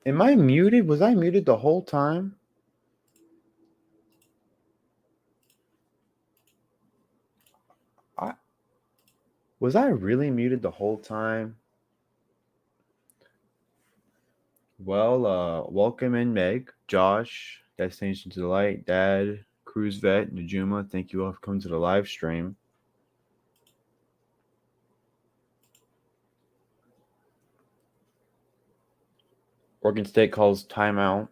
Am I muted? Was I muted the whole time? Was I really muted the whole time? Well, welcome in Meg, Josh, Destination to the Light, Dad, Cruise Vet, Najuma. Thank you all for coming to the live stream. Oregon State calls timeout.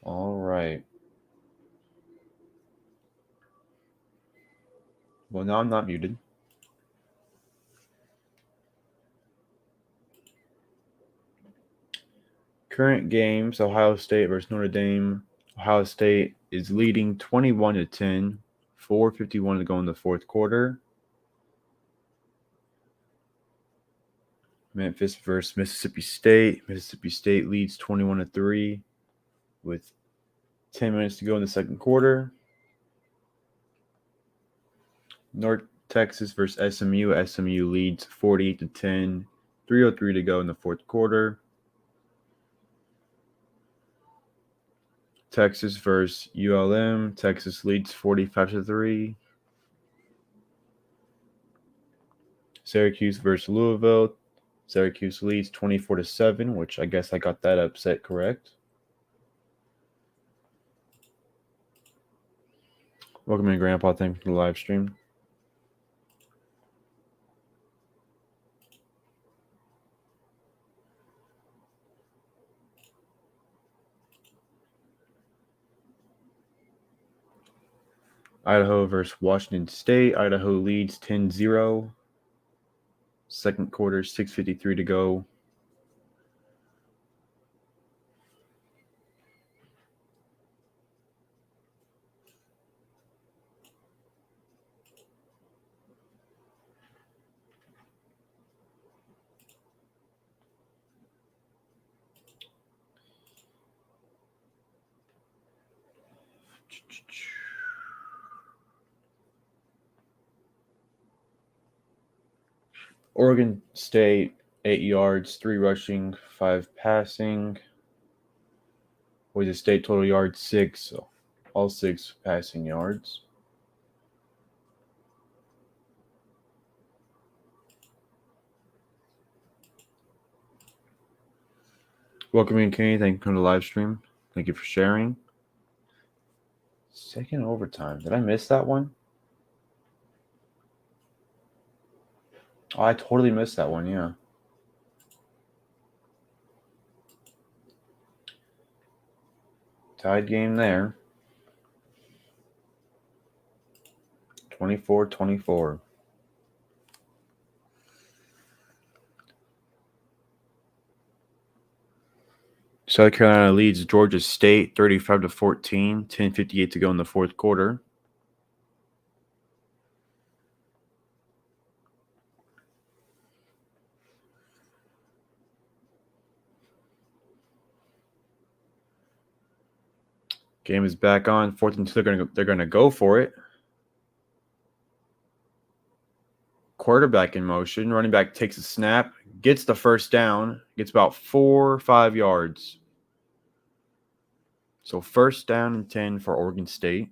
All right. Well, now I'm not muted. Current games: Ohio State versus Notre Dame. Ohio State is leading 21-10. 4:51 to go in the fourth quarter. Memphis versus Mississippi State. Mississippi State leads 21-3 with 10 minutes to go in the second quarter. North Texas versus SMU. SMU leads 48-10. 3:03 to go in the fourth quarter. Texas versus ULM. Texas leads 45-3. Syracuse versus Louisville. Syracuse leads 24-7, which I guess I got that upset correct. Welcome in, Grandpa. Thank you for the live stream. Idaho versus Washington State. Idaho leads 10-0. Second quarter, 6:53 to go. Oregon State, 8 yards, 3 rushing, 5 passing. Boise State total yards 6, so all 6 passing yards. Welcome in, Kenny. Thank you for coming to the live stream. Thank you for sharing. Second overtime. Did I miss that one? Oh, I totally missed that one, yeah. Tied game there. 24-24. South Carolina leads Georgia State 35-14. 10:58 to go in the fourth quarter. Game is back on. 4th and 2. They're gonna go for it. Quarterback in motion. Running back takes a snap, gets the first down, gets about 4 or 5 yards. So first down and 10 for Oregon State.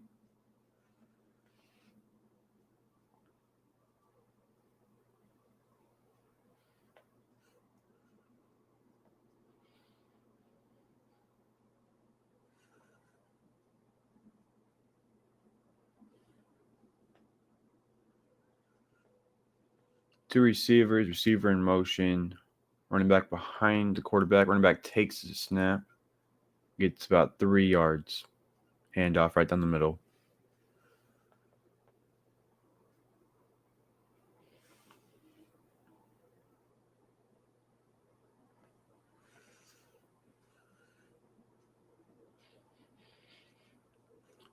Two receivers, receiver in motion, running back behind the quarterback. Running back takes the snap, gets about 3 yards. Handoff right down the middle.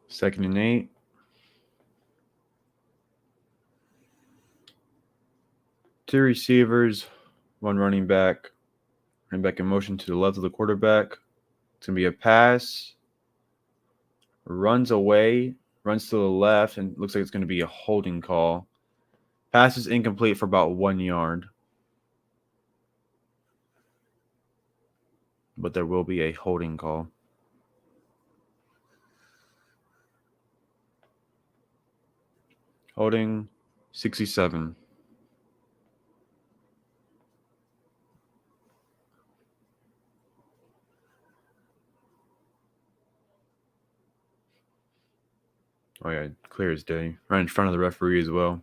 Second and 8. Two receivers, one running back. Running back in motion to the left of the quarterback. It's going to be a pass. Runs away. Runs to the left. And looks like it's going to be a holding call. Pass is incomplete for about 1 yard. But there will be a holding call. Holding 67. Oh, yeah, clear as day. Right in front of the referee as well.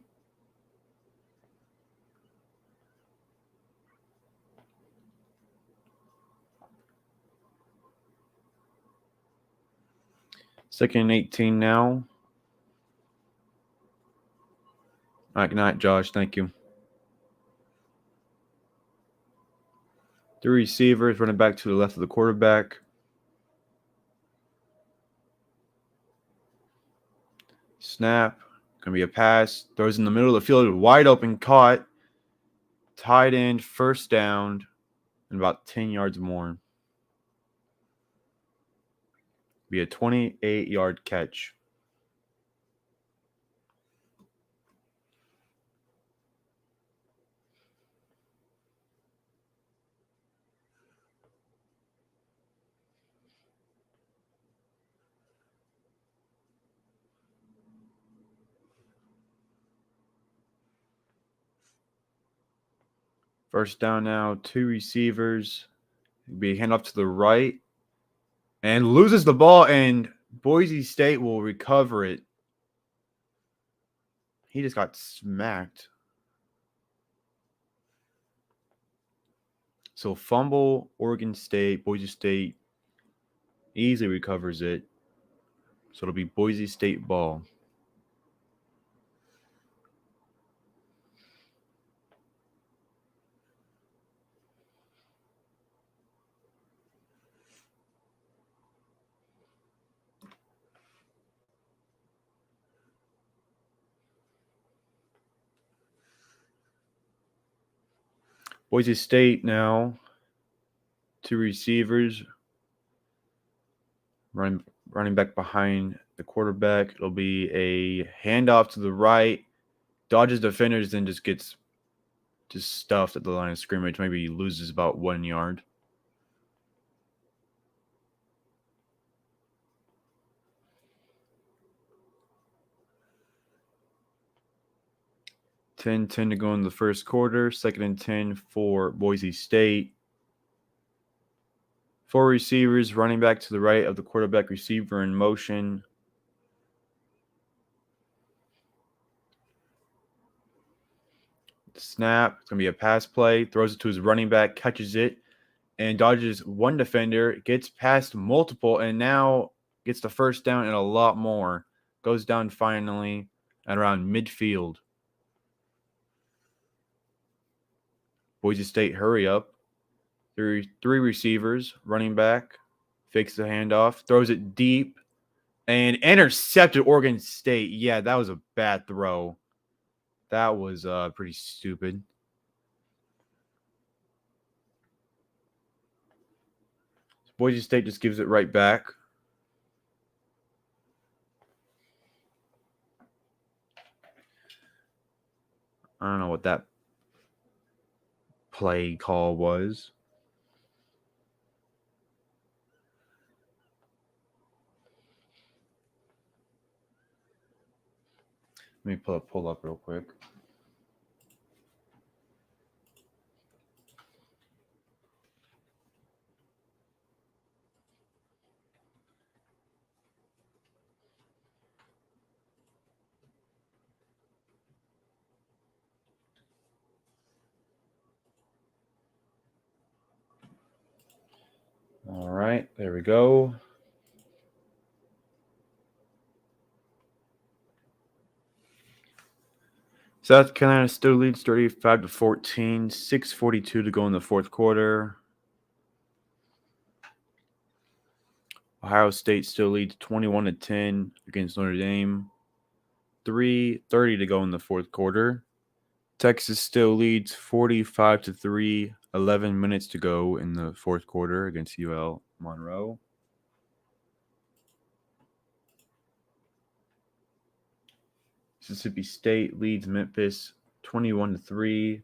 Second and 18 now. All right, good night, Josh. Thank you. 3 receivers running back to the left of the quarterback. Snap. Going to be a pass. Throws in the middle of the field. Wide open. Caught. Tight end. First down. And about 10 yards more. Be a 28-yard catch. First down now. 2 receivers. Be a handoff to the right. And loses the ball, and Boise State will recover it. He just got smacked. So fumble, Oregon State, Boise State easily recovers it. So it'll be Boise State ball. Boise State now, 2 receivers, running back behind the quarterback. It'll be a handoff to the right, dodges defenders, then just gets stuffed at the line of scrimmage. Maybe loses about 1 yard. Ten to go in the first quarter. 2nd and 10 for Boise State. 4 receivers, running back to the right of the quarterback, receiver in motion. Snap. It's going to be a pass play. Throws it to his running back, catches it, and dodges 1 defender. Gets past multiple, and now gets the first down and a lot more. Goes down finally at around midfield. Boise State, hurry up. 3 receivers, running back, fakes the handoff, throws it deep, and intercepted Oregon State. Yeah, that was a bad throw. That was pretty stupid. Boise State just gives it right back. I don't know what that play call was. Let me pull up real quick. All right, there we go. South Carolina still leads 35-14, 6:42 to go in the fourth quarter. Ohio State still leads 21-10 against Notre Dame. 3:30 to go in the fourth quarter. Texas still leads 45-3, 11 minutes to go in the fourth quarter against UL Monroe. Mississippi State leads Memphis 21-3,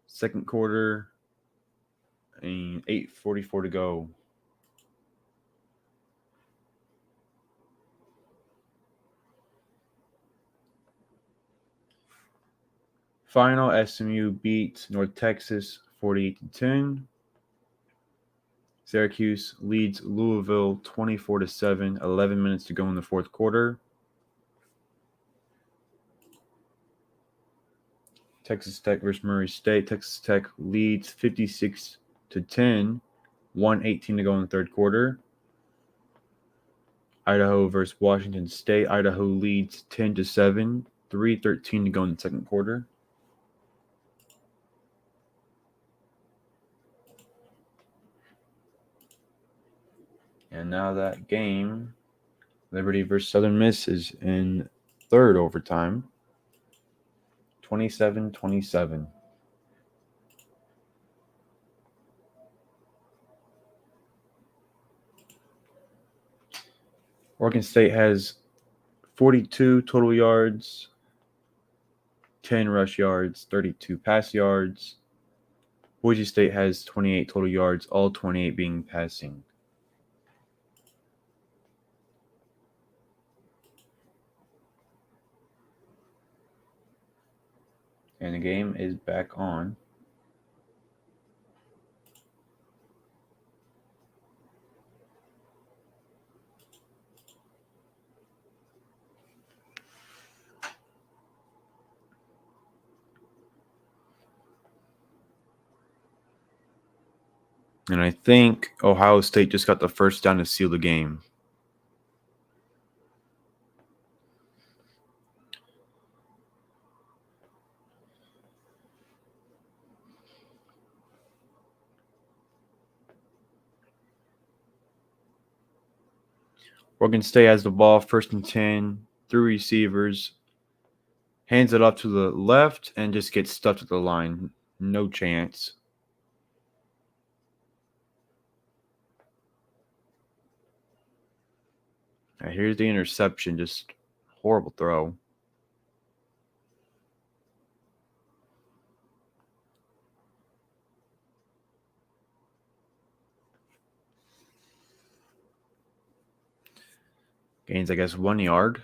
second quarter, and 8:44 to go. Final, SMU beats North Texas 48-10. Syracuse leads Louisville 24-7, 11 minutes to go in the fourth quarter. Texas Tech versus Murray State. Texas Tech leads 56-10, 1:18 to go in the third quarter. Idaho versus Washington State. Idaho leads 10-7, 3:13 to go in the second quarter. And now that game, Liberty versus Southern Miss, is in third overtime, 27-27. Oregon State has 42 total yards, 10 rush yards, 32 pass yards. Boise State has 28 total yards, all 28 being passing. And the game is back on. And I think Ohio State just got the first down to seal the game. Oregon State has the ball, 1st and 10, 3 receivers, hands it off to the left, and just gets stuffed at the line. No chance. Now here's the interception, just horrible throw. Gains, I guess, 1 yard.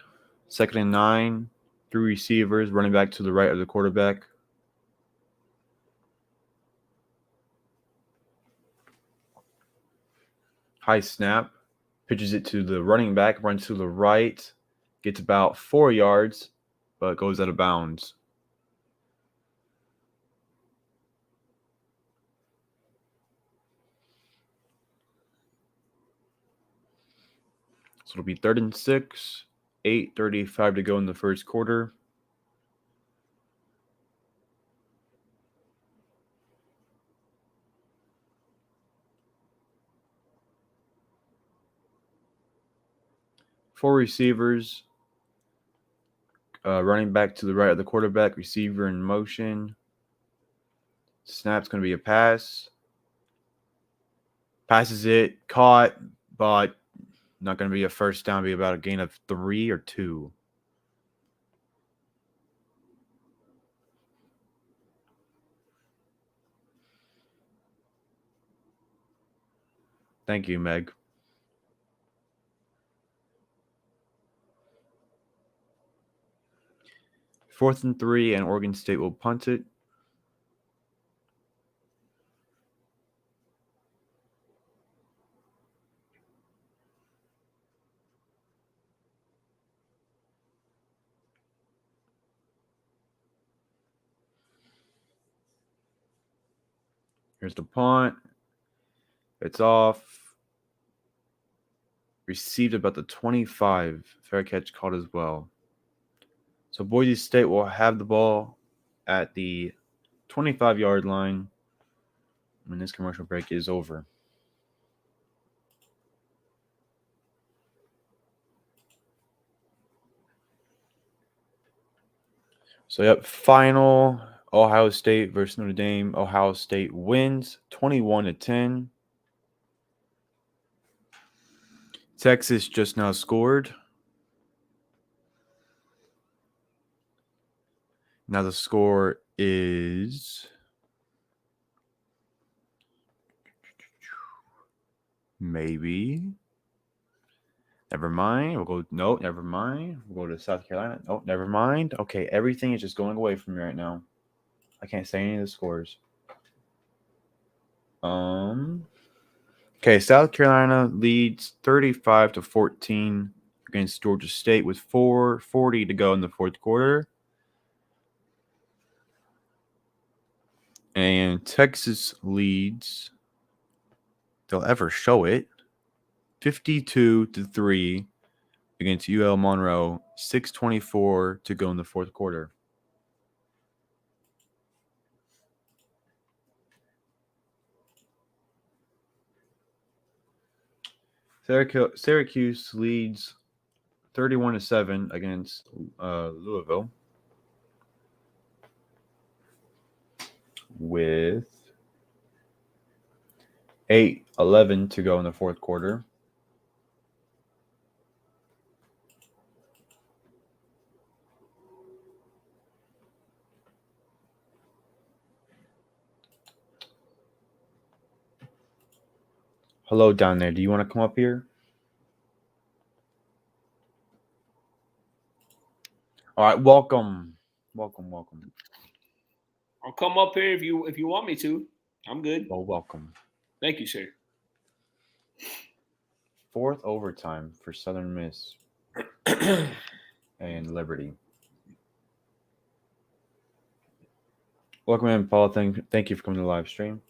2nd and 9, 3 receivers, running back to the right of the quarterback. High snap, pitches it to the running back, runs to the right, gets about 4 yards, but goes out of bounds. So it'll be 3rd and 6, 8:35 to go in the first quarter. Four receivers, running back to the right of the quarterback, receiver in motion. Snap's going to be a pass. Passes it, caught, but not going to be a first down, be about a gain of 3 or 2. Thank you, Meg. 4th and 3, and Oregon State will punt it. Here's the punt. It's off. Received about the 25. Fair catch caught as well. So Boise State will have the ball at the 25-yard line when this commercial break is over. So, final Ohio State versus Notre Dame. Ohio State wins 21-10. Texas just now scored. Now the score is maybe. Never mind. We'll go. Nope. Never mind. We'll go to South Carolina. Nope. Never mind. Okay. Everything is just going away from me right now. I can't say any of the scores. Okay. South Carolina leads 35-14 against Georgia State with 4:40 to go in the fourth quarter. And Texas leads. They'll ever show it. 52-3 against UL Monroe. 6:24 to go in the fourth quarter. Syracuse leads 31-7 against Louisville with 8:11 to go in the fourth quarter. Hello down there. Do you want to come up here? All right, welcome. I'll come up here if you want me to. I'm good. Well, welcome. Thank you, sir. Fourth overtime for Southern Miss and Liberty. Welcome in, Paul. Thank you for coming to the live stream.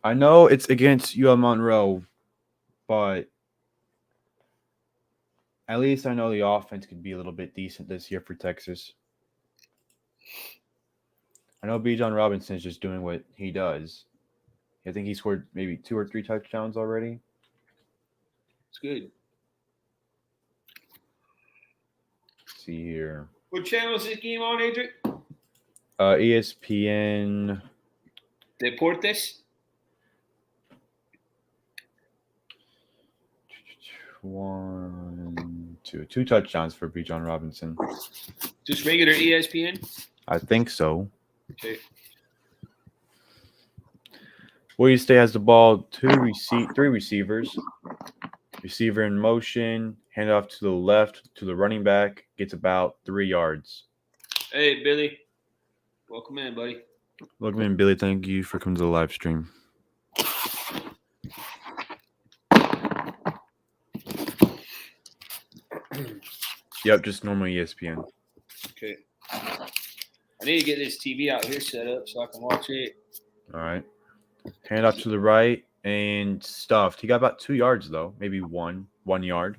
I know it's against UL Monroe, but at least I know the offense could be a little bit decent this year for Texas. I know Bijan Robinson is just doing what he does. I think he scored maybe 2 or 3 touchdowns already. It's good. Let's see here. What channel is this game on, Adric? ESPN. Deportes? 2 touchdowns for Bijan Robinson. Just regular ESPN? I think so. Okay. Boise State has the ball. 3 receivers. Receiver in motion. Hand off to the left to the running back. Gets about 3 yards. Hey, Billy. Welcome in, buddy. Welcome in, Billy. Thank you for coming to the live stream. Yep, just normal ESPN. Okay. I need to get this TV out here set up so I can watch it. All right. Hand off to the right and stuffed. He got about 2 yards, though. Maybe 1 yard.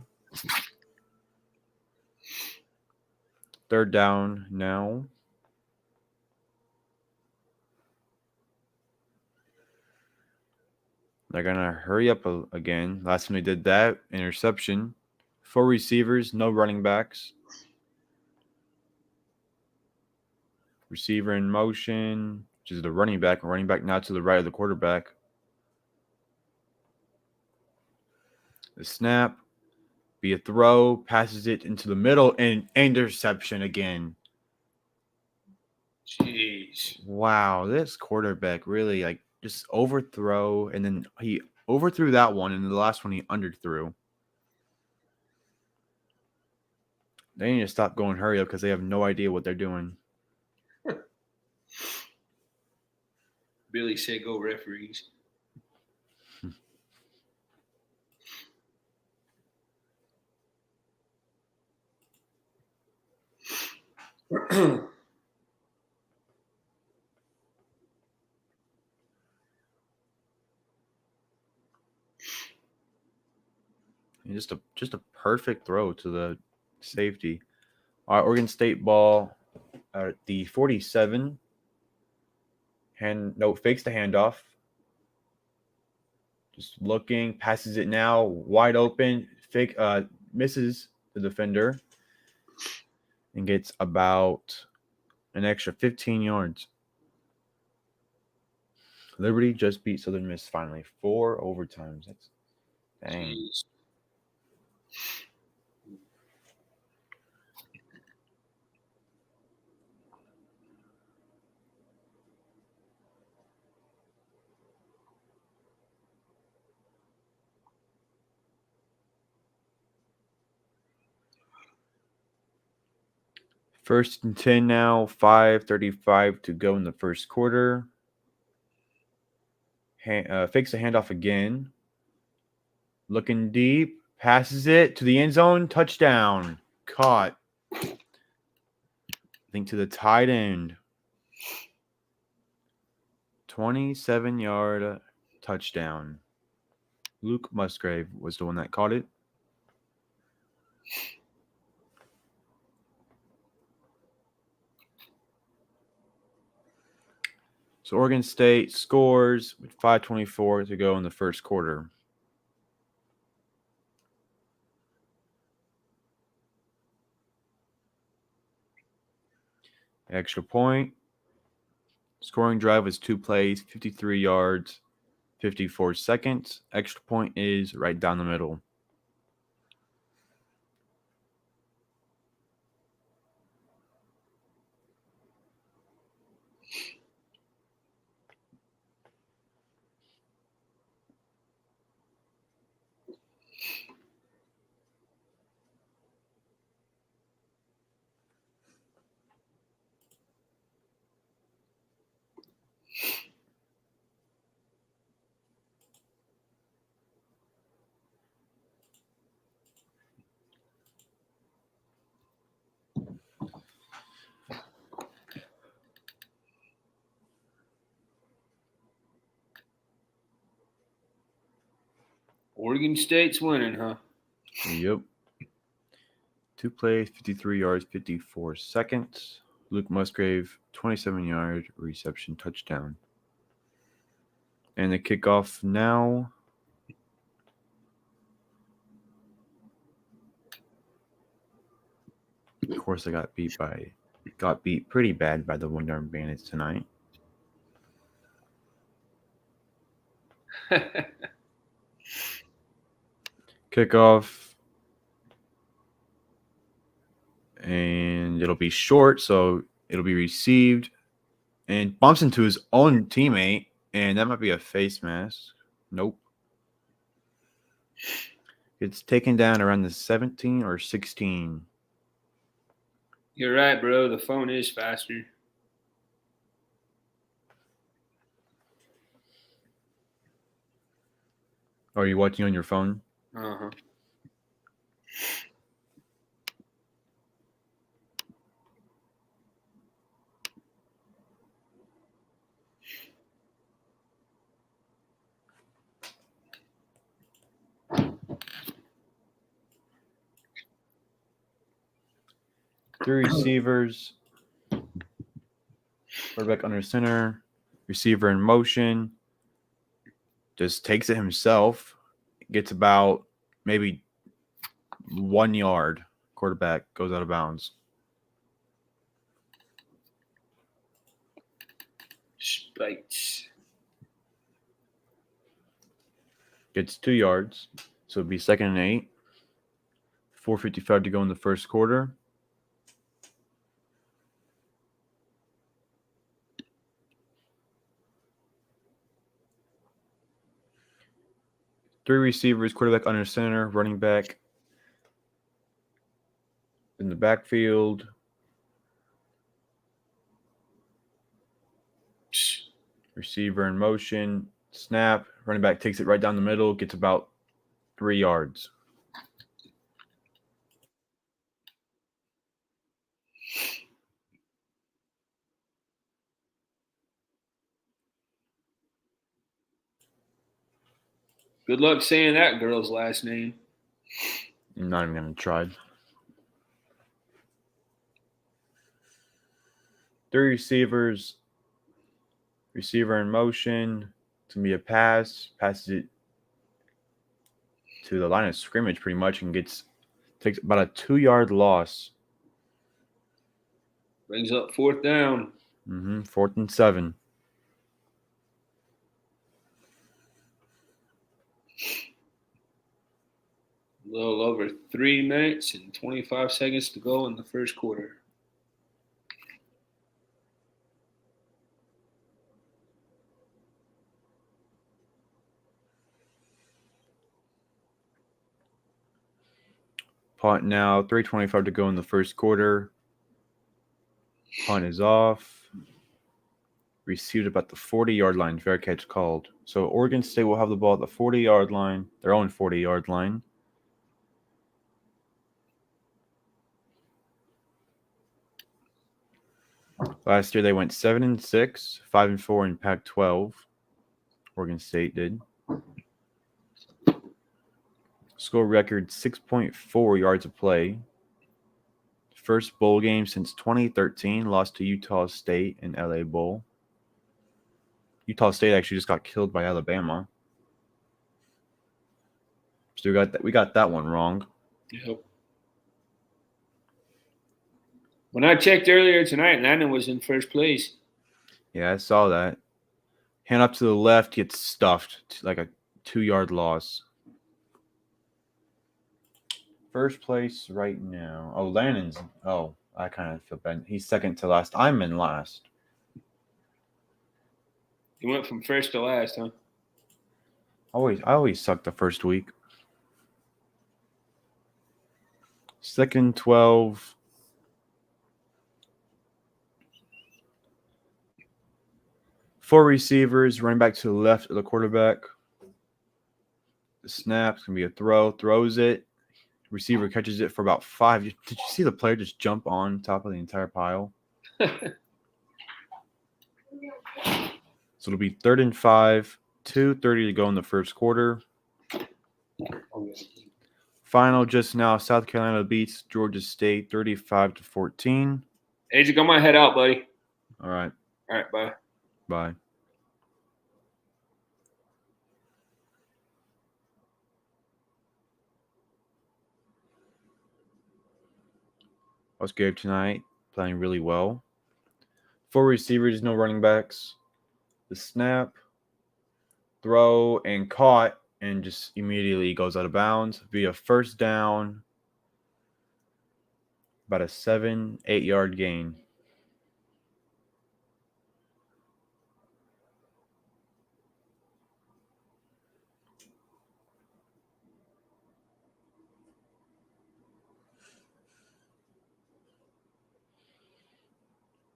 Third down now. They're going to hurry up again. Last time they did that, interception. 4 receivers, no running backs. Receiver in motion, which is the running back. Running back now to the right of the quarterback. The snap, be a throw, passes it into the middle, and interception again. Jeez. Wow, this quarterback really just overthrow, and then he overthrew that one, and the last one he underthrew. They need to stop going hurry up because they have no idea what they're doing. Billy said go referees. And just a perfect throw to the safety. All right, Oregon State ball at the 47. Fakes the handoff. Just looking, passes it now, wide open. misses the defender and gets about an extra 15 yards. Liberty just beat Southern Miss finally. 4 overtimes. That's dang. Jeez. First and 10 now. 5:35 to go in the first quarter. Fakes the handoff again. Looking deep. Passes it to the end zone. Touchdown. Caught. I think to the tight end. 27-yard touchdown. Luke Musgrave was the one that caught it. So Oregon State scores with 5:24 to go in the first quarter. Extra point. Scoring drive was 2 plays, 53 yards, 54 seconds. Extra point is right down the middle. Oregon State's winning, huh? Yep. 2 plays, 53 yards, 54 seconds. Luke Musgrave, 27-yard reception touchdown. And the kickoff now. Of course, I got beat pretty bad by the One-Armed Bandits tonight. Kickoff. And it'll be short, so it'll be received. And bumps into his own teammate. And that might be a face mask. Nope. It's taken down around the 17 or 16. You're right, bro. The phone is faster. Are you watching on your phone? Uh-huh. Three receivers. Quarterback under center. Receiver in motion. Just takes it himself. Gets about maybe 1 yard. Quarterback goes out of bounds. Spikes. Gets 2 yards. So it'd be 2nd and 8. 4:55 to go in the first quarter. Three receivers, quarterback under center, running back in the backfield. Receiver in motion. Snap. Running back takes it right down the middle. Gets about 3 yards. Good luck saying that girl's last name. I'm not even going to try. Three receivers. Receiver in motion. It's going to be a pass. Passes it to the line of scrimmage pretty much and gets Takes about a 2-yard loss. Brings up 4th down. 4th and 7. A little over 3 minutes and 25 seconds to go in the first quarter. Punt now. 3:25 to go in the first quarter. Punt is off. Received about the 40-yard line. Fair catch called. So Oregon State will have the ball at the 40-yard line, their own 40-yard line. Last year they went 7-6, 5-4 in Pac-12. Oregon State did. Score record 6.4 yards of play. First bowl game since 2013. Lost to Utah State in LA Bowl. Utah State actually just got killed by Alabama. So we got that one wrong. Yep. When I checked earlier tonight, Landon was in first place. Yeah, I saw that. Hand up to the left, gets stuffed. Like a 2-yard loss. First place right now. Oh, Landon's. Oh, I kind of feel bad. He's second to last. I'm in last. He went from first to last, huh? I always suck the first week. 2nd and 12. Four receivers, running back to the left of the quarterback. The snap's going to be a throw. Throws it. Receiver catches it for about 5. Did you see the player just jump on top of the entire pile? So it'll be 3rd and 5. 2:30 to go in the first quarter. Final just now, South Carolina beats Georgia State 35-14. Adrian, I'm going to head out, buddy. All right. All right, bye. Bye. Gabe tonight, playing really well. 4 receivers, no running backs. The snap, throw, and caught, and just immediately goes out of bounds via first down. About a 7-8 yard gain.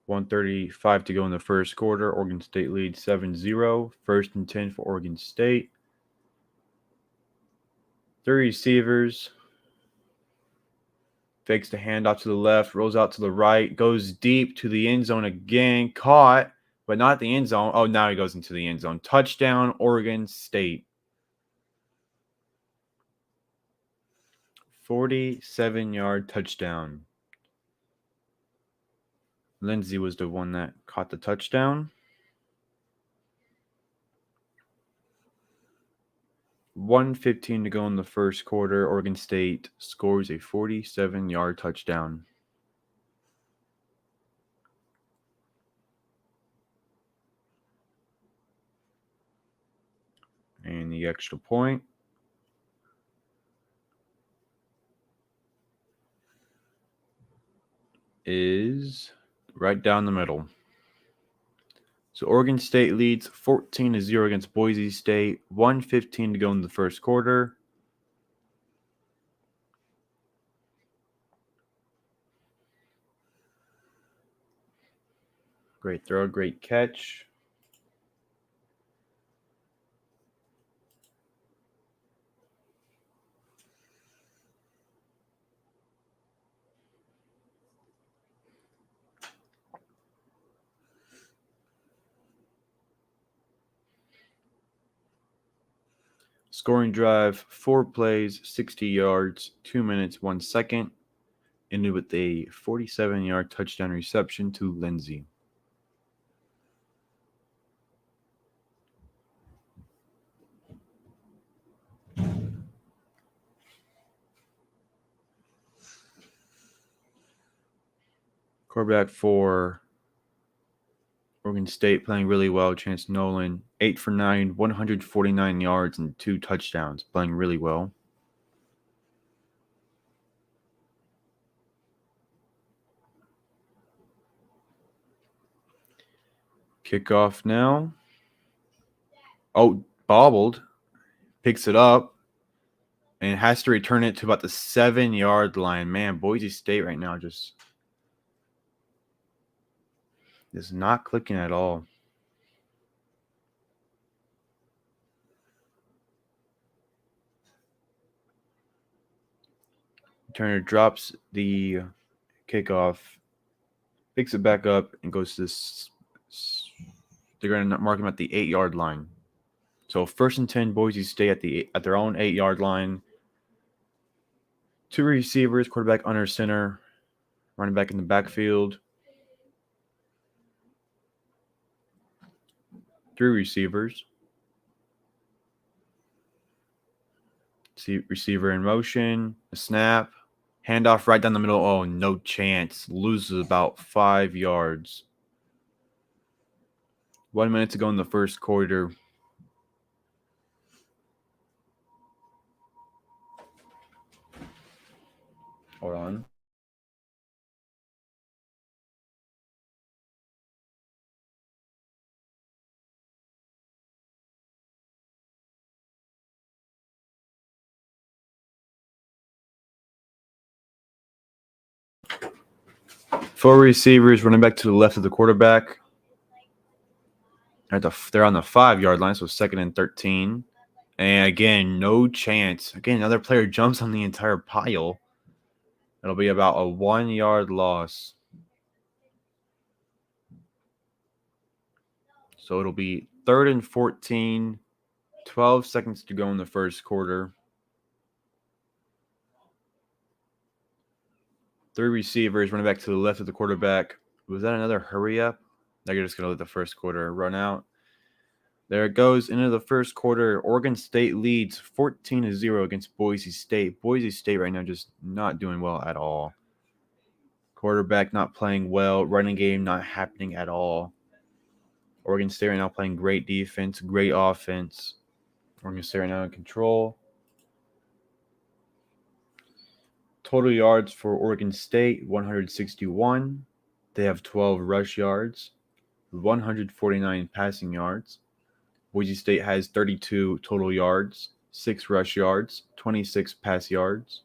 .135 to go in the first quarter. Oregon State leads 7-0. 1st and 10 for Oregon State. 3 receivers. Fakes the handoff to the left, rolls out to the right, goes deep to the end zone again. Caught, but not the end zone. Oh, now he goes into the end zone. Touchdown, Oregon State. 47-yard touchdown. Lindsey was the one that caught the touchdown. 1:15 to go in the first quarter. Oregon State scores a 47-yard touchdown. And the extra point is right down the middle. So Oregon State leads 14-0 against Boise State. 1:15 to go in the first quarter. Great throw, great catch. Scoring drive, 4 plays, 60 yards, 2 minutes, 1 second. Ended with a 47-yard touchdown reception to Lindsey. Quarterback for Oregon State playing really well. Chance Nolan, 8 for 9, 149 yards and 2 touchdowns, playing really well. Kickoff now. Oh, bobbled. Picks it up and has to return it to about the 7-yard line. Man, Boise State right now just is not clicking at all. Turner drops the kickoff, picks it back up, and goes to this. They're going to mark him at the 8-yard line. So 1st and 10, Boise State at their own 8-yard line. 2 receivers, quarterback under center, running back in the backfield. 3 receivers. See receiver in motion, a snap, handoff right down the middle. Oh, no chance. Loses about 5 yards. 1 minute to go in the first quarter. Hold on. Four receivers running back to the left of the quarterback. They're on the 5-yard line, so 2nd and 13. And again, no chance. Again, another player jumps on the entire pile. It'll be about a 1-yard loss. So it'll be 3rd and 14, 12 seconds to go in the first quarter. 3 receivers running back to the left of the quarterback. Was that another hurry up? They're just going to let the first quarter run out. There it goes into the first quarter. Oregon State leads 14-0 against Boise State. Boise State right now just not doing well at all. Quarterback not playing well. Running game not happening at all. Oregon State right now playing great defense, great offense. Oregon State right now in control. Total yards for Oregon State, 161. They have 12 rush yards, 149 passing yards. Boise State has 32 total yards, 6 rush yards, 26 pass yards.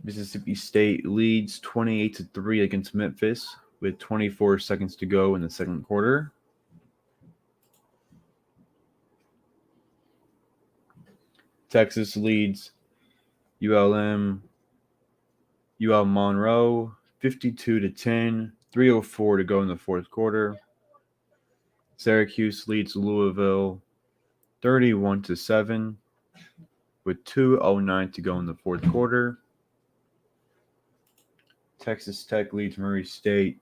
Mississippi State leads 28-3 against Memphis with 24 seconds to go in the second quarter. Texas leads UL Monroe 52-10, 3:04 to go in the fourth quarter. Syracuse leads Louisville 31-7 with 2:09 to go in the fourth quarter. Texas Tech leads Murray State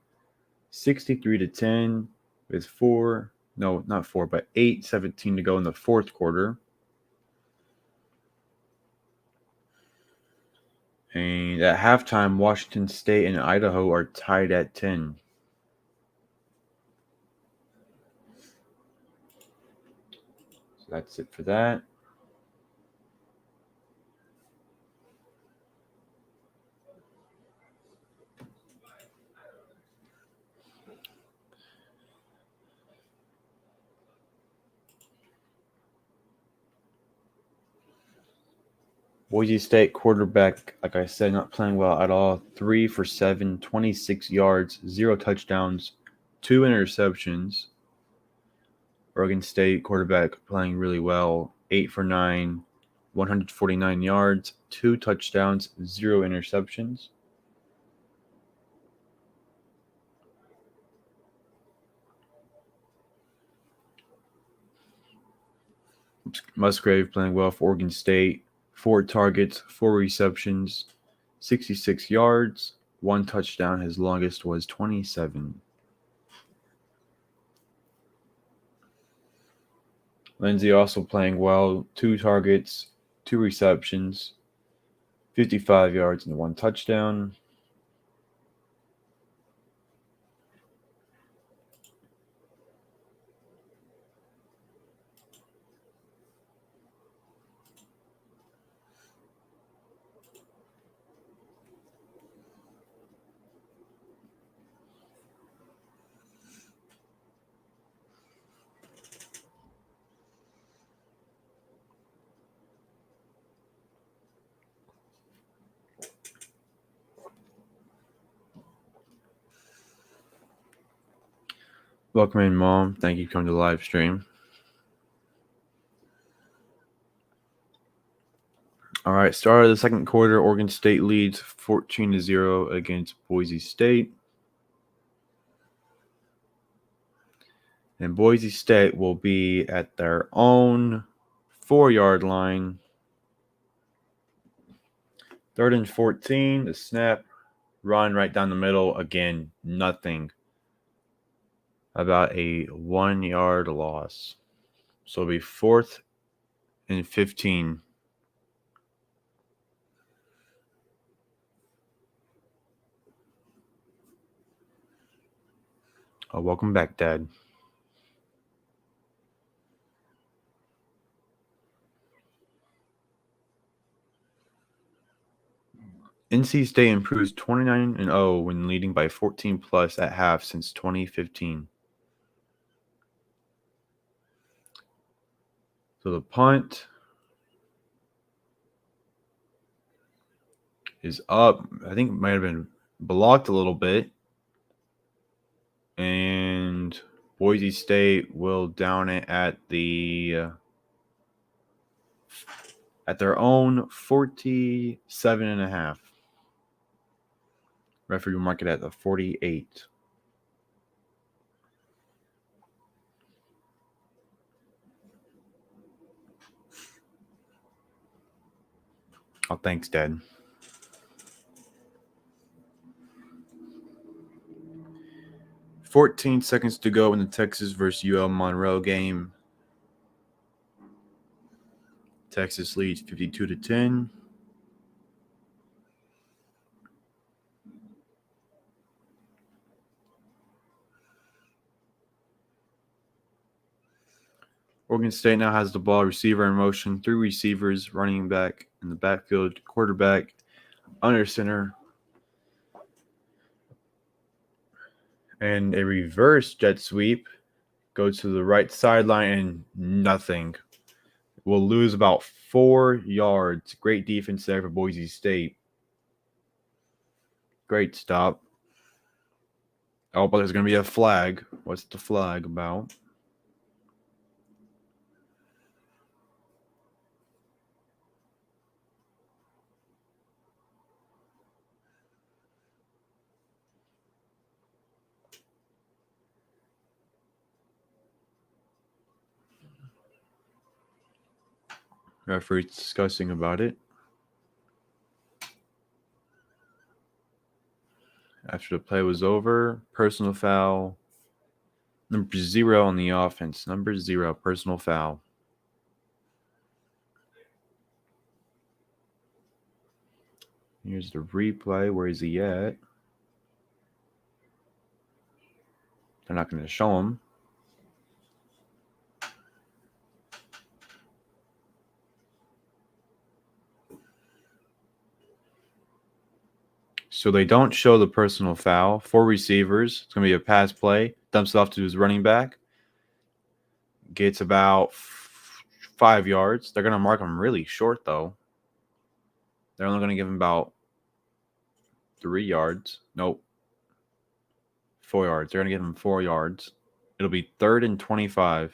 63-10 with 8:17 to go in the fourth quarter. And at halftime, Washington State and Idaho are tied at 10. So that's it for that. Boise State quarterback, like I said, not playing well at all. 3 for 7, 26 yards, 0 touchdowns, 2 interceptions. Oregon State quarterback playing really well. 8 for 9, 149 yards, 2 touchdowns, 0 interceptions. Musgrave playing well for Oregon State. 4 targets, 4 receptions, 66 yards, 1 touchdown. His longest was 27. Lindsey also playing well. 2 targets, 2 receptions, 55 yards, and 1 touchdown. Welcome in, Mom. Thank you for coming to the live stream. All right, start of the second quarter. Oregon State leads 14-0 against Boise State. And Boise State will be at their own 4-yard line. 3rd and 14. The snap, run right down the middle. Again, nothing. About a 1-yard loss. So it'll be 4th and 15. Oh, welcome back, Dad. NC State improves 29-0 when leading by 14 plus at half since 2015. So the punt is up. I think it might have been blocked a little bit. And Boise State will down it at their own 47.5. Referee will mark it at the 48. Oh, thanks, Dad. "14 seconds to go in the Texas versus UL Monroe game. Texas leads 52-10. Oregon State now has the ball, receiver in motion, 3 receivers, running back in the backfield, quarterback under center, and a reverse jet sweep. Go to the right sideline and nothing. We'll lose about 4 yards. Great defense there for Boise State. Great stop. Oh, but there's going to be a flag. What's the flag about? Referee's discussing about it. After the play was over, personal foul. Number 0 on the offense. Number 0, personal foul. Here's the replay. Where is he at? They're not going to show him. So they don't show the personal foul. 4 receivers. It's going to be a pass play. Dumps it off to his running back. Gets about 5 yards. They're going to mark him really short, though. They're only going to give him about 3 yards. Nope. 4 yards. They're going to give him 4 yards. It'll be 3rd and 25.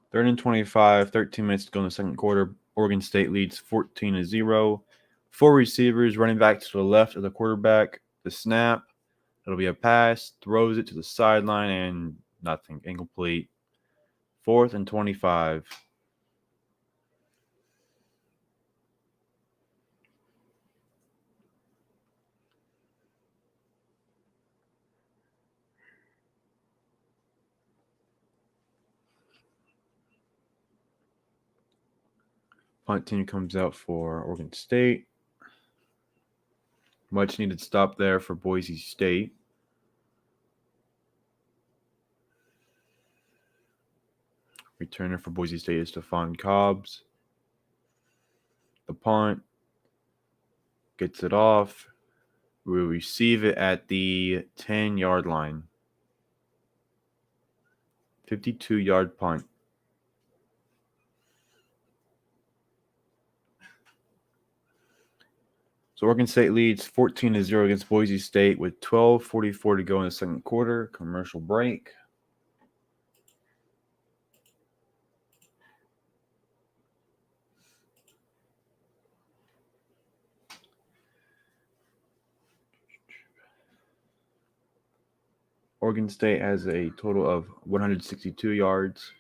Third and 25, 13 minutes to go in the second quarter. Oregon State leads 14-0. 4 receivers, running back to the left of the quarterback. The snap. It'll be a pass. Throws it to the sideline and nothing. Incomplete. 4th and 25. Punt team comes out for Oregon State. Much needed stop there for Boise State. Returner for Boise State is Stephon Cobbs. The punt. Gets it off. We'll receive it at the 10-yard line. 52-yard punt. So Oregon State leads 14-0 against Boise State with 12:44 to go in the second quarter. Commercial break. Oregon State has a total of 162 yards,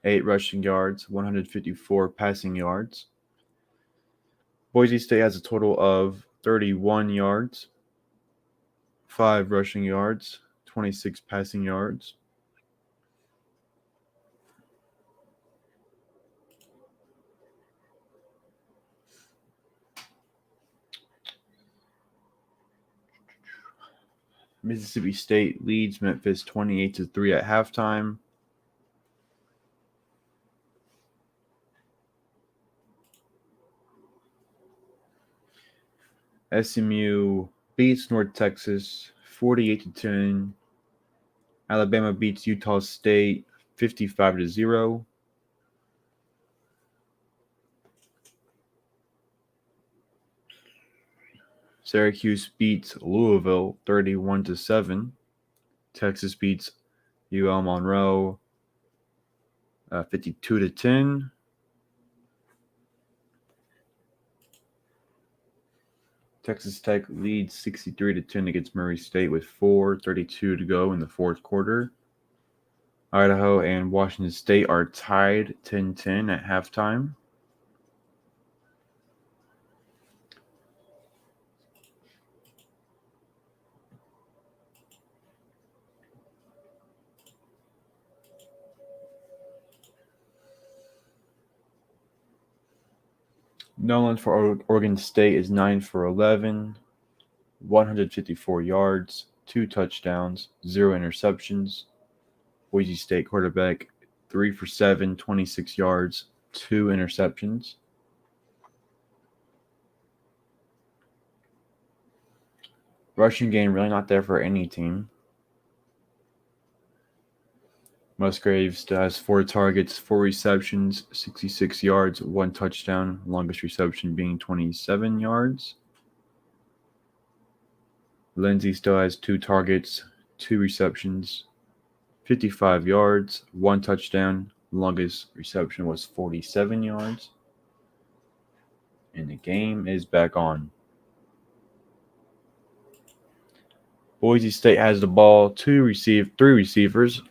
8 rushing yards, 154 passing yards. Boise State has a total of 31 yards, 5 rushing yards, 26 passing yards. Mississippi State leads Memphis 28-3 at halftime. SMU beats North Texas 48-10. Alabama beats Utah State 55-0. Syracuse beats Louisville 31-7. Texas beats UL Monroe 52-10. Texas Tech leads 63-10 against Murray State with 4:32 to go in the fourth quarter. Idaho and Washington State are tied 10-10 at halftime. Nolan for Oregon State is 9 for 11, 154 yards, 2 touchdowns, 0 interceptions. Boise State quarterback 3 for 7, 26 yards, 2 interceptions. Rushing game really not there for any team. Musgrave still has 4 targets, 4 receptions, 66 yards, 1 touchdown, longest reception being 27 yards. Lindsey still has 2 targets, 2 receptions, 55 yards, 1 touchdown, longest reception was 47 yards. And the game is back on. Boise State has the ball, 3 receivers.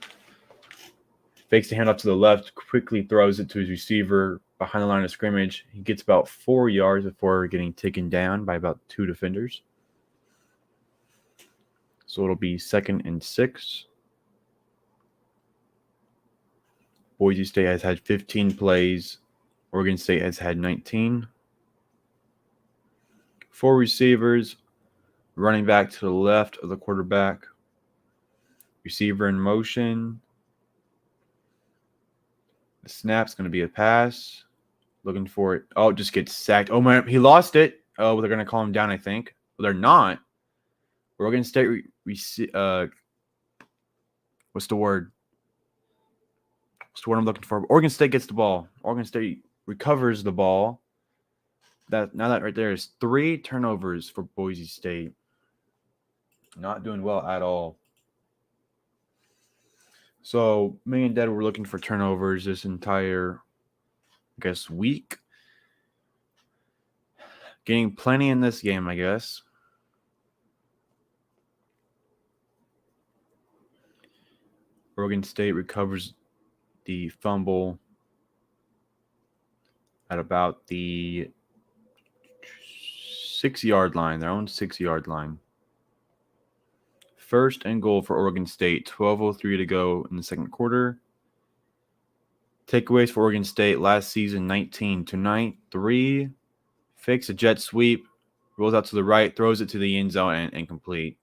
Fakes the handoff to the left, quickly throws it to his receiver behind the line of scrimmage. He gets about 4 yards before getting taken down by about 2 defenders. So it'll be 2nd and 6. Boise State has had 15 plays. Oregon State has had 19. 4 receivers, running back to the left of the quarterback. Receiver in motion. The snap's going to be a pass. Looking for it. Oh, it just gets sacked. Oh, man, he lost it. Oh, they're going to call him down, I think. Well, they're not. Oregon State, what's the word? What's the word I'm looking for? Oregon State gets the ball. Oregon State recovers the ball. That right there is 3 turnovers for Boise State. Not doing well at all. So me and Dad were looking for turnovers this entire, week. Getting plenty in this game, I guess. Oregon State recovers the fumble at about the 6-yard line, their own 6-yard line. 1st and goal for Oregon State, 12:03 to go in the second quarter. Takeaways for Oregon State last season 19 tonight. 3. Fakes a jet sweep, rolls out to the right, throws it to the end zone, and incomplete.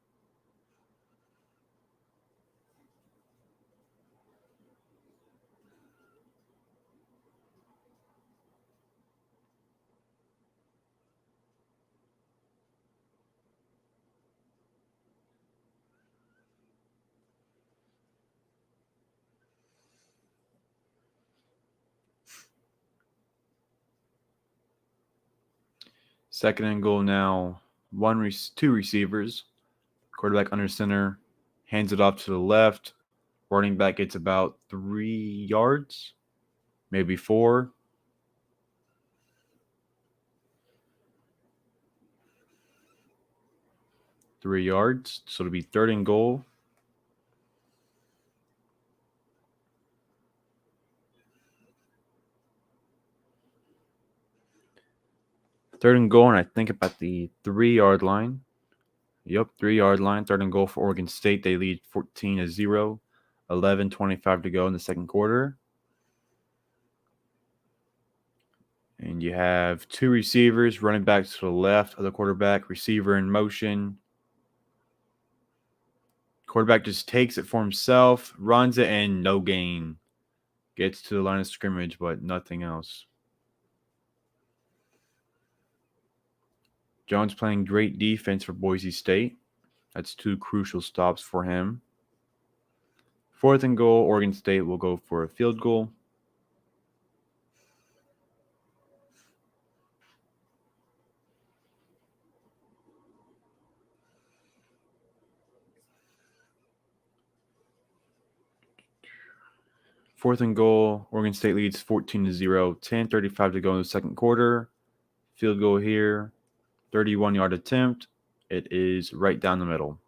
Second and goal now. 2 receivers. Quarterback under center. Hands it off to the left. Running back gets about 3 yards. Maybe 4. 3 yards. So it'll be third and goal. Third and goal, and I think about the 3-yard line. Yep, 3-yard line. Third and goal for Oregon State. They lead 14-0. 11:25 to go in the second quarter. And you have 2 receivers, running back to the left of the quarterback, receiver in motion. Quarterback just takes it for himself, runs it, and no gain. Gets to the line of scrimmage, but nothing else. Jones playing great defense for Boise State. That's 2 crucial stops for him. Fourth and goal, Oregon State will go for a field goal. Fourth and goal, Oregon State leads 14-0. 10:35 to go in the second quarter. Field goal here, 31-yard attempt. It is right down the middle.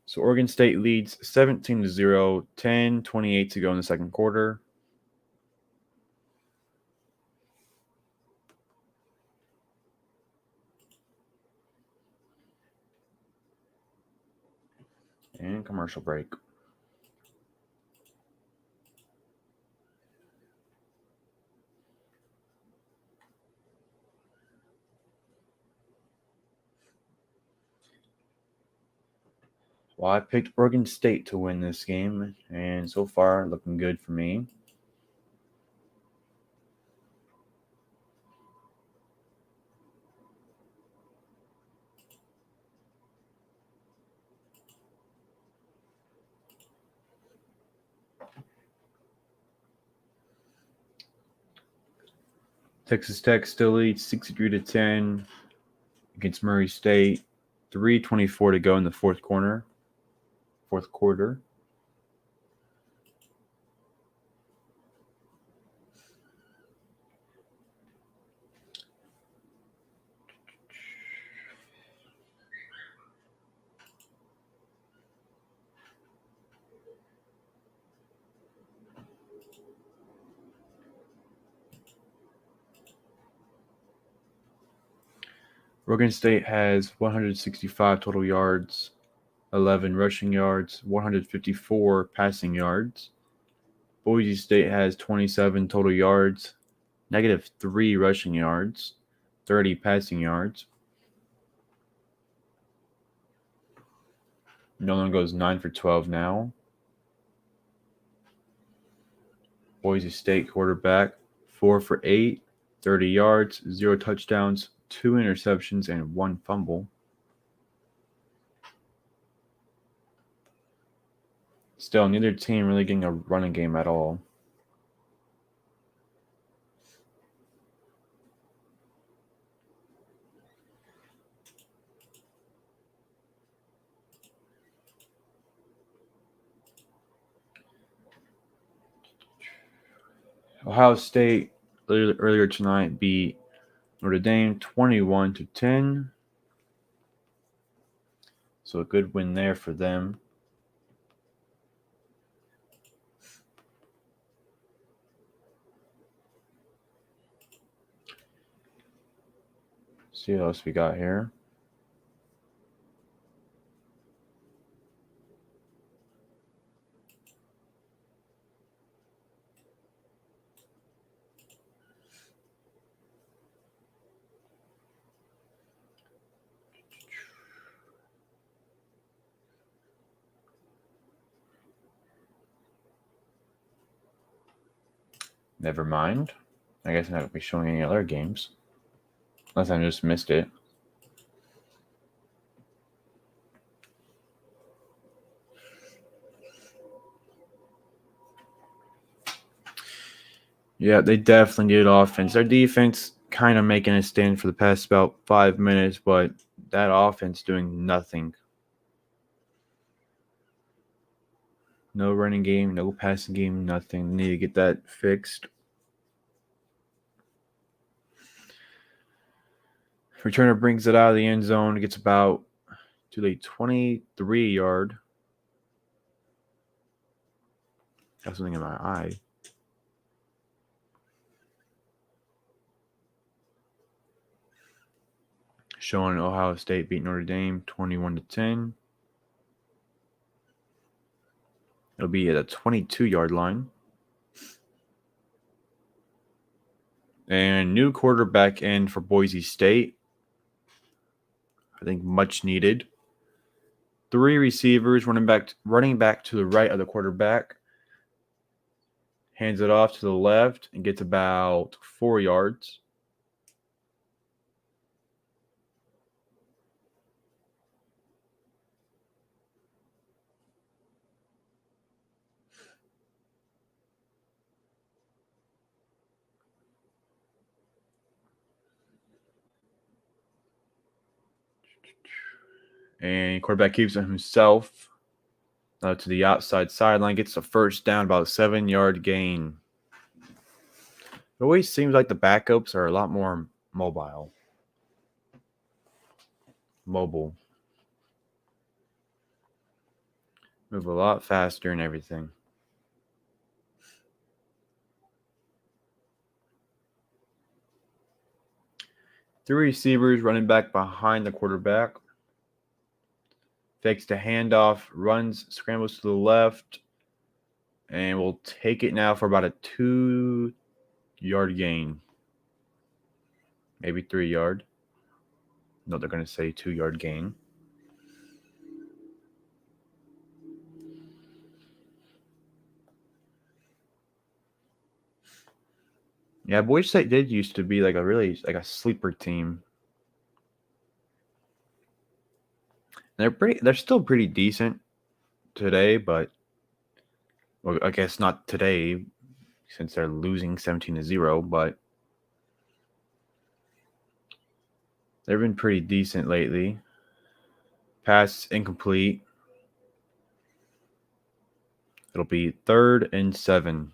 So Oregon State leads 17-0. 10:28 to go in the second quarter. And commercial break. Well, I picked Oregon State to win this game, and so far looking good for me. Texas Tech still leads 63-10 against Murray State. 3:24 to go in the fourth quarter. Oregon State has 165 total yards, 11 rushing yards, 154 passing yards. Boise State has 27 total yards, -3 rushing yards, 30 passing yards. Nolan goes 9 for 12 now. Boise State quarterback, 4 for 8, 30 yards, 0 touchdowns, 2 interceptions, and 1 fumble. Still, neither team really getting a running game at all. Ohio State earlier tonight beat Notre Dame 21-10. So a good win there for them. See what else we got here. Never mind. I guess I'm not going to be showing any other games. Unless I just missed it. Yeah, they definitely needed offense. Their defense kind of making a stand for the past about 5 minutes, but that offense doing nothing. No running game, no passing game, nothing. Need to get that fixed. Returner brings it out of the end zone. Gets about to the 23-yard. Got something in my eye. Showing Ohio State beat Notre Dame 21-10. It'll be at a 22-yard line. And new quarterback in for Boise State. I think much needed. 3 receivers running back to the right of the quarterback. Hands it off to the left and gets about 4 yards. And quarterback keeps it himself to the outside sideline. Gets a first down, about a 7-yard gain. It always seems like the backups are a lot more mobile. Move a lot faster and everything. Three receivers running back behind the quarterback. Fakes the handoff, runs, scrambles to the left, and will take it now for about a 2-yard gain. Maybe 3 yard. No, they're going to say 2-yard gain. Yeah, Boise State did used to be like a sleeper team. They're still pretty decent today, but well, I guess not today since they're losing 17-0, but they've been pretty decent lately. Pass incomplete. It'll be 3rd and 7.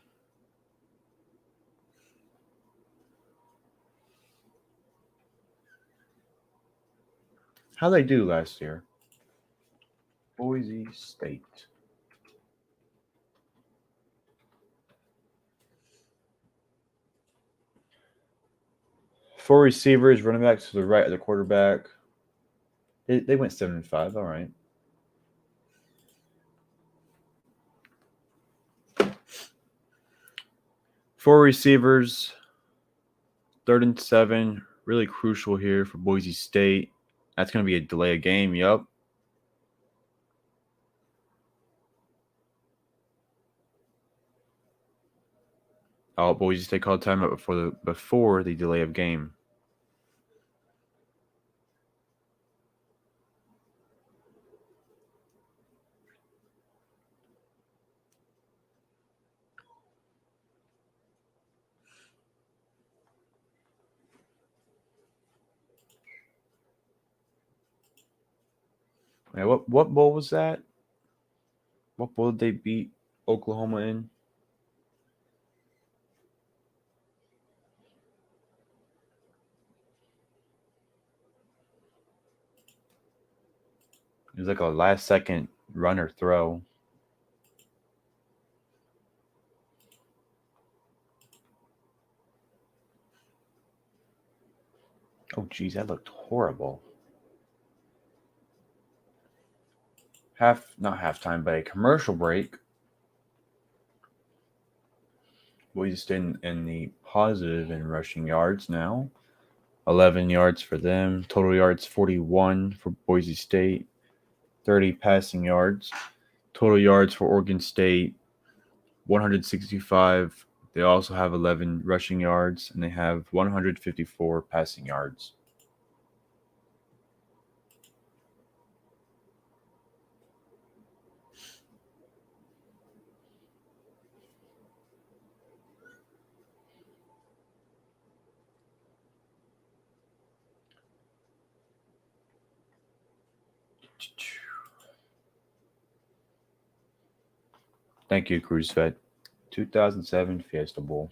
How'd they do last year? Boise State. Four receivers, running back to the right of the quarterback. They went 7-5. All right. Four receivers, 3rd and 7. Really crucial here for Boise State. That's going to be a delay of game. Yup. Oh, Boise State called timeout before the delay of game. Yeah, what bowl was that? What bowl did they beat Oklahoma in? It was like a last-second run or throw. Oh, geez, that looked horrible. Not halftime, but a commercial break. Boise State in the positive in rushing yards now. 11 yards for them. Total yards 41 for Boise State. 30 passing yards. Total yards for Oregon State 165. They also have 11 rushing yards, and they have 154 passing yards. Thank you, Cruise Vet. 2007 Fiesta Bowl.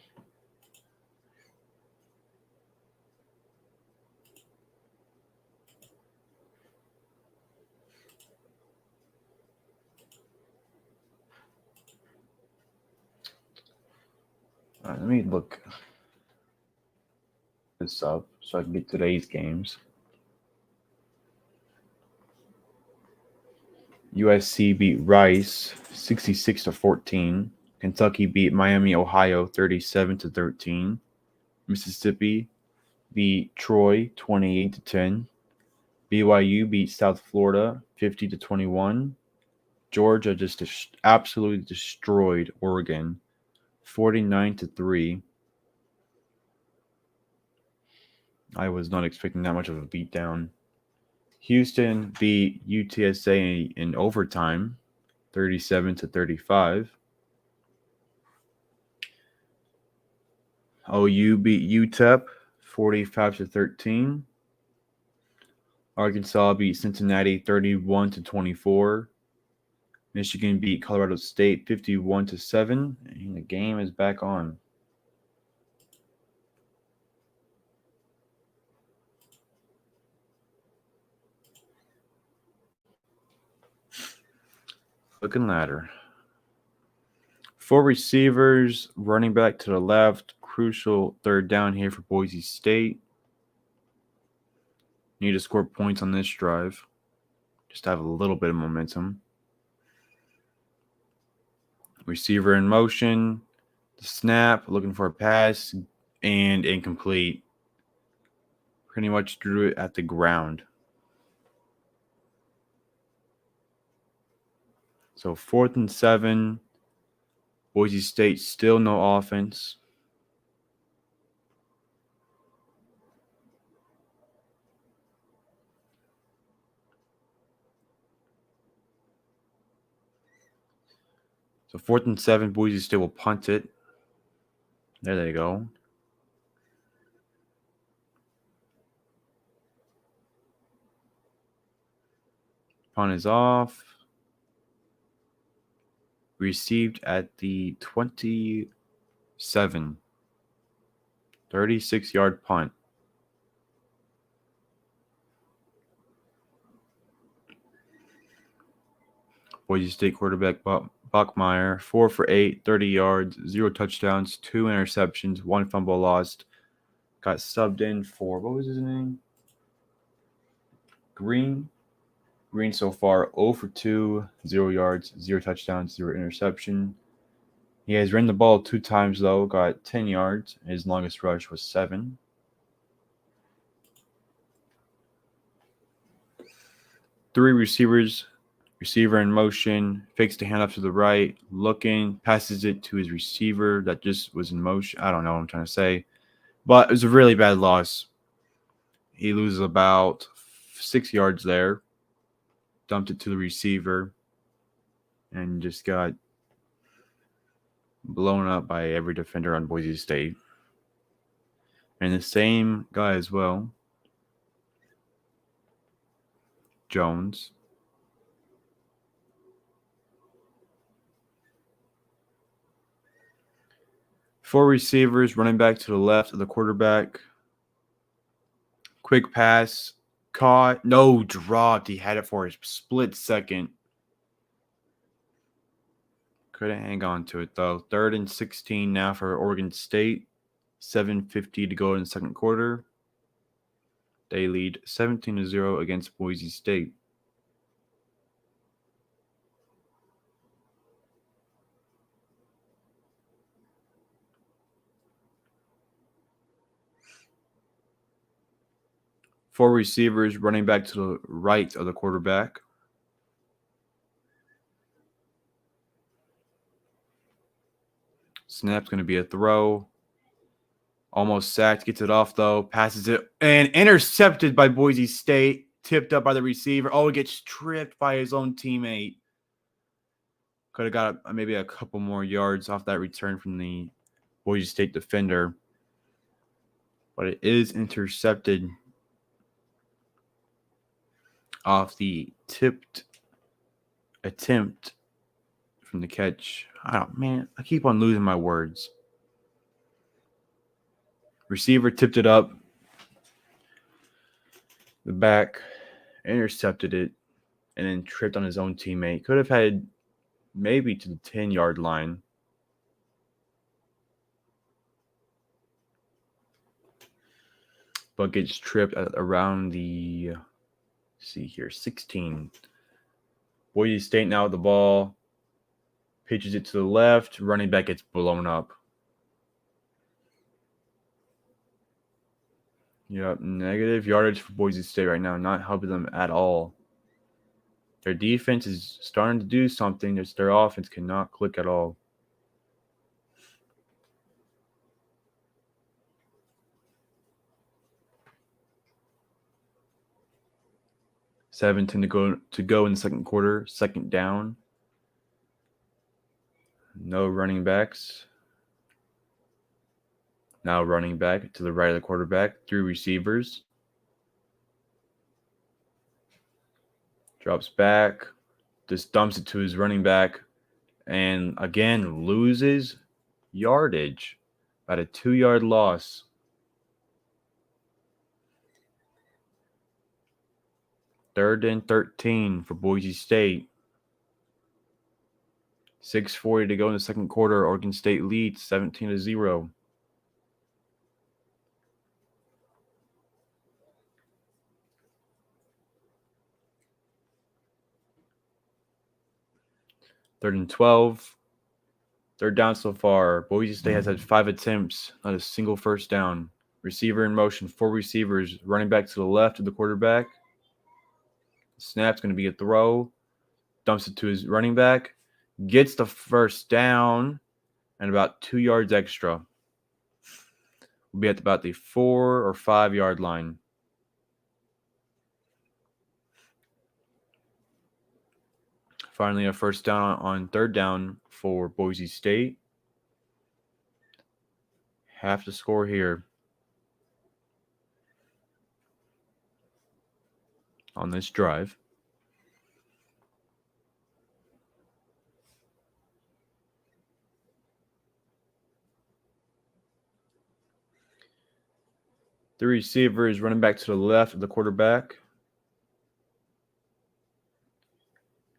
All right, let me look this up so I can get today's games. USC beat Rice 66-14. Kentucky beat Miami, Ohio 37-13. Mississippi beat Troy 28-10. BYU beat South Florida 50-21. Georgia just absolutely destroyed Oregon 49-3. I was not expecting that much of a beatdown. Houston beat UTSA in overtime 37-35. OU beat UTEP 45-13. Arkansas beat Cincinnati 31-24. Michigan beat Colorado State 51-7. And the game is back on. Looking ladder. 4 receivers, running back to the left. Crucial third down here for Boise State. Need to score points on this drive. Just have a little bit of momentum. Receiver in motion. The snap, looking for a pass, and incomplete. Pretty much drew it at the ground. So 4th and 7. Boise State still no offense. So 4th and 7, Boise State will punt it. There they go. Punt is off. Received at the 27. 36-yard punt. Boise State quarterback Buckmeyer, 4 for 8, 30 yards, 0 touchdowns, 2 interceptions, 1 fumble lost. Got subbed in for, what was his name? Green so far 0 for 2, 0 yards, 0 touchdowns, 0 interception. He has run the ball 2 times, though, got 10 yards. His longest rush was 7. Three receivers. Receiver in motion, fakes the handoff to the right, looking, passes it to his receiver that just was in motion. I don't know what I'm trying to say. But it was a really bad loss. He loses about 6 yards there. Dumped it to the receiver. And just got blown up by every defender on Boise State. And the same guy as well. Jones. Four receivers, running back to the left of the quarterback. Quick pass. Caught. No, dropped. He had it for a split second. Couldn't hang on to it, though. 3rd and 16 now for Oregon State. 7:50 to go in the second quarter. They lead 17-0 against Boise State. Four receivers, running back to the right of the quarterback. Snap's going to be a throw. Almost sacked. Gets it off, though. Passes it. And intercepted by Boise State. Tipped up by the receiver. Oh, it gets tripped by his own teammate. Could have got maybe a couple more yards off that return from the Boise State defender. But it is intercepted off the tipped attempt from the catch. I keep on losing my words. Receiver tipped it up. The back intercepted it and then tripped on his own teammate. Could have had maybe to the 10-yard line. But gets tripped at around the, 16. Boise State now with the ball. Pitches it to the left. Running back gets blown up. Yep, negative yardage for Boise State right now. Not helping them at all. Their defense is starting to do something. Their offense cannot click at all. $7:10 to go in the second quarter. Second down. No running backs. Now running back to the right of the quarterback. 3 receivers. Drops back. Just dumps it to his running back. And again, loses yardage. About a 2-yard loss. Third and 13 for Boise State. 6:40 to go in the second quarter. Oregon State leads 17-0. Third and 12. Third down so far. Boise State has had 5 attempts, not a single first down. Receiver in motion, 4 receivers. Running back to the left of the quarterback. Snap's going to be a throw. Dumps it to his running back. Gets the first down and about 2 yards extra. We'll be at about the 4 or 5 yard line. Finally, a first down on third down for Boise State. Have to score here on this drive. The receiver is running back to the left of the quarterback.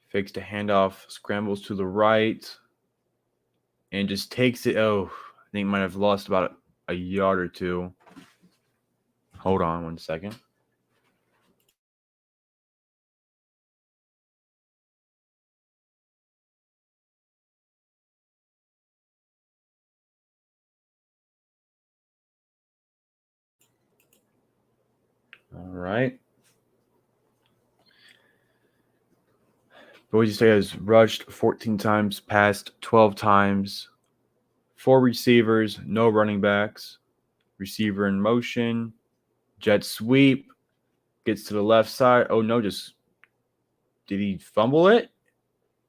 Fakes the handoff, scrambles to the right, and just takes it. Oh, I think might have lost about a yard or two. Hold on 1 second. All right. Boise State has rushed 14 times, passed 12 times. 4 receivers, no running backs. Receiver in motion. Jet sweep. Gets to the left side. Oh, no, did he fumble it?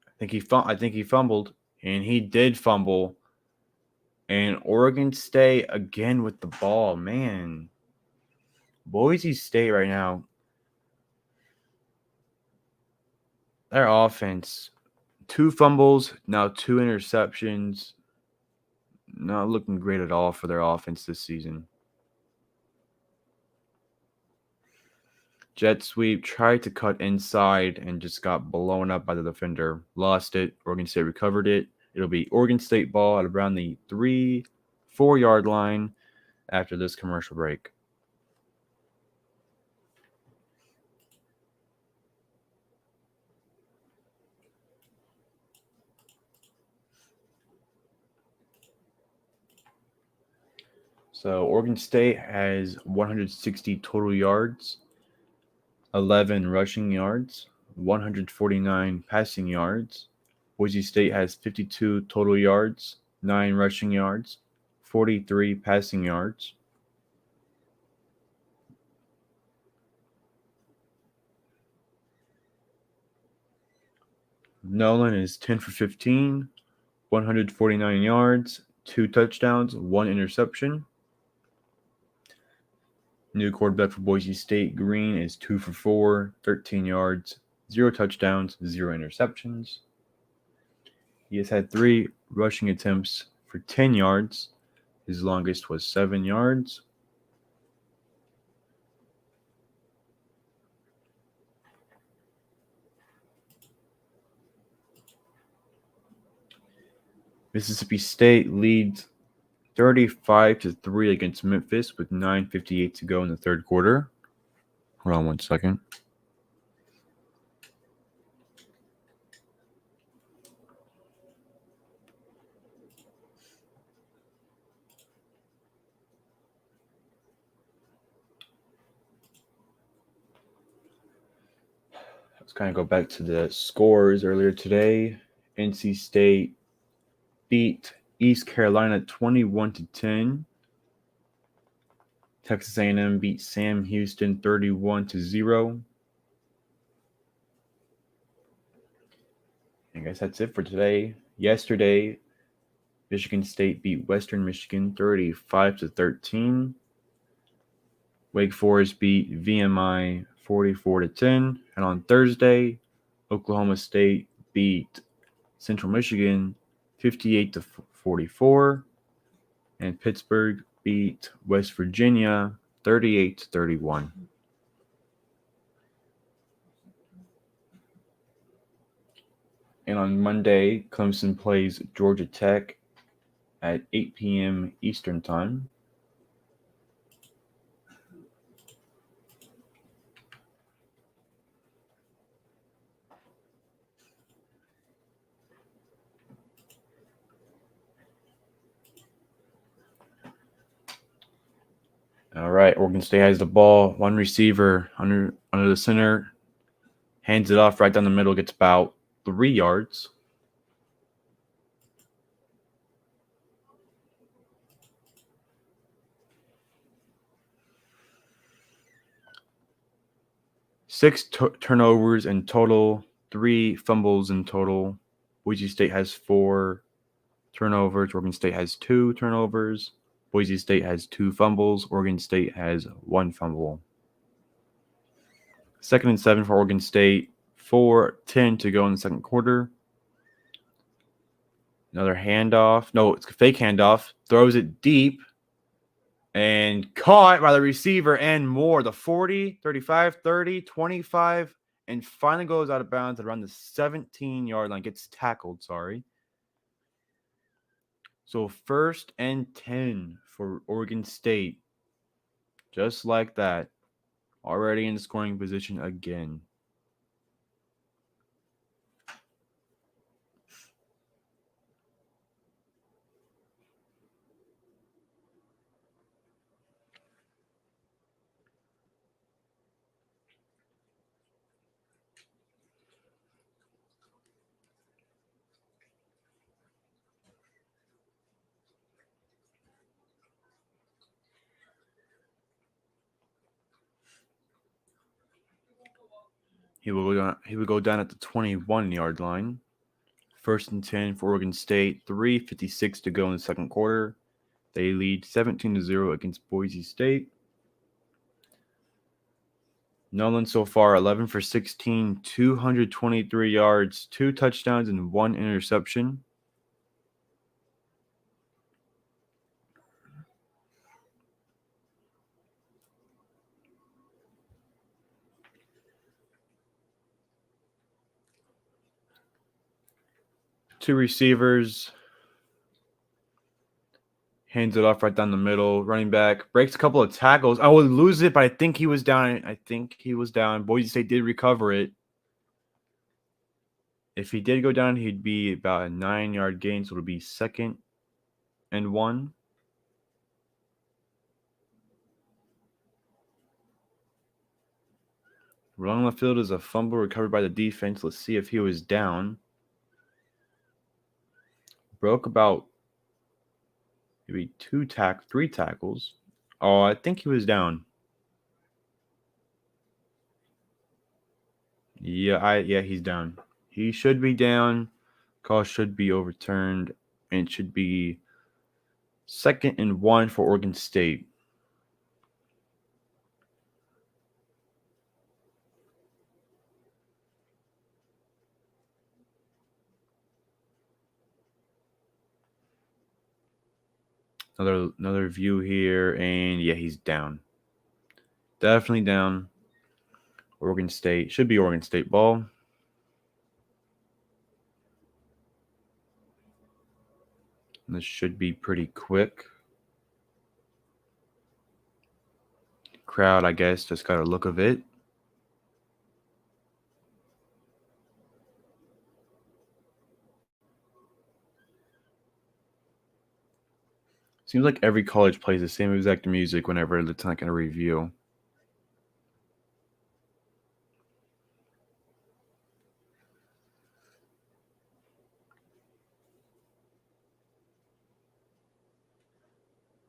I think he fumbled. And he did fumble. And Oregon State again with the ball. Man. Boise State right now. Their offense, 2 fumbles, now 2 interceptions. Not looking great at all for their offense this season. Jet sweep, tried to cut inside and just got blown up by the defender. Lost it. Oregon State recovered it. It'll be Oregon State ball at around the 3-4 yard line after this commercial break. So Oregon State has 160 total yards, 11 rushing yards, 149 passing yards. Boise State has 52 total yards, 9 rushing yards, 43 passing yards. Nolan is 10 for 15, 149 yards, 2 touchdowns, 1 interception. New quarterback for Boise State, Green, is 2 for 4, 13 yards, 0 touchdowns, 0 interceptions. He has had 3 rushing attempts for 10 yards. His longest was 7 yards. Mississippi State leads 35-3 against Memphis with 9:58 to go in the third quarter. Hold on one second. Let's kind of go back to the scores earlier today. NC State beat East Carolina 21-10. Texas A&M beat Sam Houston 31-0. I guess that's it for today. Yesterday, Michigan State beat Western Michigan 35-13. Wake Forest beat VMI 44-10. And on Thursday, Oklahoma State beat Central Michigan 58-44. And Pittsburgh beat West Virginia 38-31. And on Monday, Clemson plays Georgia Tech at 8 p.m. Eastern Time. All right, Oregon State has the ball. One receiver under the center, hands it off right down the middle, gets about 3 yards. Six turnovers in total, 3 fumbles in total. Boise State has 4 turnovers. Oregon State has 2 turnovers. Boise State has 2 fumbles. Oregon State has 1 fumble. 2nd and 7 for Oregon State. 4:10 to go in the second quarter. Another handoff. No, it's a fake handoff. Throws it deep. And caught by the receiver and more. The 40, 35, 30, 25, and finally goes out of bounds around the 17-yard line. Gets tackled, sorry. So 1st and 10 for Oregon State. Just like that. Already in scoring position again. He will go down at the 21-yard line. 1st and 10 for Oregon State. 3:56 to go in the second quarter. They lead 17-0 against Boise State. Nolan so far 11 for 16, 223 yards, 2 touchdowns, and 1 interception. Two receivers. Hands it off right down the middle. Running back breaks a couple of tackles. I will lose it, but I think he was down. Boise State did recover it. If he did go down, he'd be about a 9-yard gain, so it'll be 2nd and 1. Along the field is a fumble recovered by the defense. Let's see if he was down. Broke about maybe three tackles. Oh, I think he was down. Yeah, he's down. He should be down. Call should be overturned, and it should be 2nd and 1 for Oregon State. Another view here, and yeah, he's down. Definitely down. Oregon State should be Oregon State ball. And this should be pretty quick. Crowd, I guess, just got a look of it. Seems like every college plays the same exact music whenever it's like in a review.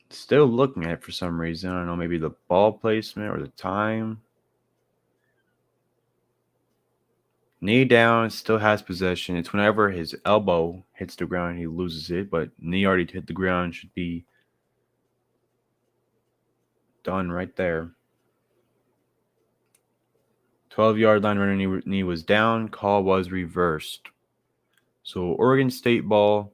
Still looking at it for some reason. I don't know, maybe the ball placement or the time. Knee down, still has possession. It's whenever his elbow hits the ground, he loses it. But knee already hit the ground, should be done right there. 12-yard line running knee was down. Call was reversed. So Oregon State ball.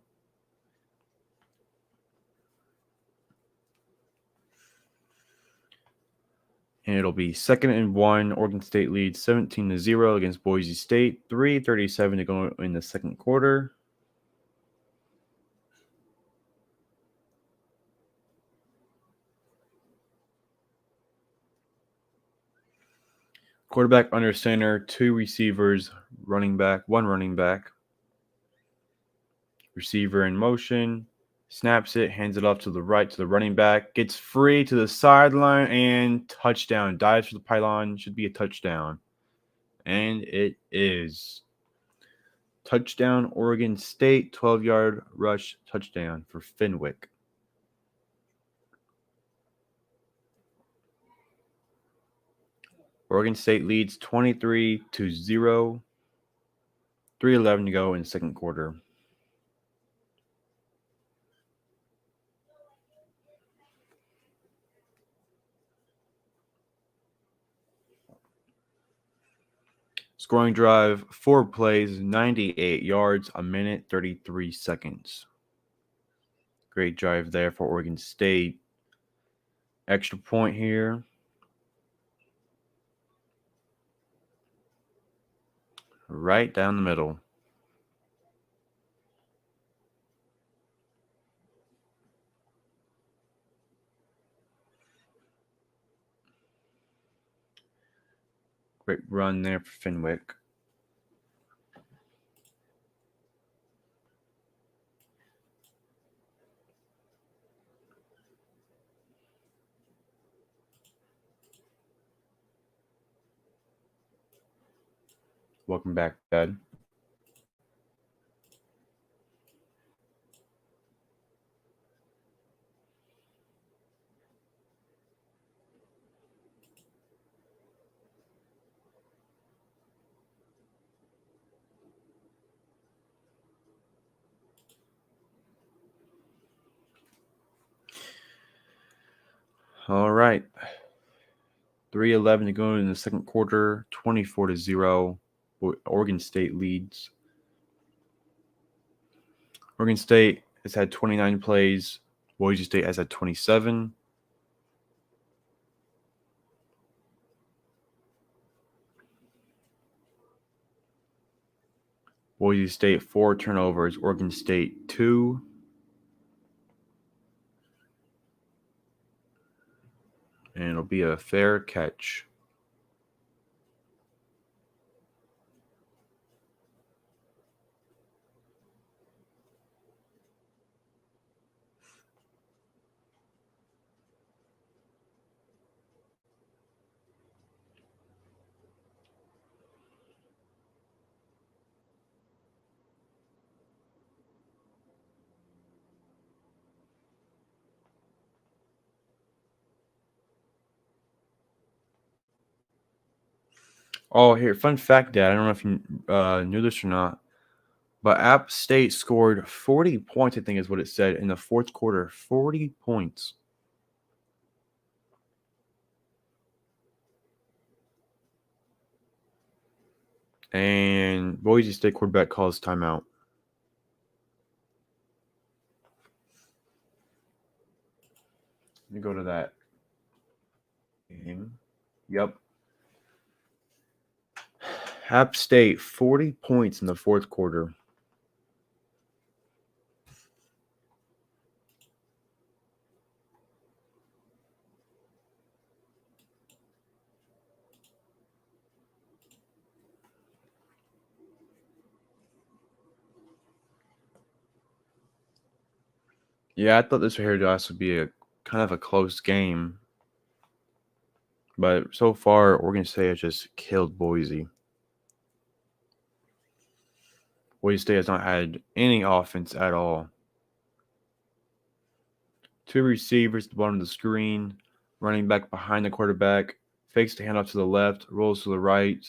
And it'll be 2nd and 1. Oregon State leads 17-0 against Boise State. 3:37 to go in the second quarter. Quarterback under center, 2 receivers, running back, 1 running back. Receiver in motion, snaps it, hands it off to the right to the running back, gets free to the sideline, and touchdown. Dives for the pylon, should be a touchdown. And it is. Touchdown, Oregon State, 12-yard rush touchdown for Fenwick. Oregon State leads 23-0. 3:11 to go in the second quarter. Scoring drive, 4 plays, 98 yards, a minute, 33 seconds. Great drive there for Oregon State. Extra point here. Right down the middle. Great run there for Fenwick. Welcome back, Dad. All right. 3:11 to go in the second quarter, 24-0. Oregon State leads. Oregon State has had 29 plays. Boise State has had 27. Boise State 4 turnovers. Oregon State 2. And it'll be a fair catch. Oh, here, fun fact, Dad. I don't know if you knew this or not, but App State scored 40 points, I think is what it said, in the fourth quarter. 40 points. And Boise State quarterback calls timeout. Let me go to that game. Yep. App State, 40 points in the fourth quarter. Yeah, I thought this right here, Josh, would be a kind of a close game. But so far, Oregon State has just killed Boise. Boise State has not had any offense at all. Two receivers at the bottom of the screen, running back behind the quarterback, fakes the handoff to the left, rolls to the right,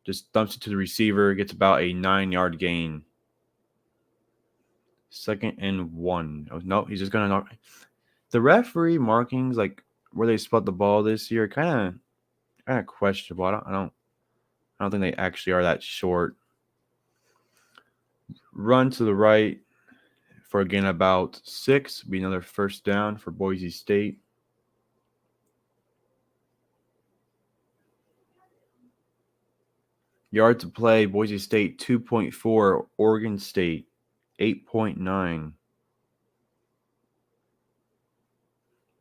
just dumps it to the receiver, gets about a 9-yard gain. 2nd and 1. Oh, no, he's just gonna knock. The referee markings, like where they spot the ball this year, kind of questionable. I don't think they actually are that short. Run to the right for again about 6. Be another first down for Boise State. Yards to play, Boise State 2.4, Oregon State 8.9.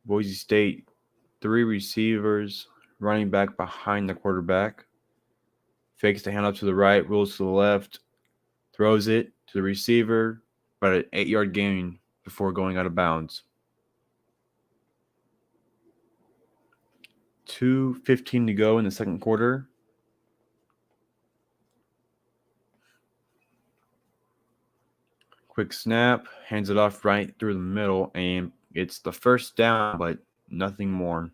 Boise State, 3 receivers, running back behind the quarterback. Fakes the handoff to the right, rolls to the left, throws it to the receiver, but an 8-yard gain before going out of bounds. 2:15 to go in the second quarter. Quick snap, hands it off right through the middle, and it's the first down, but nothing more.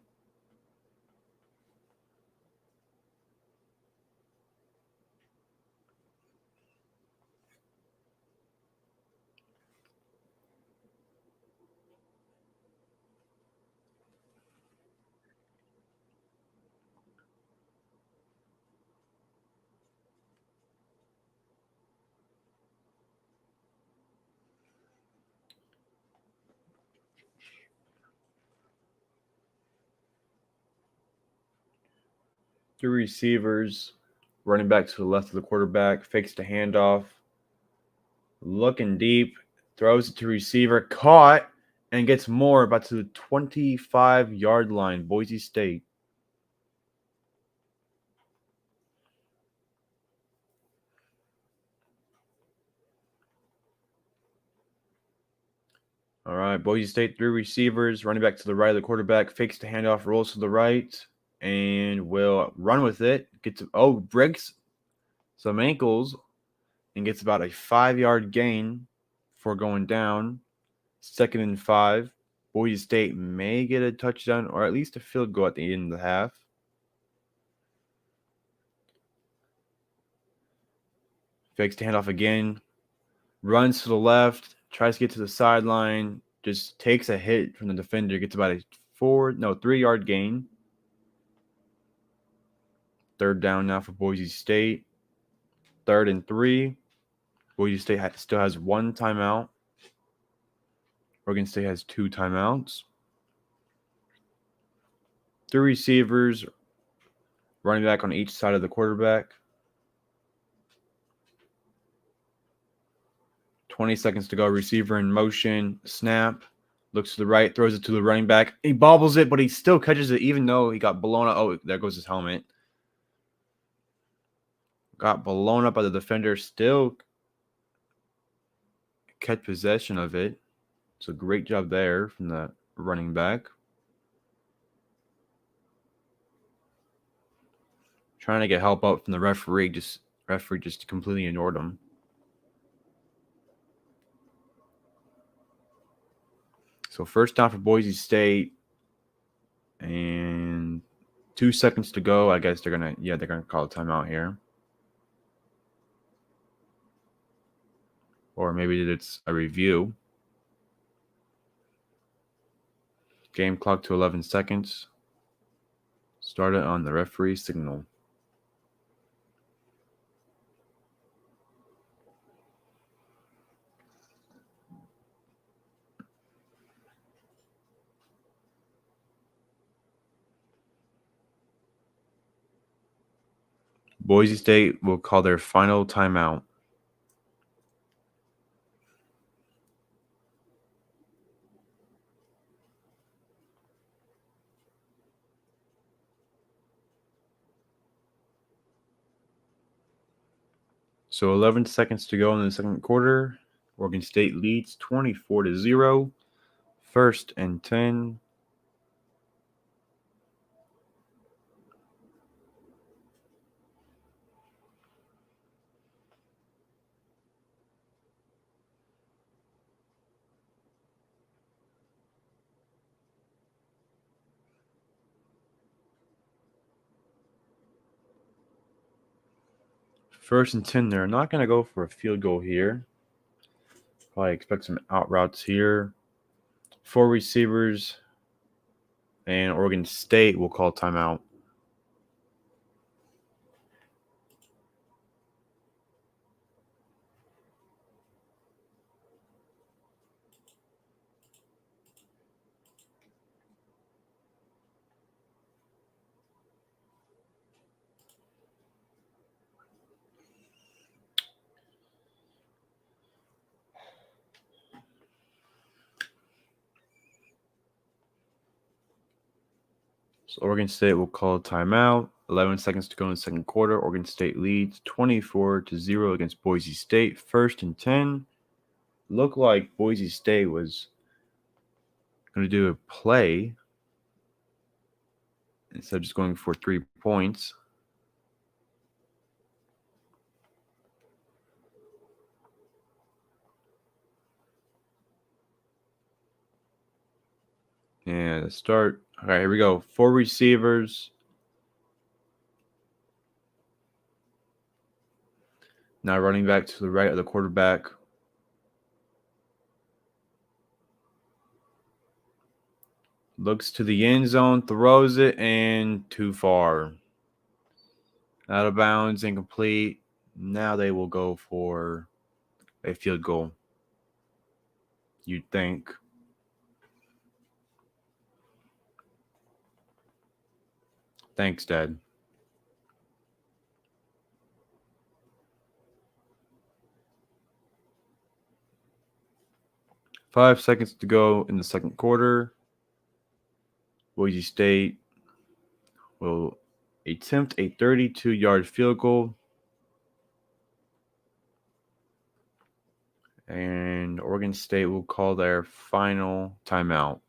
Two receivers, running back to the left of the quarterback, fakes the handoff, looking deep, throws it to receiver, caught, and gets more about to the 25-yard line, Boise State. All right, Boise State, 3 receivers, running back to the right of the quarterback, fakes the handoff, rolls to the right, and will run with it. Breaks some ankles and gets about a 5-yard gain before going down. 2nd and 5. Boise State may get a touchdown or at least a field goal at the end of the half. Fakes the handoff again, runs to the left, tries to get to the sideline, just takes a hit from the defender, gets about a 3-yard gain. 3rd down now for Boise State. 3rd and 3. Boise State still has 1 timeout. Oregon State has 2 timeouts. 3 receivers, running back on each side of the quarterback. 20 seconds to go. Receiver in motion. Snap. Looks to the right. Throws it to the running back. He bobbles it, but he still catches it even though he got blown up. Oh, there goes his helmet. Got blown up by the defender. Still kept possession of it. It's a great job there from the running back. Trying to get help out from the referee. Referee just completely ignored him. So first down for Boise State. And 2 seconds to go. I guess they're gonna call a timeout here. Or maybe it's a review. Game clock to 11 seconds. Started on the referee signal. Boise State will call their final timeout. So 11 seconds to go in the second quarter. Oregon State leads 24-0. 1st and 10. First and 10, they're not going to go for a field goal here. Probably expect some out routes here. 4 receivers, and Oregon State will call timeout. So Oregon State will call a timeout. 11 seconds to go in the second quarter. Oregon State leads 24-0 against Boise State. 1st and 10. Looked like Boise State was going to do a play instead of just going for 3 points. And start. All right, here we go. 4 receivers. Now running back to the right of the quarterback. Looks to the end zone, throws it, and too far. Out of bounds, incomplete. Now they will go for a field goal. You'd think. Thanks, Dad. Five seconds to go in the second quarter. Boise State will attempt a 32-yard field goal. And Oregon State will call their final timeout.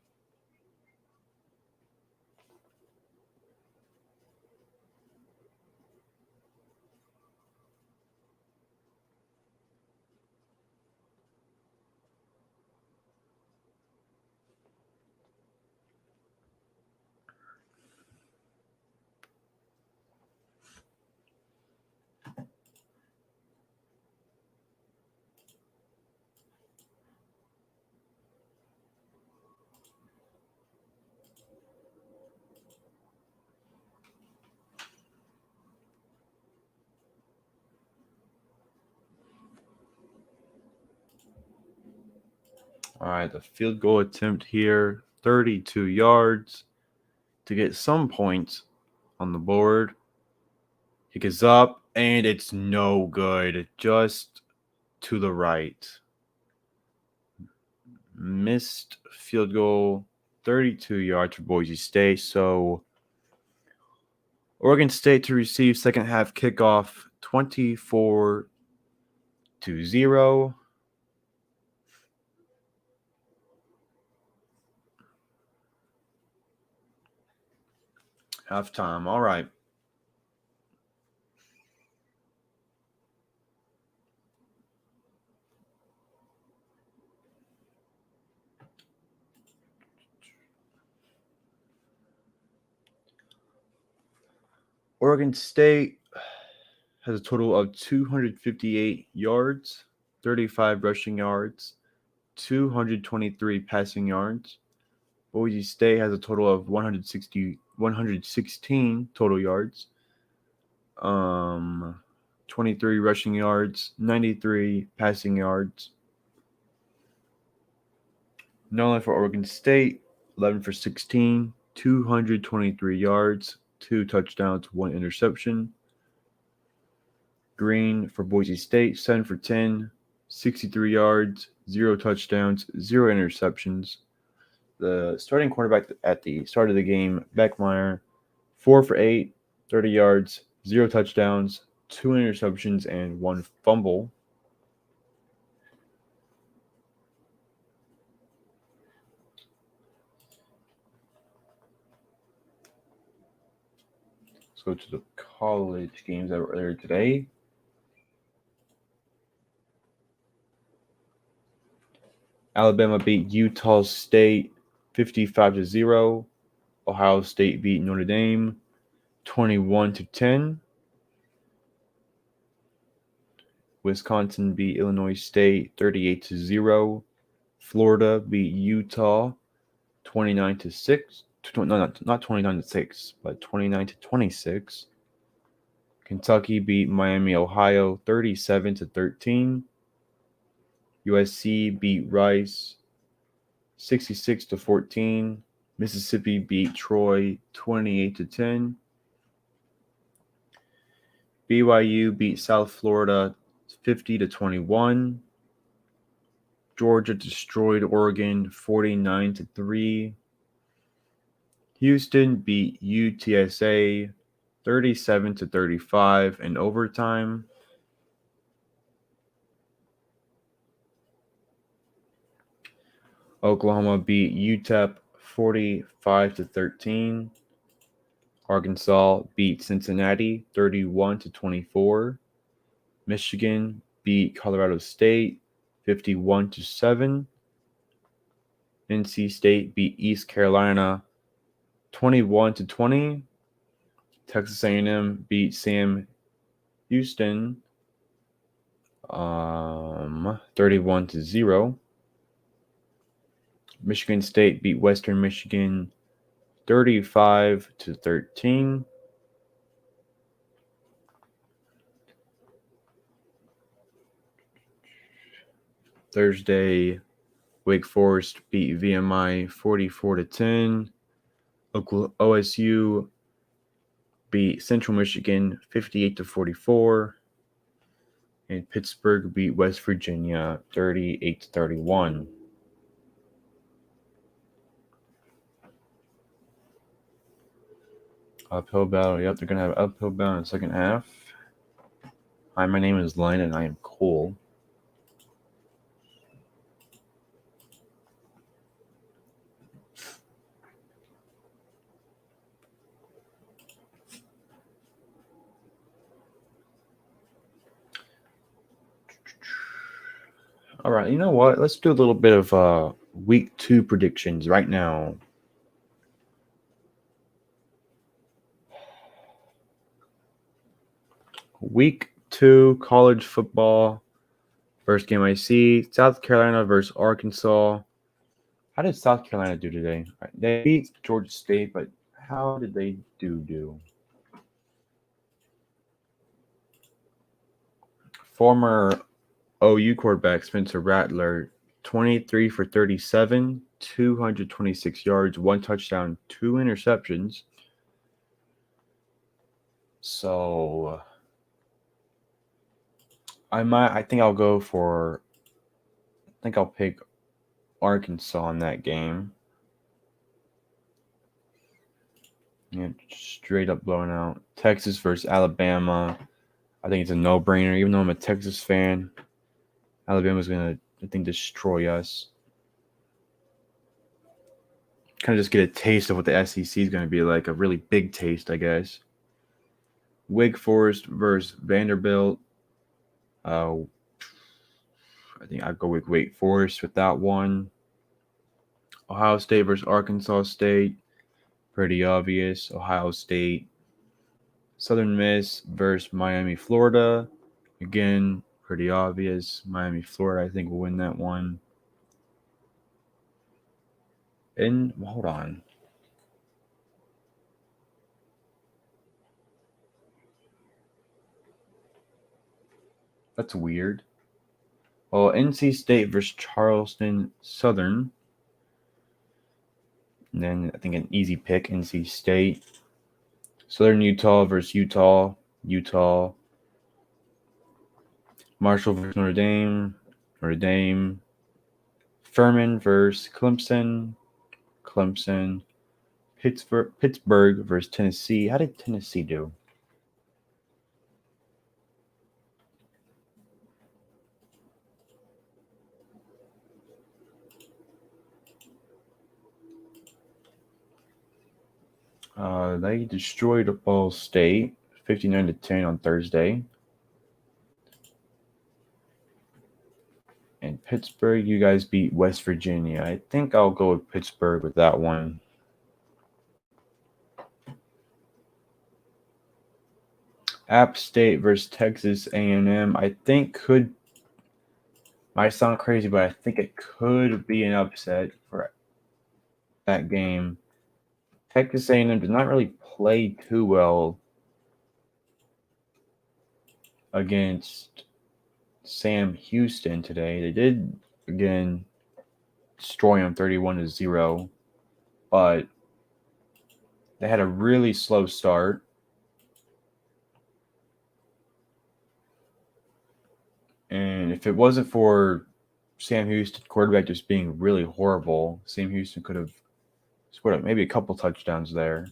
All right, the field goal attempt here, 32 yards to get some points on the board. Kick is up, and it's no good. Just to the right. Missed field goal, 32 yards for Boise State. So Oregon State to receive second half kickoff, 24-0. Halftime. All right. Oregon State has a total of 258 yards, 35 rushing yards, 223 passing yards. Boise State has a total of 116 total yards, 23 rushing yards, 93 passing yards. Nolan for Oregon State, 11 for 16, 223 yards, 2 touchdowns, 1 interception. Green for Boise State, 7 for 10, 63 yards, 0 touchdowns, 0 interceptions. The starting quarterback at the start of the game, Beckmeyer, 4 for 8, 30 yards, 0 touchdowns, 2 interceptions, and 1 fumble. Let's go to the college games that were earlier today. Alabama beat Utah State 55-0. Ohio State beat Notre Dame 21-10. Wisconsin beat Illinois State 38-0. Florida beat Utah 29-6. No, not 29-6, but 29-26. Kentucky beat Miami, Ohio 37-13. USC beat Rice 66-14. Mississippi beat Troy 28-10. BYU beat South Florida 50-21. Georgia destroyed Oregon 49-3. Houston beat UTSA 37-35 in overtime. Oklahoma beat UTEP 45-13. Arkansas beat Cincinnati 31-24. Michigan beat Colorado State 51-7. NC State beat East Carolina 21-20. Texas A&M beat Sam Houston 31-0. Michigan State beat Western Michigan 35-13. Thursday, Wake Forest beat VMI 44-10. OSU beat Central Michigan 58-44. And Pittsburgh beat West Virginia 38-31. Uphill battle. Yep, they're going to have uphill battle in the second half. Hi, my name is Len, and I am Cole. All right, you know what? Let's do a little bit of week 2 predictions right now. Week 2 college football. First game I see, South Carolina versus Arkansas. How did South Carolina do today? They beat Georgia State, but how did they do? Former OU quarterback Spencer Rattler, 23 for 37, 226 yards, 1 touchdown, 2 interceptions. So I think I'll pick Arkansas in that game. Yeah, straight up blowing out. Texas versus Alabama. I think it's a no-brainer. Even though I'm a Texas fan, Alabama's going to, I think, destroy us. Kind of just get a taste of what the SEC is going to be like. A really big taste, I guess. Wake Forest versus Vanderbilt. I think I'll go with Wake Forest with that one. Ohio State versus Arkansas State. Pretty obvious. Ohio State. Southern Miss versus Miami, Florida. Again, pretty obvious. Miami, Florida, I think will win that one. And hold on. That's weird. Well, NC State versus Charleston Southern. And then I think an easy pick, NC State. Southern Utah versus Utah. Utah. Marshall versus Notre Dame. Notre Dame. Furman versus Clemson. Clemson. Pittsburgh versus Tennessee. How did Tennessee do? They destroyed Ball State 59-10 on Thursday. And Pittsburgh, you guys beat West Virginia. I think I'll go with Pittsburgh with that one. App State versus Texas A&M. I think might sound crazy, but I think it could be an upset for that game. Texas A&M did not really play too well against Sam Houston today. They did, again, destroy them 31-0, but they had a really slow start. And if it wasn't for Sam Houston quarterback just being really horrible, Sam Houston could have scored maybe a couple touchdowns there.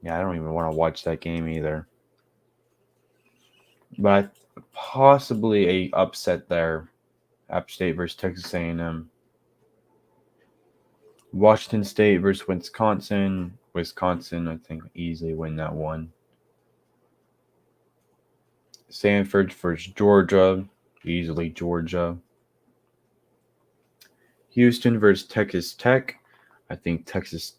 Yeah, I don't even want to watch that game either. But possibly a upset there. App State versus Texas A&M. Washington State versus Wisconsin. Wisconsin, I think, easily win that one. Sanford versus Georgia. Easily Georgia. Houston versus Texas Tech. I think Texas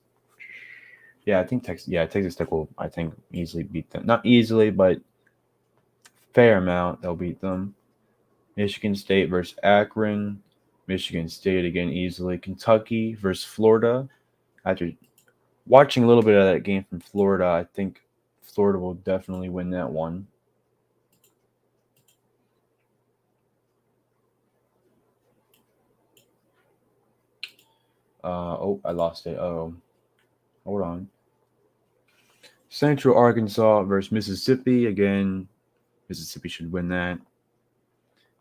Tech will, I think, easily beat them. Not easily, but fair amount they'll beat them. Michigan State versus Akron. Michigan State again easily. Kentucky versus Florida. After watching a little bit of that game from Florida, I think Florida will definitely win that one. I lost it. Oh, hold on. Central Arkansas versus Mississippi. Again, Mississippi should win that.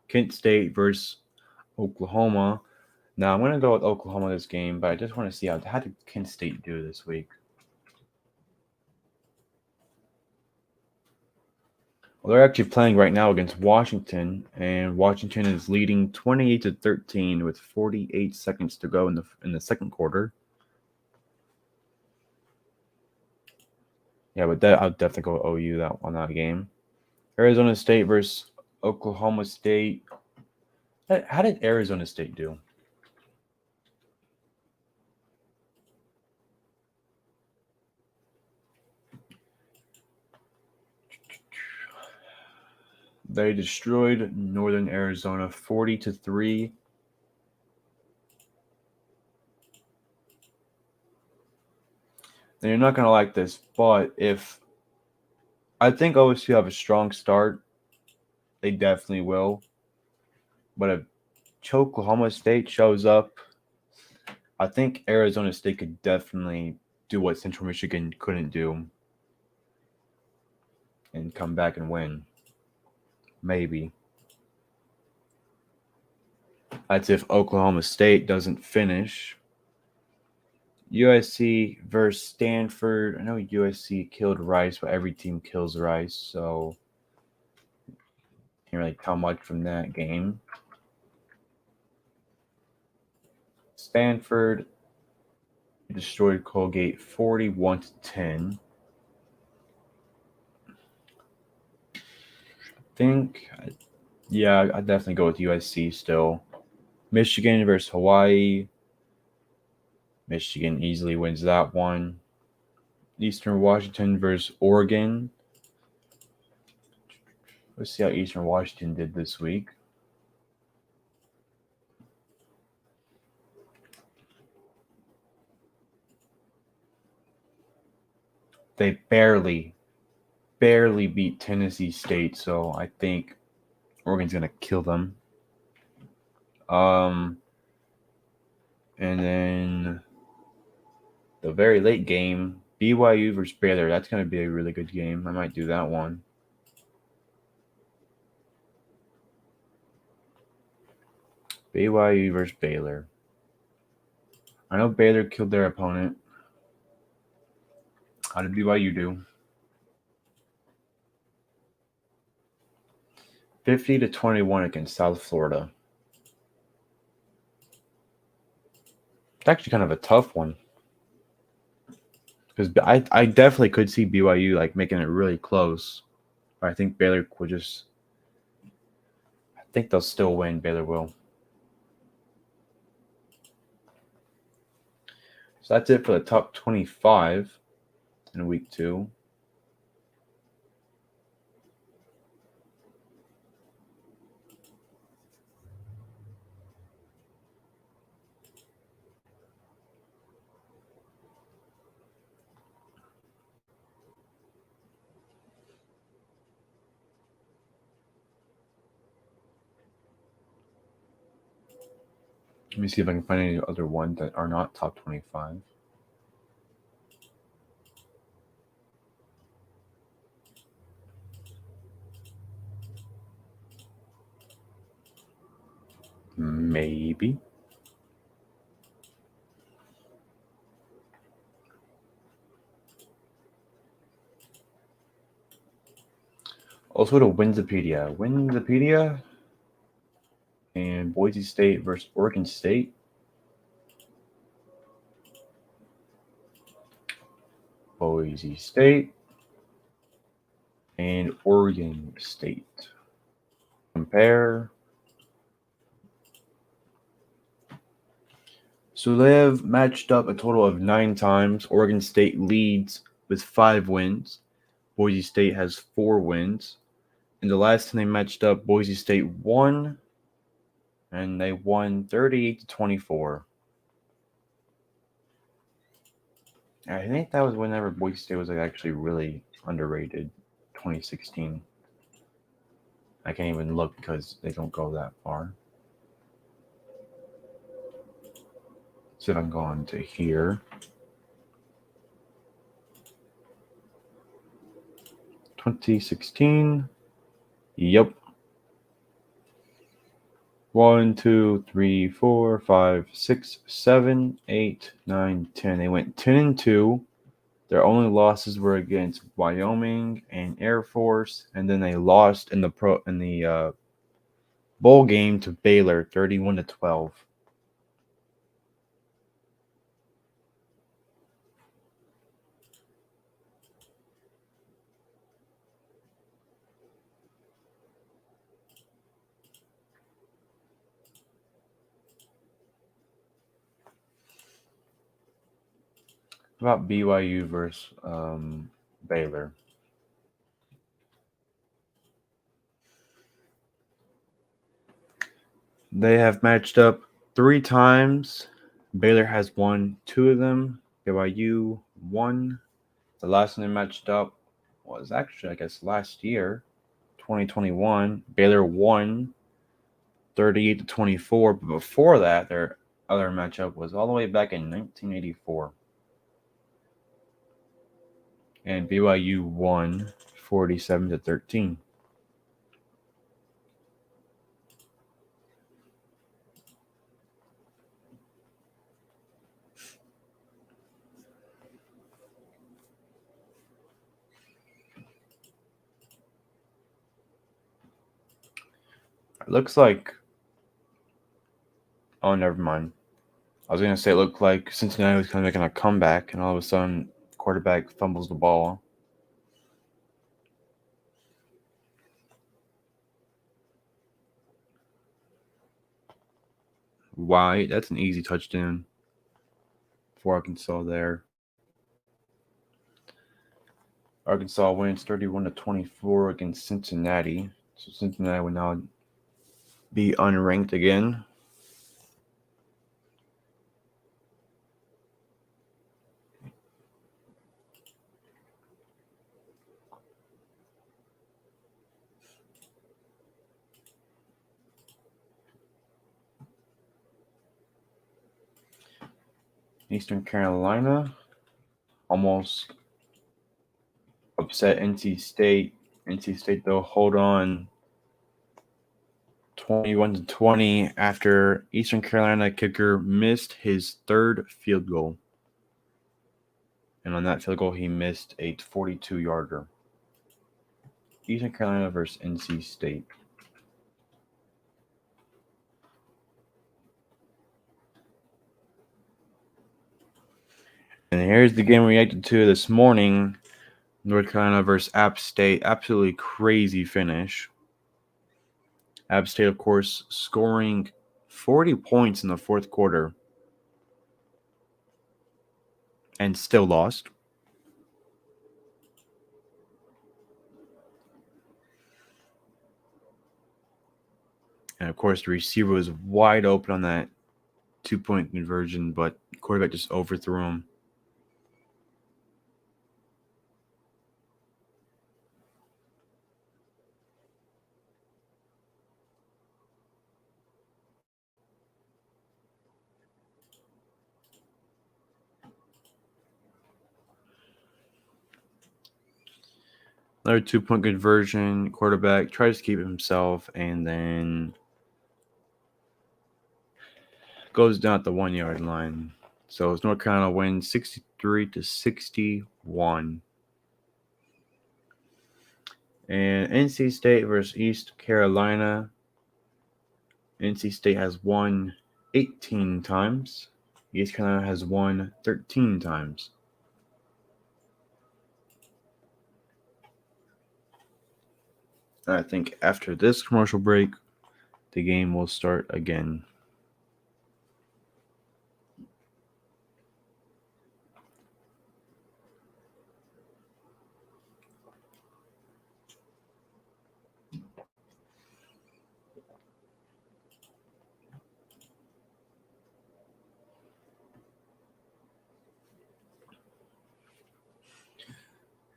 Kent State versus Oklahoma. Now, I'm going to go with Oklahoma this game, but I just want to see how did Kent State do this week? Well, they're actually playing right now against Washington, and Washington is leading 28-13 with 48 seconds to go in the second quarter. Yeah, but I'll definitely go OU on that game. Arizona State versus Oklahoma State. How did Arizona State do? They destroyed Northern Arizona 40-3. Now, you're not going to like this, but I think OSU have a strong start, they definitely will. But if Oklahoma State shows up, I think Arizona State could definitely do what Central Michigan couldn't do and come back and win. Maybe. That's if Oklahoma State doesn't finish. USC versus Stanford. I know USC killed Rice, but every team kills Rice, so can't really tell much from that game. Stanford destroyed Colgate 41-10. I'd definitely go with USC still. Michigan versus Hawaii. Michigan easily wins that one. Eastern Washington versus Oregon. Let's see how Eastern Washington did this week. They barely beat Tennessee State, so I think Oregon's gonna kill them. And then the very late game, BYU versus Baylor. That's gonna be a really good game. I might do that one. BYU versus Baylor. I know Baylor killed their opponent. How did BYU do? 50-21 against South Florida. It's actually kind of a tough one. Because I definitely could see BYU like making it really close. But I think Baylor will just. I think they'll still win. Baylor will. So that's it for the top 25 in week 2. Let me see if I can find any other ones that are not top 25. Maybe. Also to Winsipedia. And Boise State versus Oregon State. Boise State and Oregon State. Compare. So they have matched up a total of 9 times. Oregon State leads with 5 wins. Boise State has 4 wins. And the last time they matched up, Boise State won. And they won 38-24. I think that was whenever Boise State was like actually really underrated. 2016. I can't even look because they don't go that far. So if I'm going to here. 2016. Yep. 1, 2, 3, 4, 5, 6, 7, 8, 9, 10. They went 10-2. Their only losses were against Wyoming and Air Force, and then they lost in the bowl game to Baylor, 31-12. About BYU versus Baylor. They have matched up 3 times. Baylor has won 2 of them. BYU won. The last time they matched up was actually, I guess, last year, 2021. Baylor won 38-24. But before that, their other matchup was all the way back in 1984. And BYU won 47-13. It looks like. Oh, never mind. I was going to say it looked like Cincinnati was kind of making a comeback, and all of a sudden, quarterback fumbles the ball. Why? That's an easy touchdown for Arkansas there. Arkansas wins 31-24 against Cincinnati. So Cincinnati will now be unranked again. Eastern Carolina almost upset NC State. NC State, though, hold on 21-20 after Eastern Carolina kicker missed his third field goal. And on that field goal, he missed a 42-yarder. Eastern Carolina versus NC State. And here's the game we reacted to this morning. North Carolina versus App State. Absolutely crazy finish. App State, of course, scoring 40 points in the fourth quarter. And still lost. And, of course, the receiver was wide open on that 2-point conversion, but the quarterback just overthrew him. Another 2-point conversion. Quarterback tries to keep it himself and then goes down at the 1-yard line. So it's North Carolina wins 63-61. And NC State versus East Carolina. NC State has won 18 times. East Carolina has won 13 times. I think after this commercial break, the game will start again.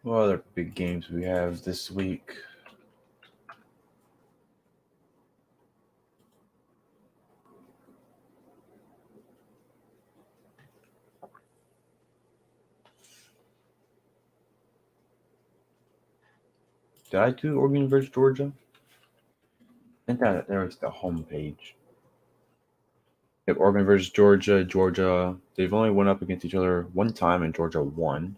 What other big games we have this week? Did I do Oregon versus Georgia? I think that there was the homepage. Yep, Oregon versus Georgia. Georgia, they've only went up against each other one time, and Georgia won,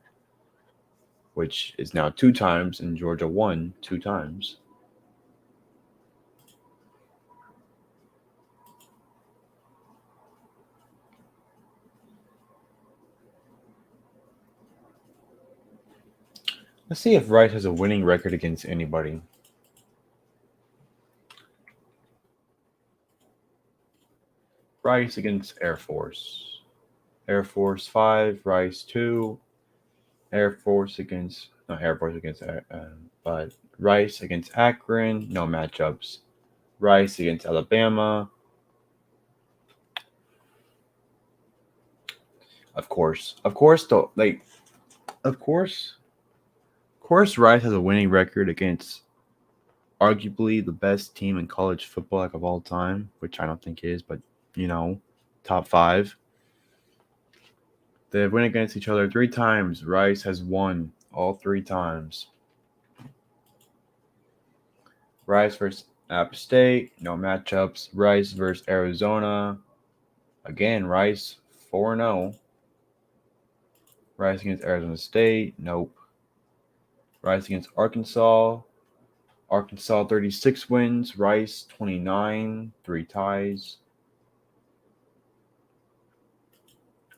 which is now 2 times, and Georgia won 2 times. Let's see if Rice has a winning record against anybody. Rice against Air Force. Air Force 5, Rice 2. Air Force against but Rice against Akron, no matchups. Rice against Alabama. Of course, Rice has a winning record against arguably the best team in college football of all time, which I don't think is, but top 5. They've won against each other 3 times. Rice has won all 3 times. Rice versus App State, no matchups. Rice versus Arizona. Again, Rice 4-0. Rice against Arizona State, nope. Rice against Arkansas. Arkansas 36 wins. Rice 29, 3 ties.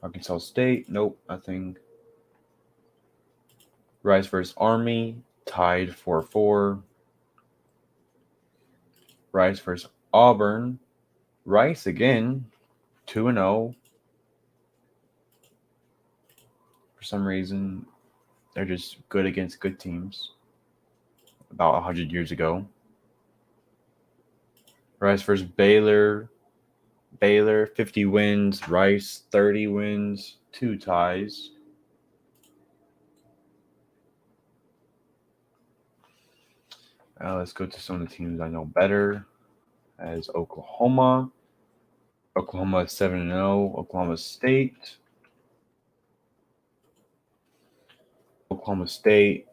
Arkansas State, nope, nothing. Rice versus Army, tied 4-4. Rice versus Auburn. Rice again, 2-0. For some reason, They're just good against good teams. About 100 years ago. Rice versus Baylor. Baylor 50 wins. Rice 30 wins. 2 ties. Let's go to some of the teams I know better. As Oklahoma. Oklahoma is 7-0. Oklahoma State. Oklahoma State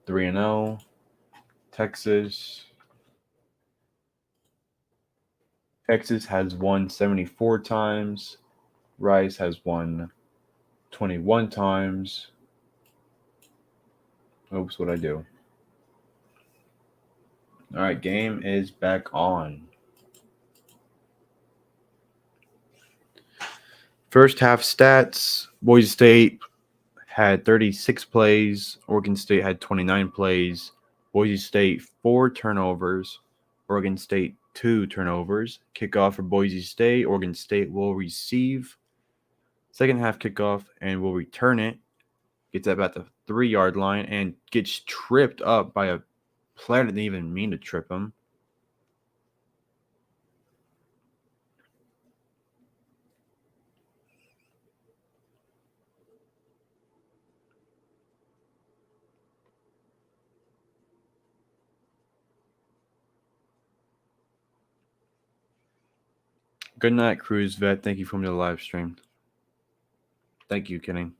3-0. Texas. Texas has won 74 times. Rice has won 21 times. Oops, what'd I do? All right, game is back on. First half stats. Boise State had 36 plays. Oregon State had 29 plays. Boise State 4 turnovers. Oregon State 2 turnovers. Kickoff for Boise State. Oregon State will receive. Second half kickoff and will return it. Gets up at the 3-yard line and gets tripped up by a player that didn't even mean to trip him. Good night, Cruise Vet. Thank you for the live stream. Thank you, Kenny.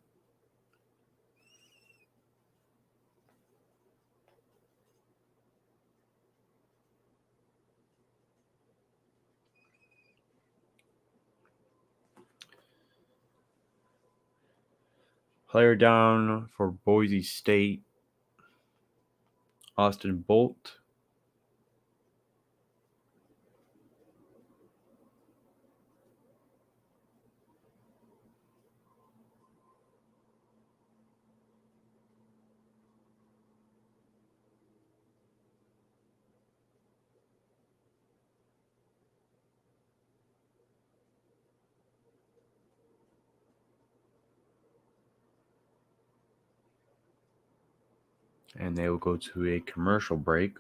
Player down for Boise State. Austin Bolt. And they will go to a commercial break.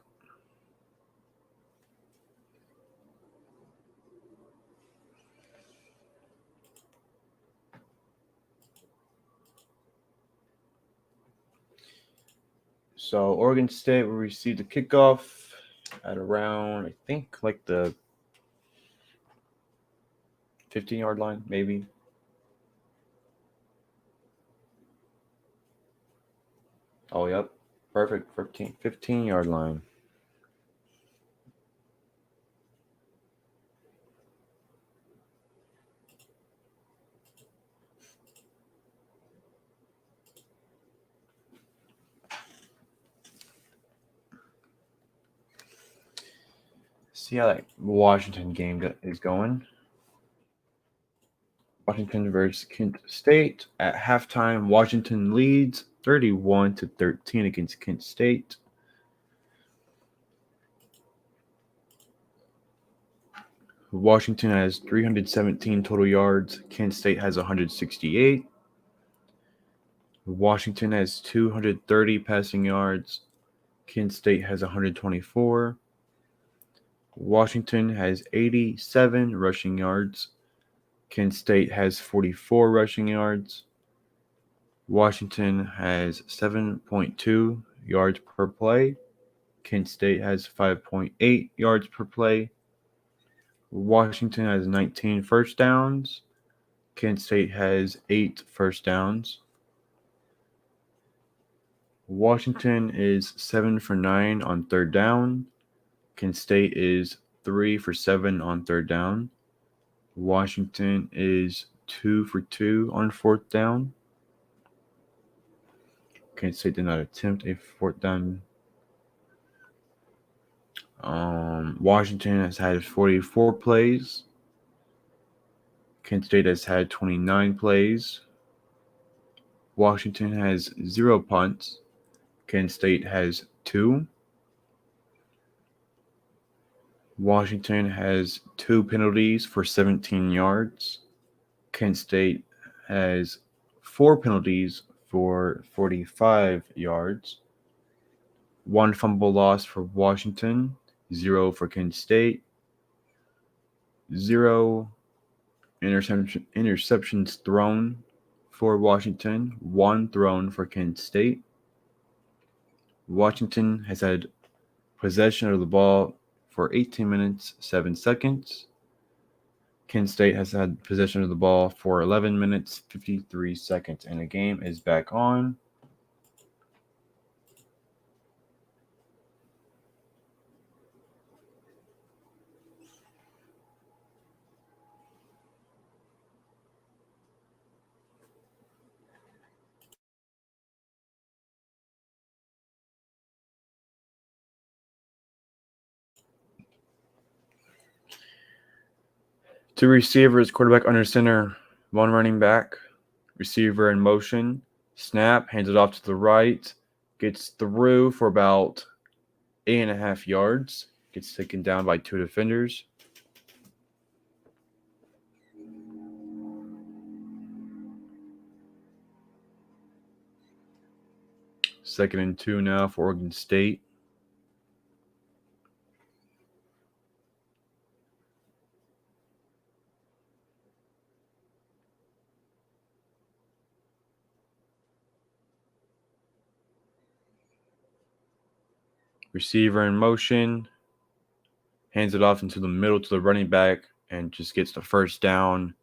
So Oregon State will receive the kickoff at around, I think, like the 15-yard line, maybe. Oh, yep. Perfect. 15-yard line. See how that Washington game is going. Washington versus Kent State. At halftime, Washington leads 31-13 against Kent State. Washington has 317 total yards. Kent State has 168. Washington has 230 passing yards. Kent State has 124. Washington has 87 rushing yards. Kent State has 44 rushing yards. Washington has 7.2 yards per play. Kent State has 5.8 yards per play. Washington has 19 first downs. Kent State has 8 first downs. Washington is 7 for 9 on third down. Kent State is 3 for 7 on third down. Washington is 2 for 2 on fourth down. Kent State did not attempt a fourth down. Washington has had 44 plays. Kent State has had 29 plays. Washington has 0 punts. Kent State has 2. Washington has 2 penalties for 17 yards. Kent State has 4 penalties for 45 yards. 1 fumble loss for Washington, 0 for Kent State, 0 interceptions thrown for Washington, 1 thrown for Kent State. Washington has had possession of the ball for 18 minutes, 7 seconds. Kent State has had possession of the ball for 11 minutes, 53 seconds, and the game is back on. Two receivers, quarterback under center, 1 running back, receiver in motion, snap, hands it off to the right, gets through for about 8.5 yards, gets taken down by 2 defenders. Second and 2 now for Oregon State. Receiver in motion, hands it off into the middle to the running back, and just gets the first down.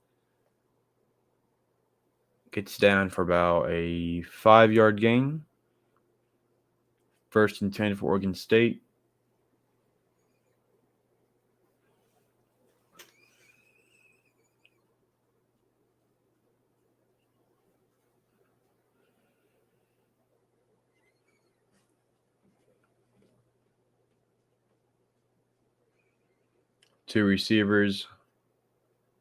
Gets down for about a 5-yard gain. First and 10 for Oregon State. Two receivers,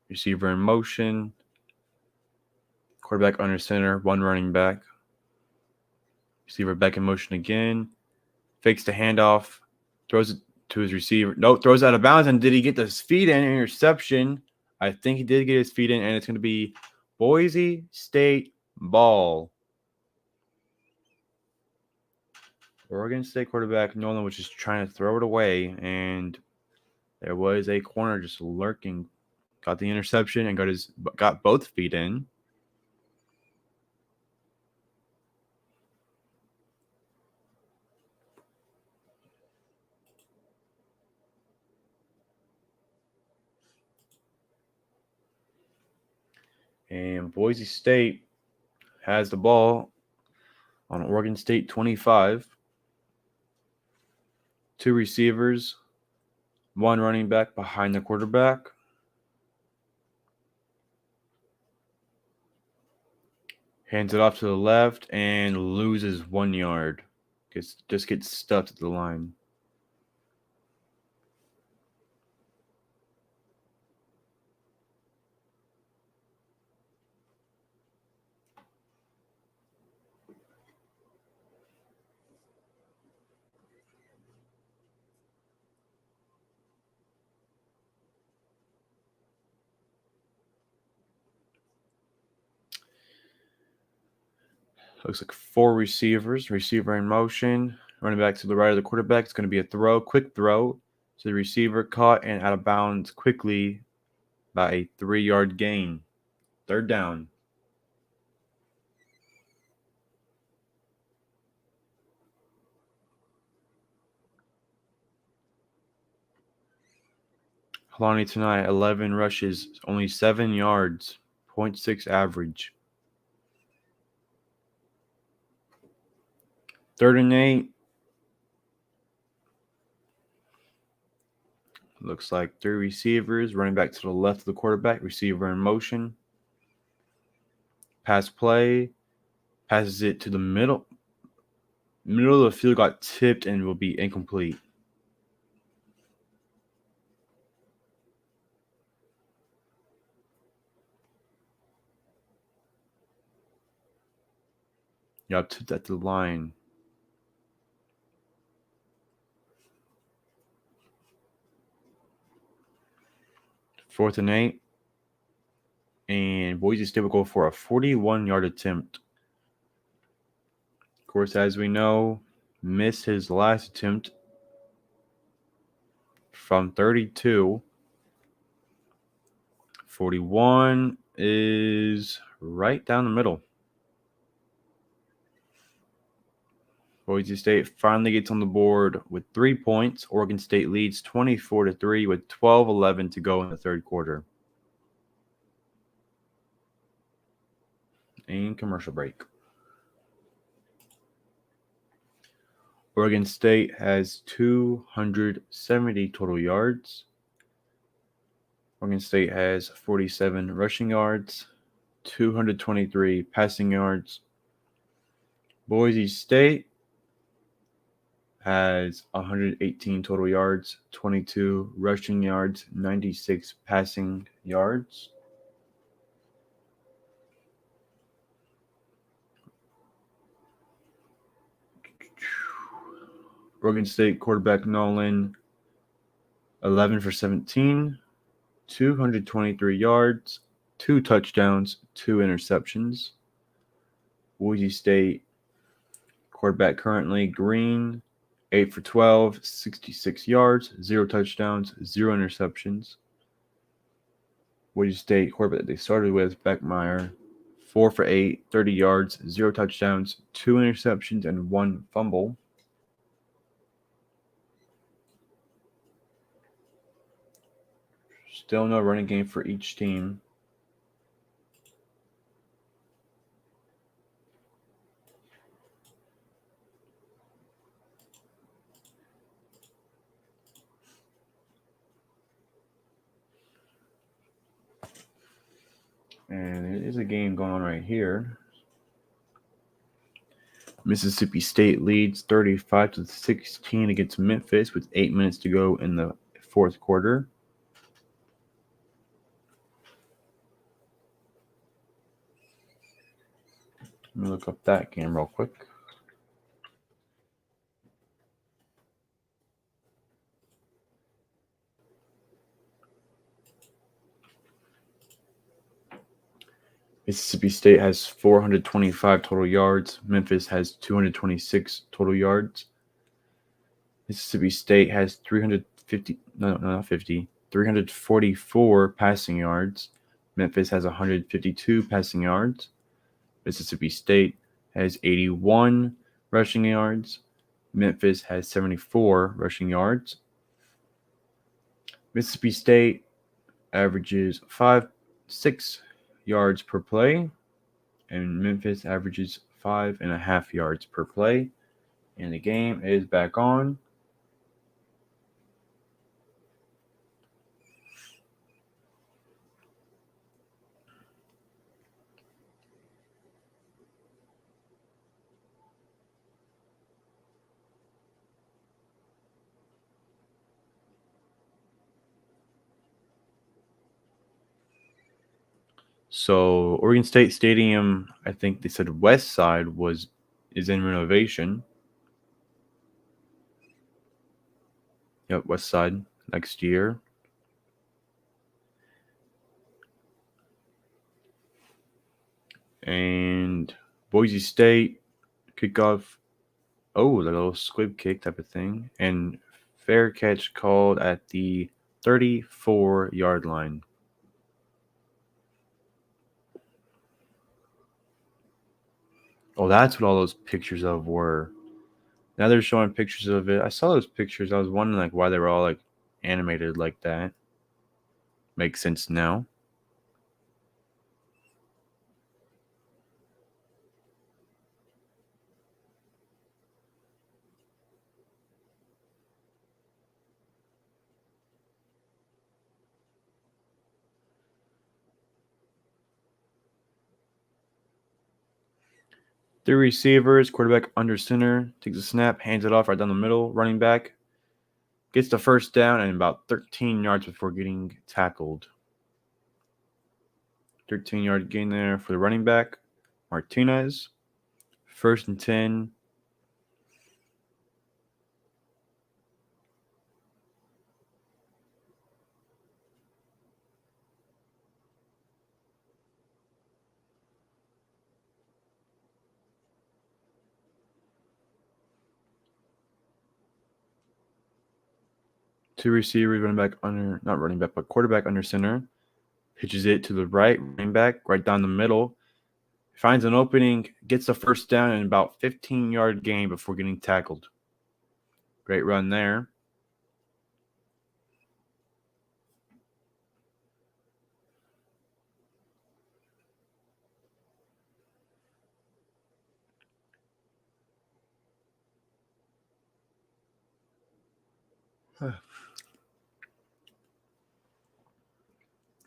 receiver in motion, quarterback under center, 1 running back. Receiver back in motion again, fakes the handoff, throws it to his receiver. Nope, throws out of bounds. And did he get his feet in? Interception. I think he did get his feet in, and it's going to be Boise State ball. Oregon State quarterback Nolan was just trying to throw it away, and there was a corner just lurking. Got the interception and got both feet in. And Boise State has the ball on Oregon State 25. 2 receivers, 1 running back behind the quarterback. Hands it off to the left and loses 1 yard. Just gets stuffed at the line. Looks like 4 receivers. Receiver in motion. Running back to the right of the quarterback. It's going to be a throw. Quick throw. So the receiver caught and out of bounds quickly by a 3-yard gain. 3rd down. Kalani tonight, 11 rushes, only 7 yards, 0.6 average. 3rd and 8. Looks like 3 receivers, running back to the left of the quarterback, receiver in motion. Pass play, passes it to the middle. Middle of the field got tipped and will be incomplete. Got tipped at the line. 4th and 8. And Boise State will go for a 41-yard attempt. course, as we know, missed his last attempt from 32. 41 is right down the middle. Boise State finally gets on the board with 3 points. Oregon State leads 24-3 with 12:11 to go in the third quarter. And commercial break. Oregon State has 270 total yards. Oregon State has 47 rushing yards, 223 passing yards. Boise State has 118 total yards, 22 rushing yards, 96 passing yards. Oregon State quarterback Nolan, 11 for 17, 223 yards, 2 touchdowns, 2 interceptions. Boise State quarterback currently Green, 8 for 12, 66 yards, 0 touchdowns, 0 interceptions. Boise State quarterback that they started with, Beckmeyer, 4 for 8, 30 yards, 0 touchdowns, 2 interceptions, and 1 fumble. Still no running game for each team. And there is a game going on right here. Mississippi State leads 35-16 against Memphis with 8 minutes to go in the fourth quarter. Let me look up that game real quick. Mississippi State has 425 total yards. Memphis has 226 total yards. Mississippi State has 344 passing yards. Memphis has 152 passing yards. Mississippi State has 81 rushing yards. Memphis has 74 rushing yards. Mississippi State averages 6 yards per play, and Memphis averages 5.5 yards per play. And the game is back on. So Oregon State Stadium, I think they said west side is in renovation. Yep, west side next year. And Boise State kickoff. Oh, the little squib kick type of thing. And fair catch called at the 34-yard line. Oh, that's what all those pictures of were. Now they're showing pictures of it. I saw those pictures. I was wondering why they were all animated like that. Makes sense now. Three receivers, quarterback under center, takes a snap, hands it off right down the middle, running back, gets the first down and about 13 yards before getting tackled. 13-yard gain there for the running back, Martinez. 1st and 10. Two receivers, quarterback under center. Pitches it to the right, running back, right down the middle. Finds an opening, gets the first down, and about 15-yard gain before getting tackled. Great run there.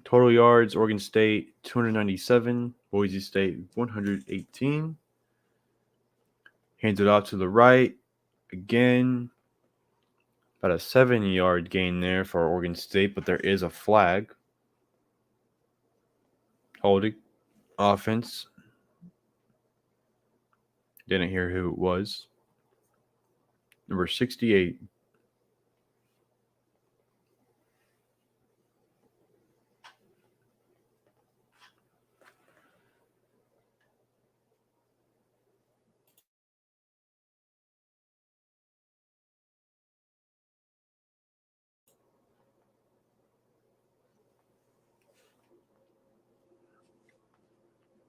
Total yards, Oregon State 297, Boise State 118. Hands it off to the right. Again, about a 7-yard gain there for Oregon State, but there is a flag. Holding offense. Didn't hear who it was. Number 68.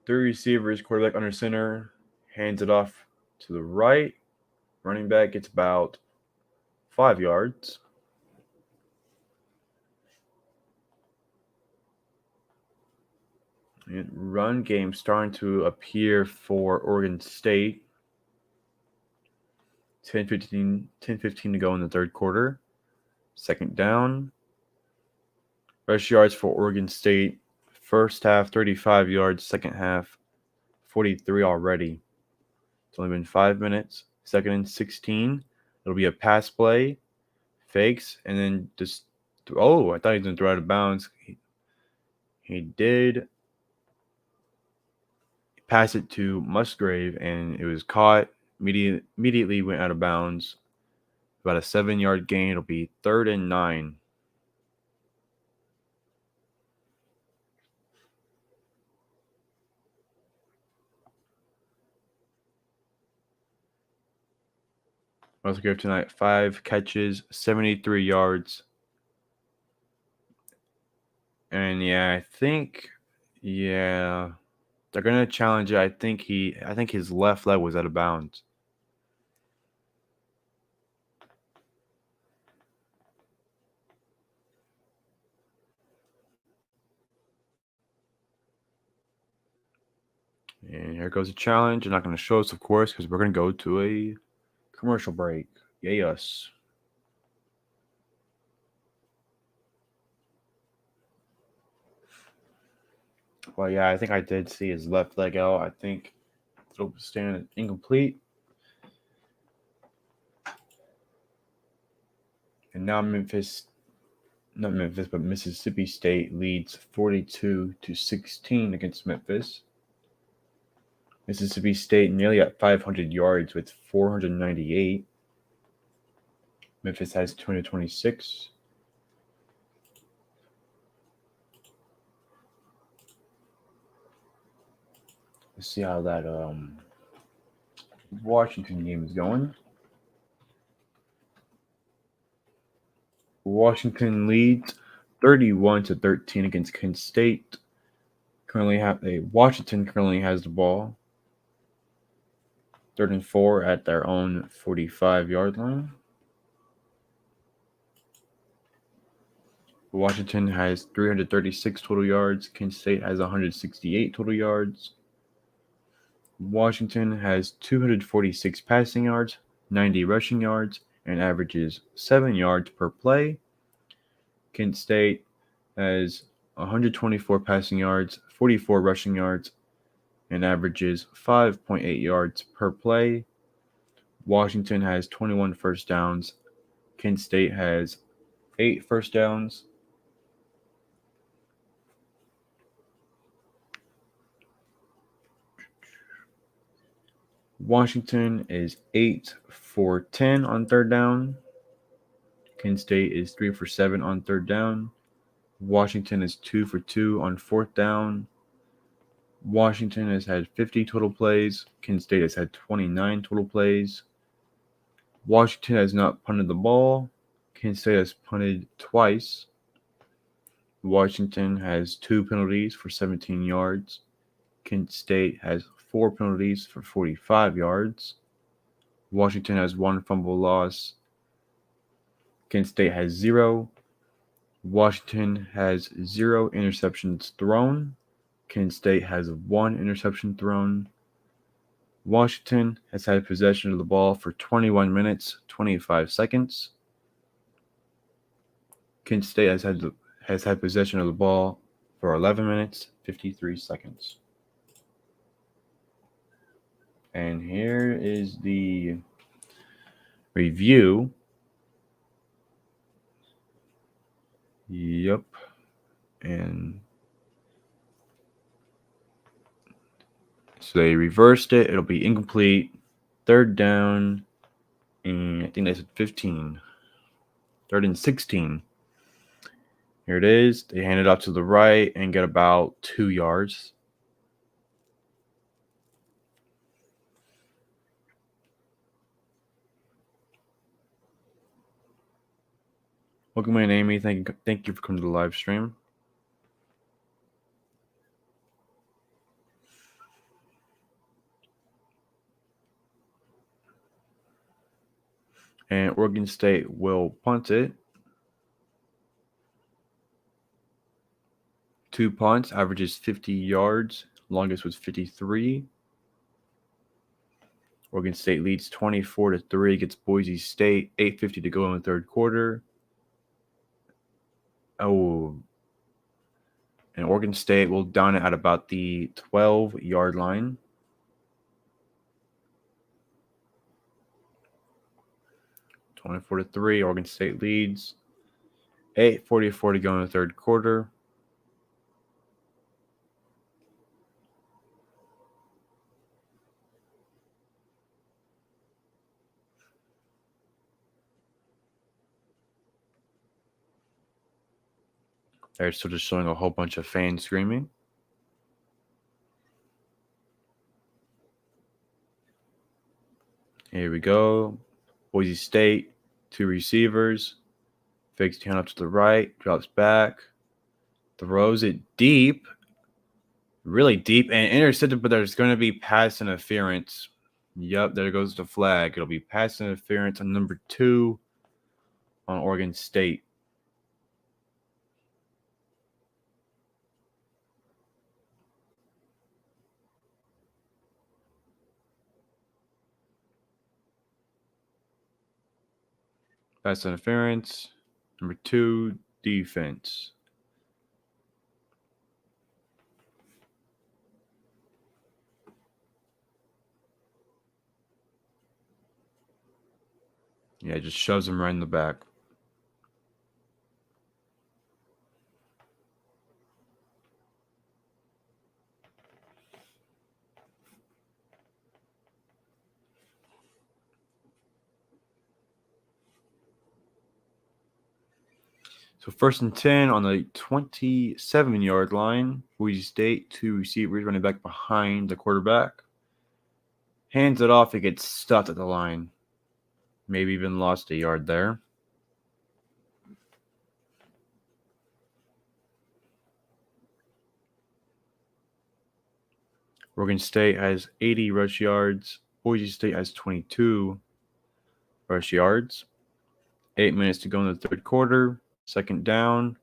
Three receivers, quarterback under center, hands it off to the right. Running back gets about 5 yards. And run game starting to appear for Oregon State. 10-15 to go in the third quarter. Second down. Rush yards for Oregon State. First half, 35 yards. Second half, 43 already. It's only been 5 minutes. Second and 16. It'll be a pass play. Fakes. And then just... Oh, I thought he was going to throw out of bounds. He did pass it to Musgrave, and it was caught. Immediately went out of bounds. About a 7-yard gain. It'll be 3rd and 9. Musgrave tonight, 5 catches, 73 yards. And I think they're gonna challenge it. I think his left leg was out of bounds. And here goes a challenge. They're not going to show us, of course, because we're going to go to a commercial break. Yay us. Well, I think I did see his left leg out. I think it'll stand incomplete. And now Mississippi State leads 42-16 against Memphis. Mississippi State nearly at 500 yards with 498. Memphis has 226. Let's see how that Washington game is going. Washington leads 31-13 against Kent State. Washington currently has the ball. 3rd and 4 at their own 45-yard line. Washington has 336 total yards. Kent State has 168 total yards. Washington has 246 passing yards, 90 rushing yards, and averages 7 yards per play. Kent State has 124 passing yards, 44 rushing yards, and averages 5.8 yards per play. Washington has 21 first downs. Kent State has 8 first downs. Washington is 8 for 10 on 3rd down. Kent State is 3 for 7 on 3rd down. Washington is 2 for 2 on 4th down. Washington has had 50 total plays. Kent State has had 29 total plays. Washington has not punted the ball. Kansas State has punted twice. Washington has 2 penalties for 17 yards. Kent State has 4 penalties for 45 yards. Washington has 1 fumble loss. Kent State has 0. Washington has 0 interceptions thrown. Kent State has 1 interception thrown. Washington has had possession of the ball for 21 minutes, 25 seconds. Kent State has had possession of the ball for 11 minutes, 53 seconds. And here is the review. Yep. And so they reversed it. It'll be incomplete. 3rd down. And I think they said 15. 3rd and 16. Here it is. They hand it off to the right and get about 2 yards. Welcome in, Amy. Thank you for coming to the live stream. And Oregon State will punt it. 2 punts, averages 50 yards. Longest was 53. Oregon State leads 24-3 against Boise State. 8:50 to go in the 3rd quarter. Oh, and Oregon State will down it at about the 12-yard line. – 24-3. Oregon State leads. 8:44 to go in the 3rd quarter. They're still just showing a whole bunch of fans screaming. Here we go. Boise State, 2 receivers. Fakes the hand up to the right, drops back, throws it deep, really deep, and intercepted, but there's going to be pass interference. Yep, there goes the flag. It'll be pass interference on number 2 on Oregon State. Pass interference. Number 2, defense. Yeah, just shoves him right in the back. So 1st and 10 on the 27-yard line. Boise State, 2 receivers running back behind the quarterback. Hands it off. It gets stuffed at the line. Maybe even lost a yard there. Oregon State has 80 rush yards. Boise State has 22 rush yards. 8 minutes to go in the 3rd quarter. 2nd down.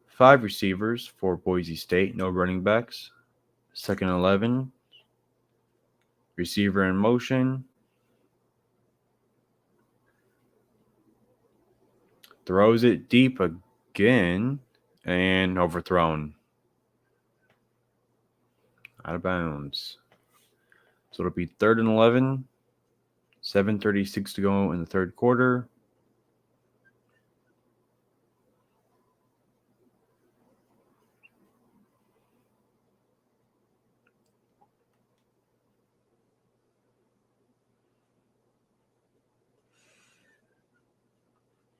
Five receivers for Boise State, no running backs. 2nd and 11. Receiver in motion. Throws it deep again and overthrown. Out of bounds. So it'll be 3rd and 11. 7:36 to go in the 3rd quarter.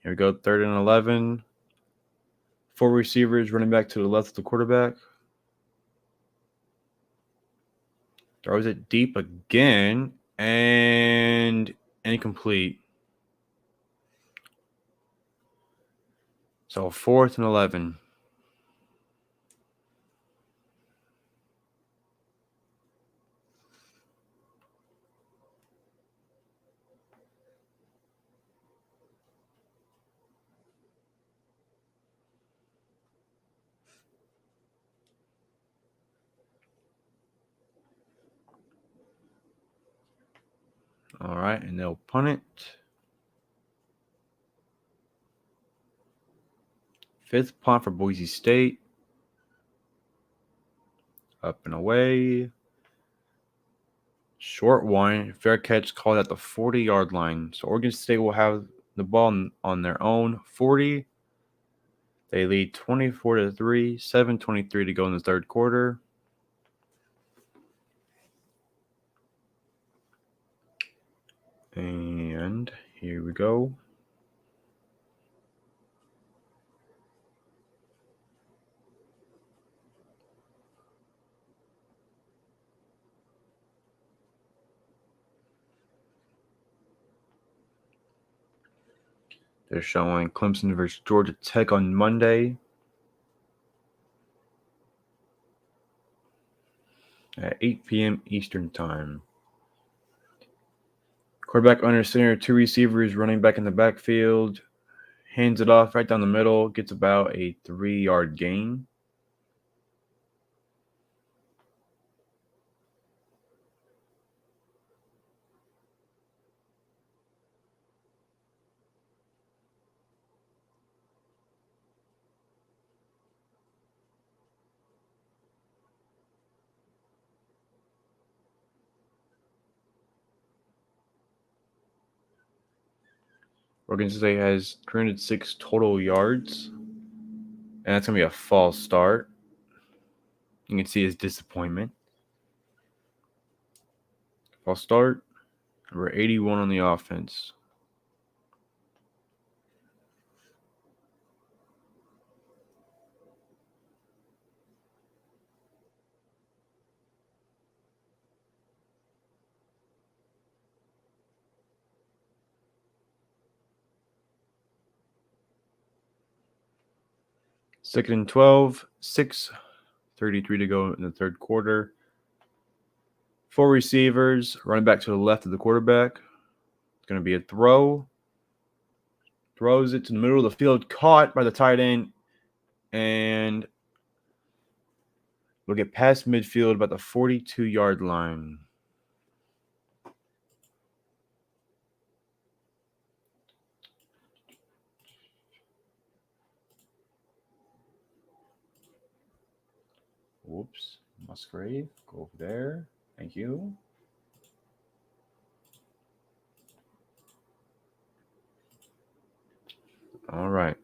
Here we go, 3rd and 11. 4 receivers running back to the left of the quarterback. Throws it deep again. And incomplete. So 4th and 11. All right, and they'll punt it. 5th punt for Boise State. Up and away. Short one. Fair catch called at the 40-yard line. So Oregon State will have the ball on their own 40. They lead 24-3, 7:23 to go in the third quarter. And here we go. They're showing Clemson versus Georgia Tech on Monday at 8 p.m. Eastern Time. Quarterback under center, 2 receivers, running back in the backfield. Hands it off right down the middle. Gets about a 3-yard gain. Oregon State has 306 total yards. And that's going to be a false start. You can see his disappointment. False start. Number 81 on the offense. Second and 12, 6:33 to go in the third quarter. 4 receivers, running back to the left of the quarterback. It's going to be a throw. Throws it to the middle of the field, caught by the tight end, and we'll get past midfield about the 42-yard line. Whoops. Musgrave, go over there. Thank you. All right.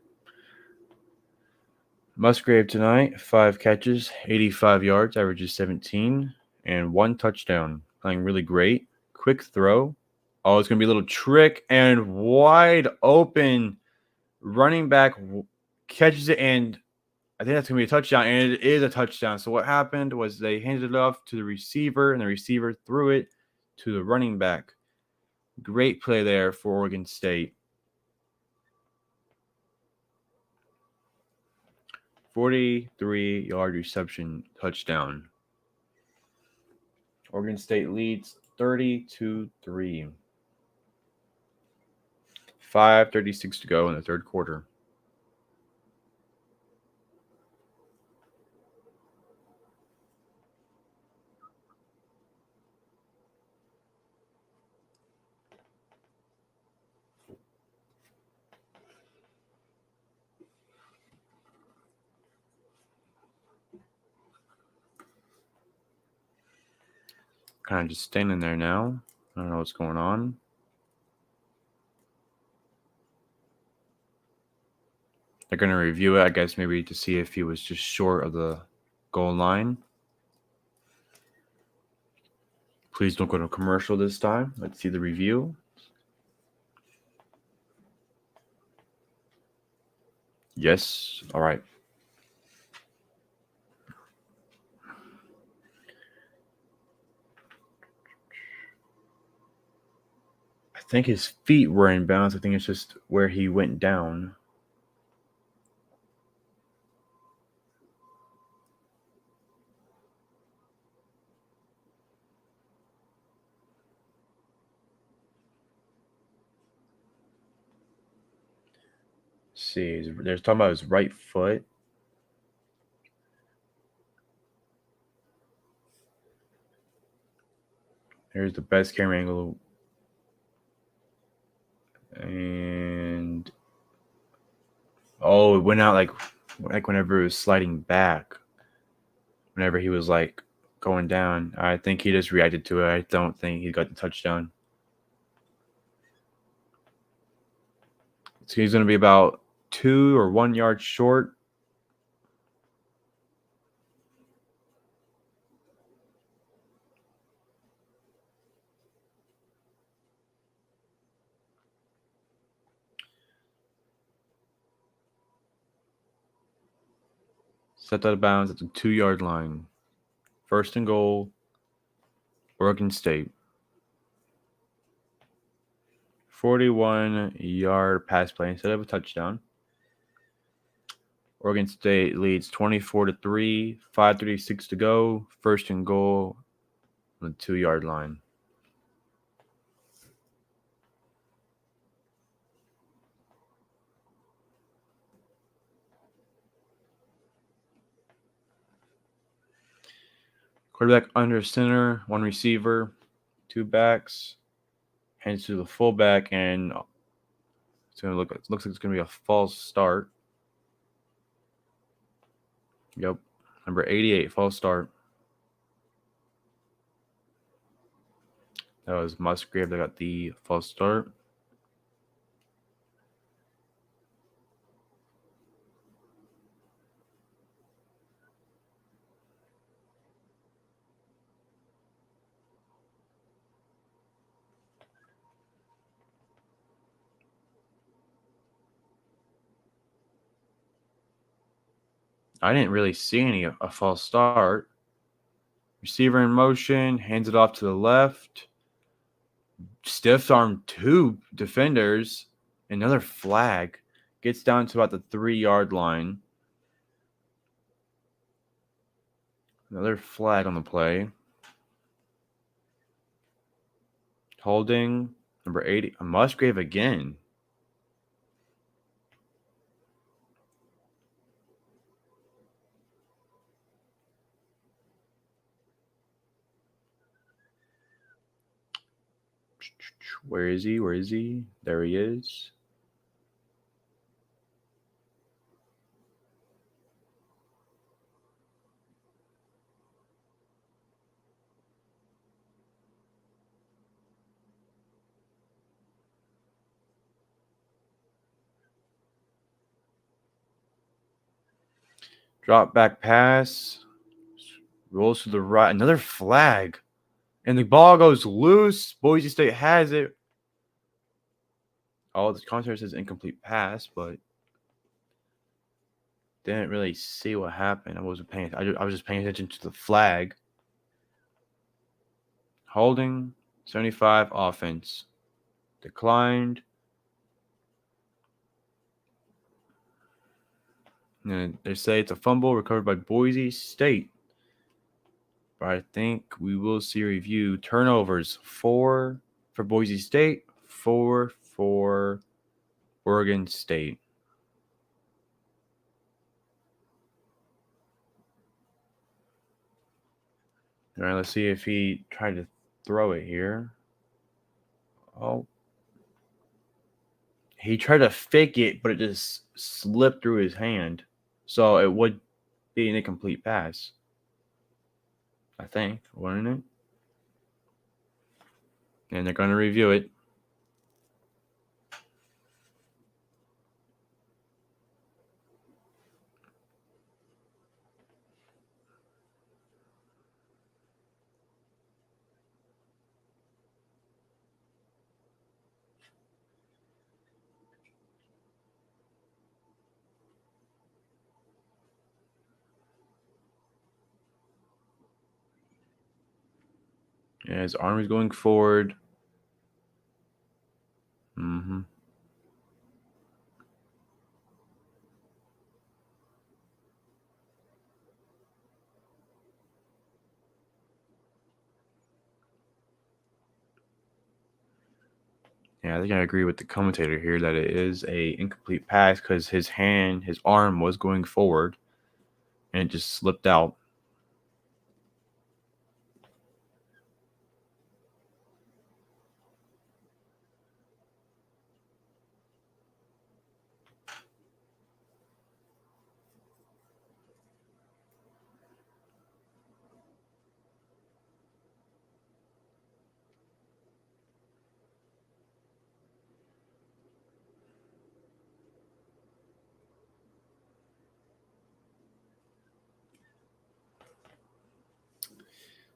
Musgrave tonight, 5 catches, 85 yards, averages 17, and 1 touchdown. Playing really great. Quick throw. Oh, it's going to be a little trick and wide open. Running back catches it, and I think that's going to be a touchdown, and it is a touchdown. So what happened was they handed it off to the receiver, and the receiver threw it to the running back. Great play there for Oregon State. 43-yard reception touchdown. Oregon State leads 30-3. 5:36 to go in the third quarter. Kind of just standing there now. I don't know what's going on. They're going to review it, I guess, maybe to see if he was just short of the goal line. Please don't go to commercial this time. Let's see the review. Yes. All right. I think his feet were in bounds. I think it's just where he went down. Let's see, they're talking about his right foot. Here's the best camera angle. And it went out like whenever it was sliding back. Whenever he was like going down. I think he just reacted to it. I don't think he got the touchdown. So he's gonna be about 2 or 1 yard short. Stepped out of bounds at the 2 yard line. First and goal, Oregon State. 41-yard pass play instead of a touchdown. Oregon State leads 24-3, 5:36 to go. First and goal on the 2 yard line. Quarterback under center, 1 receiver, 2 backs. Hands to the fullback, and it's gonna looks like it's gonna be a false start. Yep, number 88, false start. That was Musgrave that got the false start. I didn't really see a false start. Receiver in motion, hands it off to the left. Stiff arm 2 defenders. Another flag. Gets down to about the 3 yard line. Another flag on the play. Holding, number 80. Musgrave again. Where is he? Where is he? There he is. Drop back pass. Rolls to the right. Another flag. And the ball goes loose. Boise State has it. Oh, the commentary says incomplete pass, but didn't really see what happened. I wasn't paying. I was just paying attention to the flag. Holding, 75 offense. Declined. And they say it's a fumble recovered by Boise State. But I think we will see a review. Turnovers, 4 for Boise State, 4 for Oregon State. All right, let's see if he tried to throw it here. Oh. He tried to fake it, but it just slipped through his hand. So it would be an incomplete pass. I think, wouldn't it? And they're going to review it. Yeah, his arm is going forward. Yeah, I think I agree with the commentator here that it is a incomplete pass because his arm was going forward, and it just slipped out.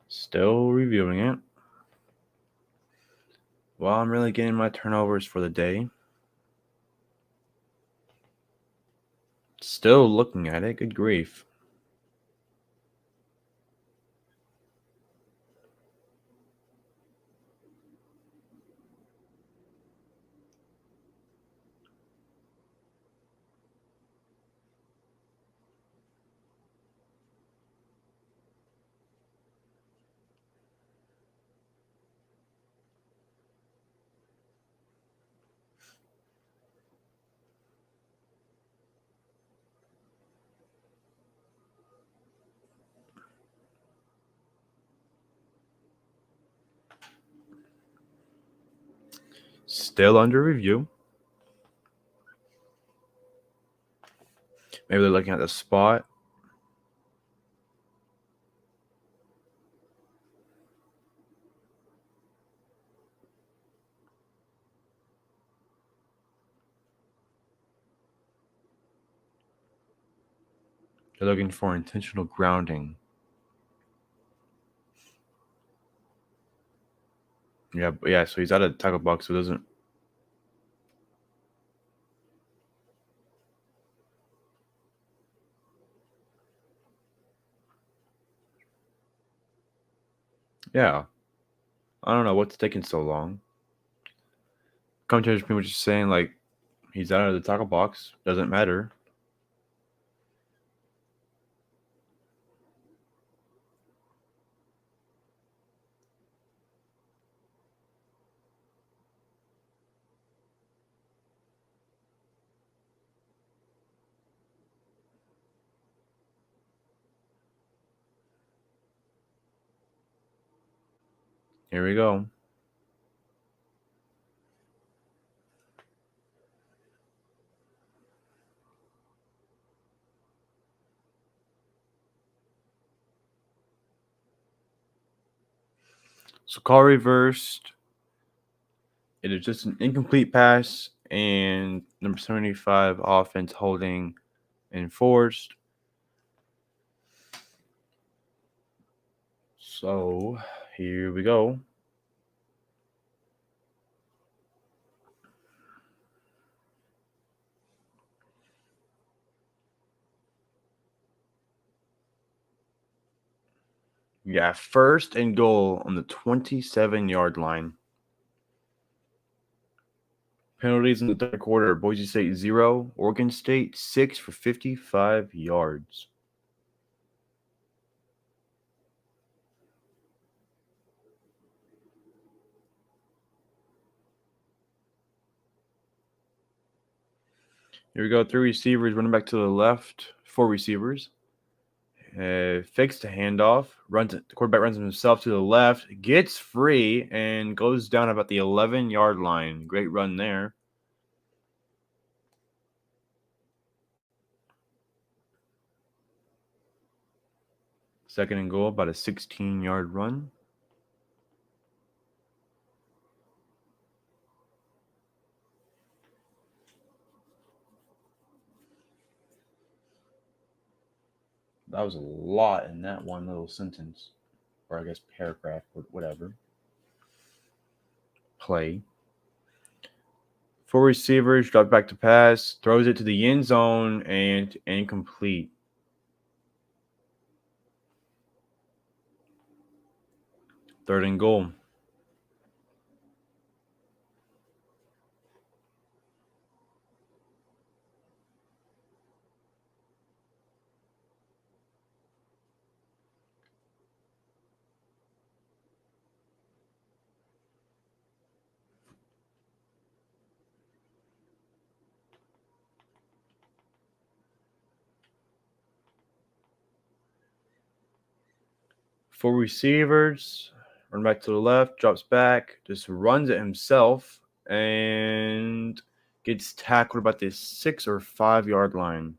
Still reviewing it. Well, I'm really getting my turnovers for the day. Still looking at it. Good grief. Still under review. Maybe they're looking at the spot. They're looking for intentional grounding. Yeah, so he's out of the tackle box, so it doesn't. Yeah. I don't know what's taking so long. Commentators pretty much just saying, like, he's out of the tackle box. Doesn't matter. Here we go. So call reversed. It is just an incomplete pass, and number 75 offense holding enforced. So here we go. Yeah, first and goal on the 27-yard line. Penalties in the third quarter. Boise State 0, Oregon State 6 for 55 yards. Here we go. 3 receivers running back to the left. 4 receivers. Fakes the handoff. The quarterback runs himself to the left. Gets free and goes down about the 11-yard line. Great run there. Second and goal, about a 16-yard run. That was a lot in that one little sentence. Or I guess paragraph, whatever. Play. 4 receivers, drop back to pass, throws it to the end zone, and incomplete. Third and goal. Four receivers. Run back to the left, drops back, just runs it himself, and gets tackled about the 6 or 5 yard line.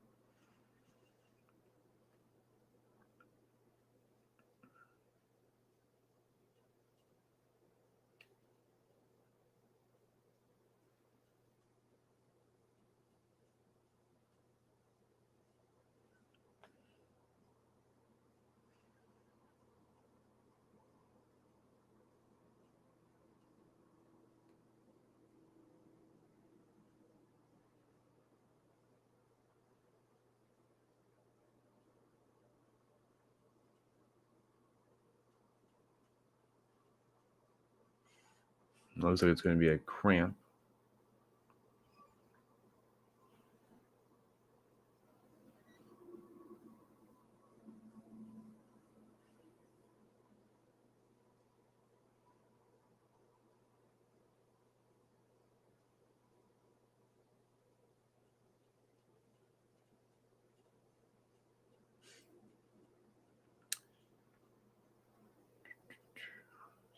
Looks like it's going to be a cramp.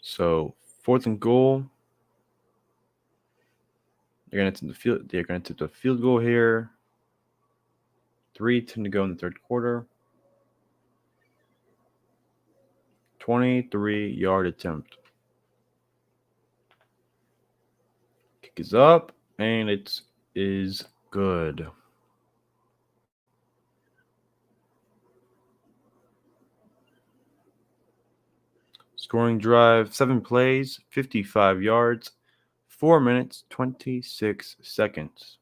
So 4th and goal. They're going to attempt the field. They're going to attempt a field goal here. 3:10 to go in the third quarter. 23-yard attempt. Kick is up, and it is good. Scoring drive, 7 plays, 55 yards, 4 minutes, 26 seconds.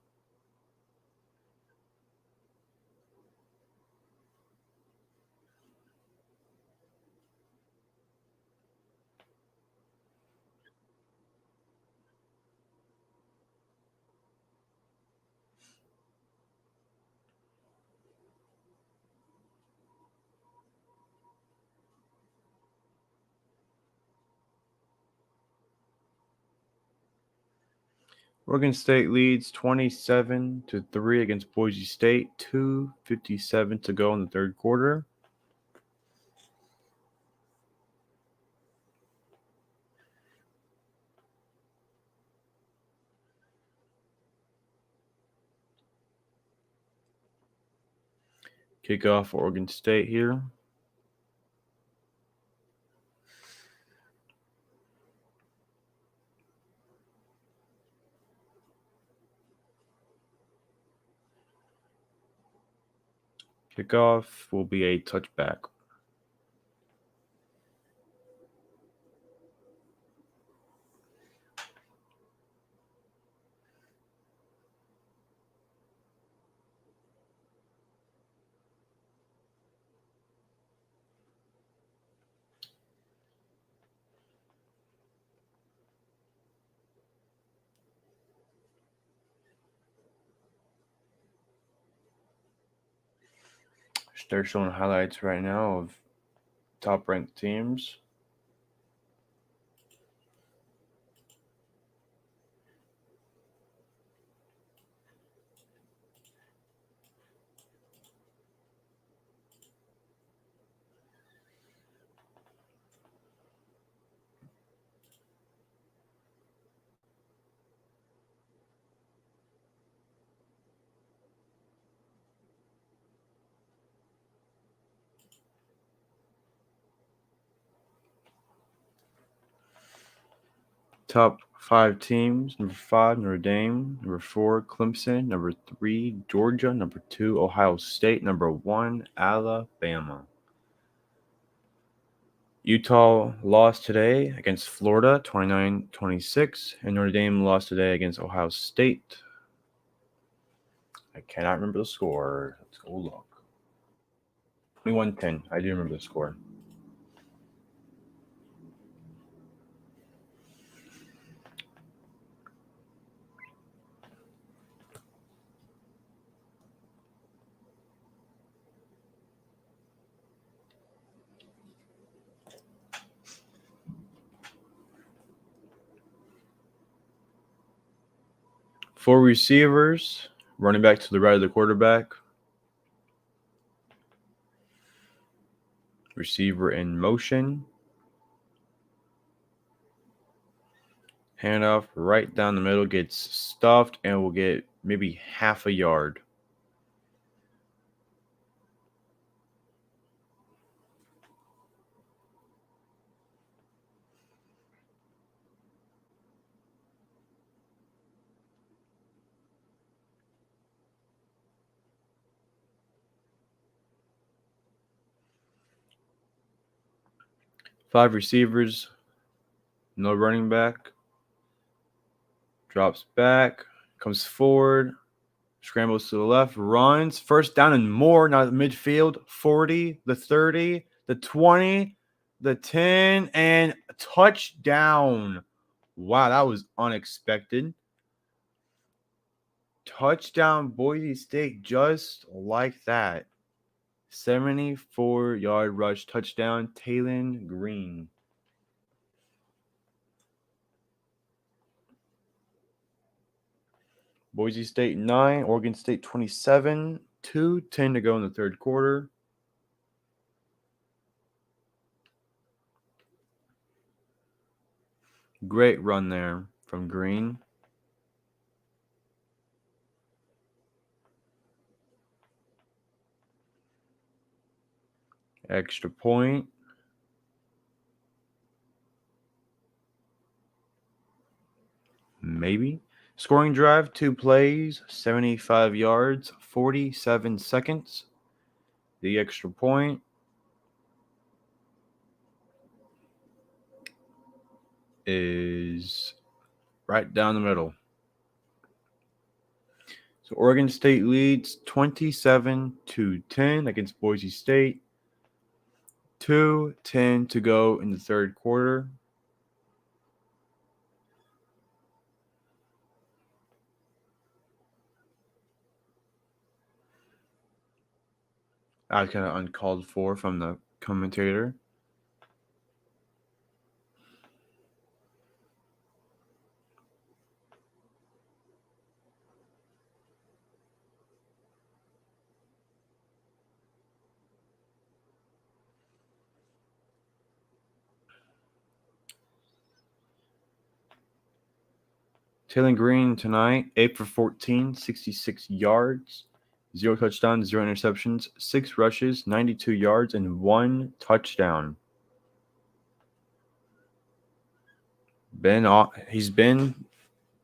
Oregon State leads 27-3 against Boise State. 2:57 to go in the third quarter. Kickoff for Oregon State here. Kickoff will be a touchback. They're showing highlights right now of top-ranked teams. Top 5 teams: number 5, Notre Dame; number 4, Clemson; number 3, Georgia; number 2, Ohio State; number 1, Alabama. Utah lost today against Florida, 29-26, and Notre Dame lost today against Ohio State. I cannot remember the score. Let's go look. 21-10. I do remember the score. Four receivers, running back to the right of the quarterback. Receiver in motion. Handoff right down the middle, gets stuffed, and will get maybe half a yard. Five receivers, no running back. Drops back, comes forward, scrambles to the left, runs. First down and more, now at midfield. 40, the 30, the 20, the 10, and a touchdown. Wow, that was unexpected. Touchdown, Boise State, just like that. 74-yard rush touchdown, Talon Green. Boise State 9, Oregon State 27, 2:10 to go in the third quarter. Great run there from Green. Extra point. Maybe. Scoring drive, 2 plays, 75 yards, 47 seconds. The extra point is right down the middle. So Oregon State leads 27-10 against Boise State. 2:10 to go in the third quarter. That was kind of uncalled for from the commentator. Talon Green tonight, 8 for 14, 66 yards, 0 touchdowns, 0 interceptions, 6 rushes, 92 yards, and 1 touchdown. He's been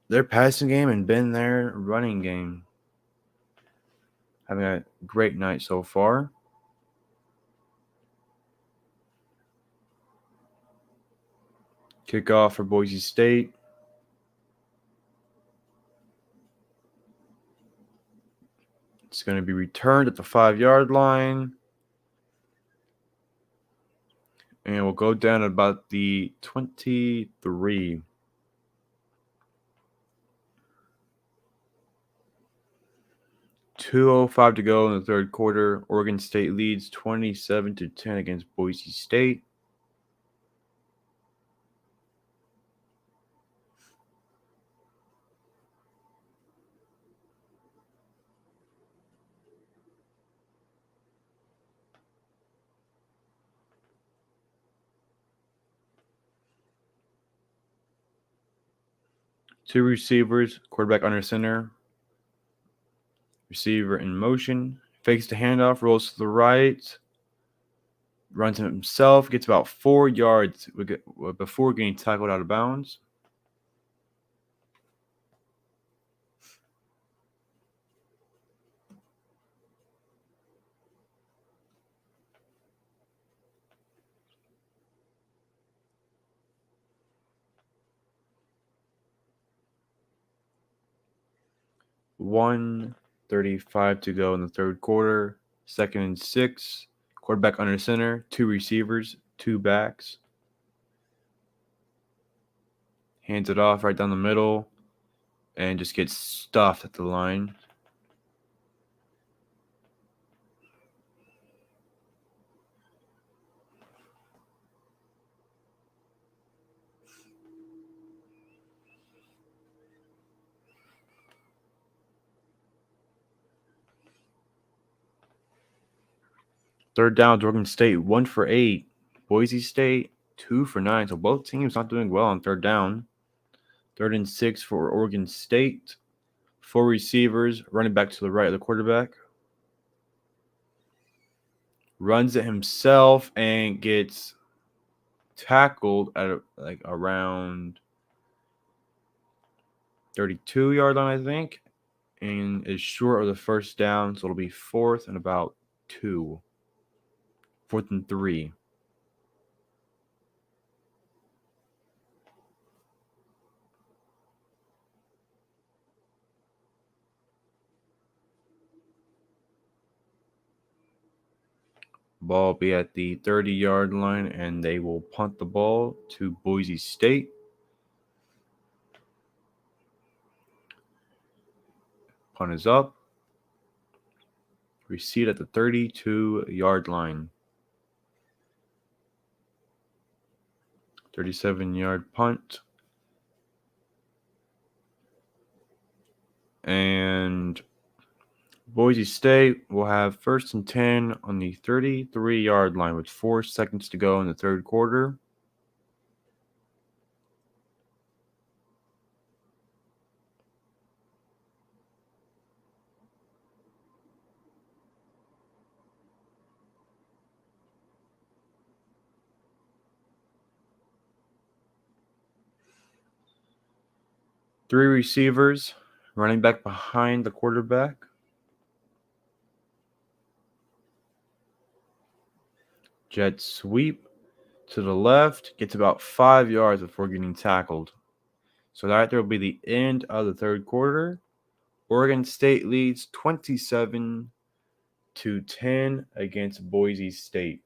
their passing game and been their running game. Having a great night so far. Kickoff for Boise State. It's going to be returned at the 5-yard line. And we'll go down at about the 23. .205 to go in the third quarter. Oregon State leads 27-10 against Boise State. Two receivers, quarterback under center. Receiver in motion. Fakes the handoff, rolls to the right. Runs himself, gets about 4 yards before getting tackled out of bounds. .135 to go in the third quarter. 2nd and 6. Quarterback under center. 2 receivers, 2 backs. Hands it off right down the middle and just gets stuffed at the line. Third down, Oregon State 1 for 8. Boise State 2 for 9. So both teams not doing well on third down. 3rd and 6 for Oregon State. 4 receivers, running back to the right of the quarterback. Runs it himself and gets tackled at around 32-yard line, I think, and is short of the first down, so it'll be 4th and about 2. 4th and 3. Ball will be at the 30-yard line, and they will punt the ball to Boise State. Punt is up. Receipt at the 32-yard line. 37-yard punt. And Boise State will have 1st and 10 on the 33-yard line with 4 seconds to go in the third quarter. Three receivers, running back behind the quarterback. Jet sweep to the left, gets about 5 yards before getting tackled. So that there will be the end of the third quarter. Oregon State leads 27-10 against Boise State.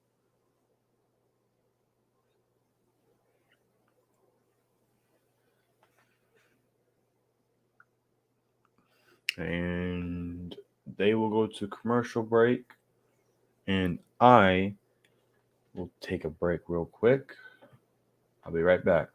And they will go to commercial break. And I will take a break real quick. I'll be right back.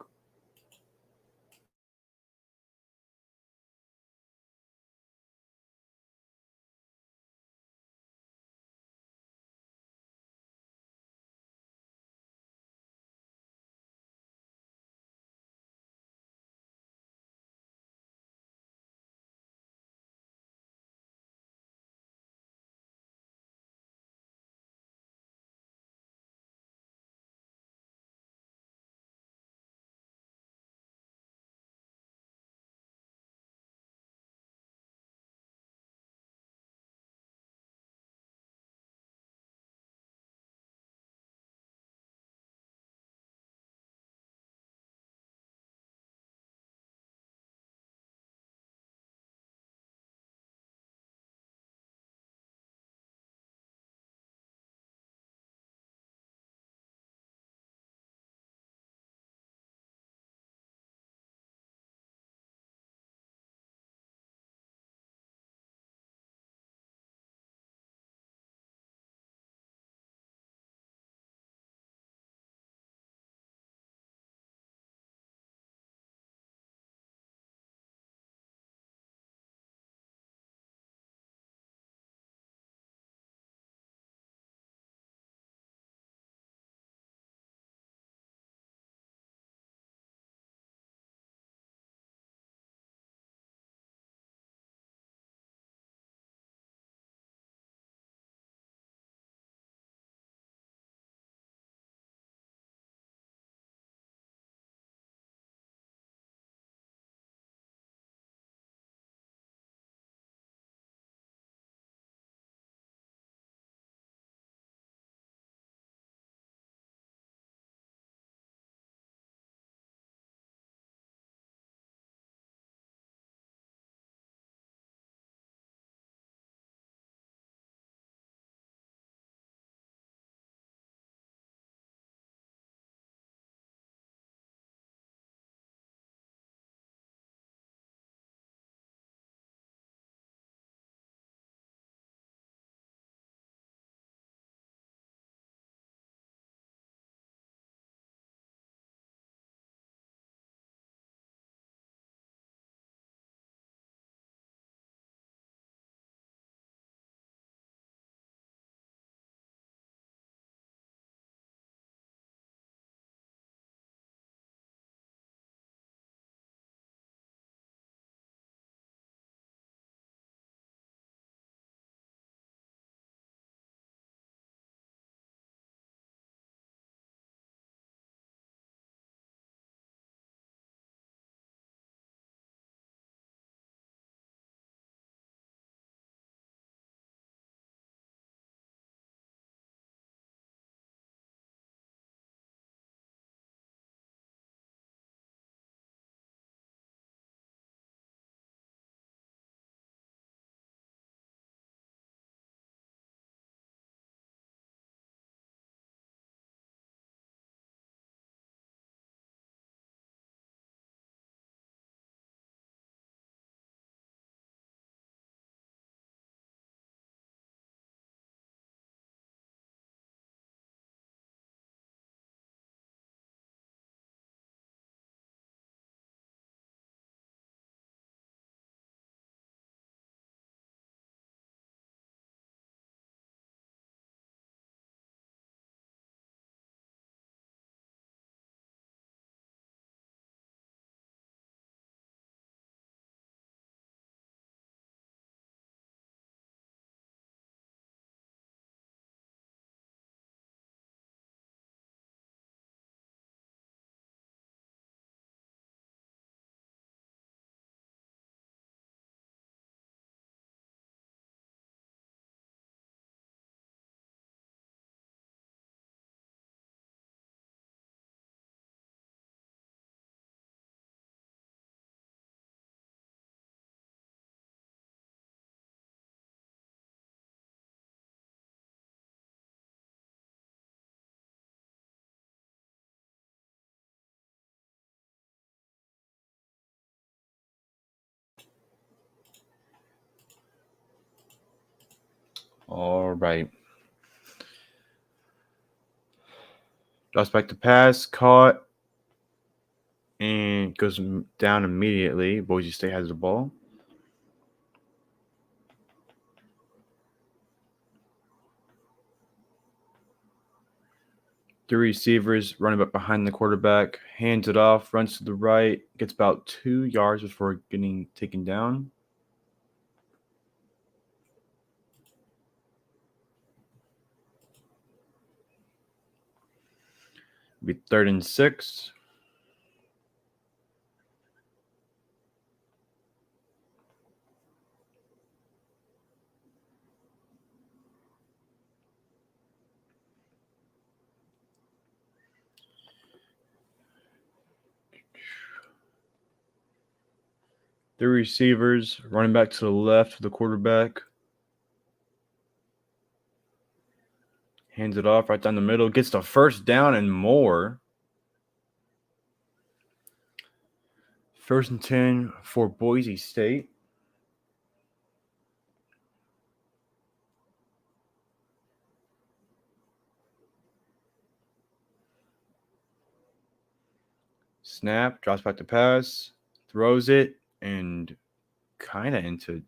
All right. Drops back to pass, caught, and goes down immediately. Boise State has the ball. Three receivers running back behind the quarterback, hands it off, runs to the right, gets about 2 yards before getting taken down. Be 3rd and 6. Three receivers running back to the left of the quarterback. Hands it off right down the middle. Gets the first down and more. 1st and 10 for Boise State. Snap, drops back to pass, throws it, and kind of into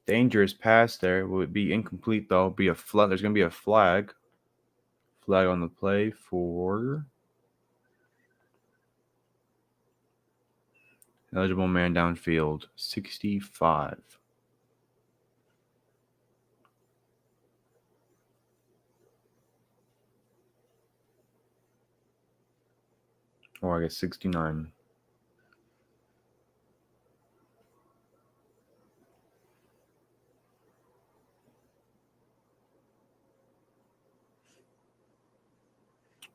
dangerous pass there. Will it be incomplete though? Be a flag. There's going to be a flag. Flag on the play for eligible man downfield. 65. Or I guess 69.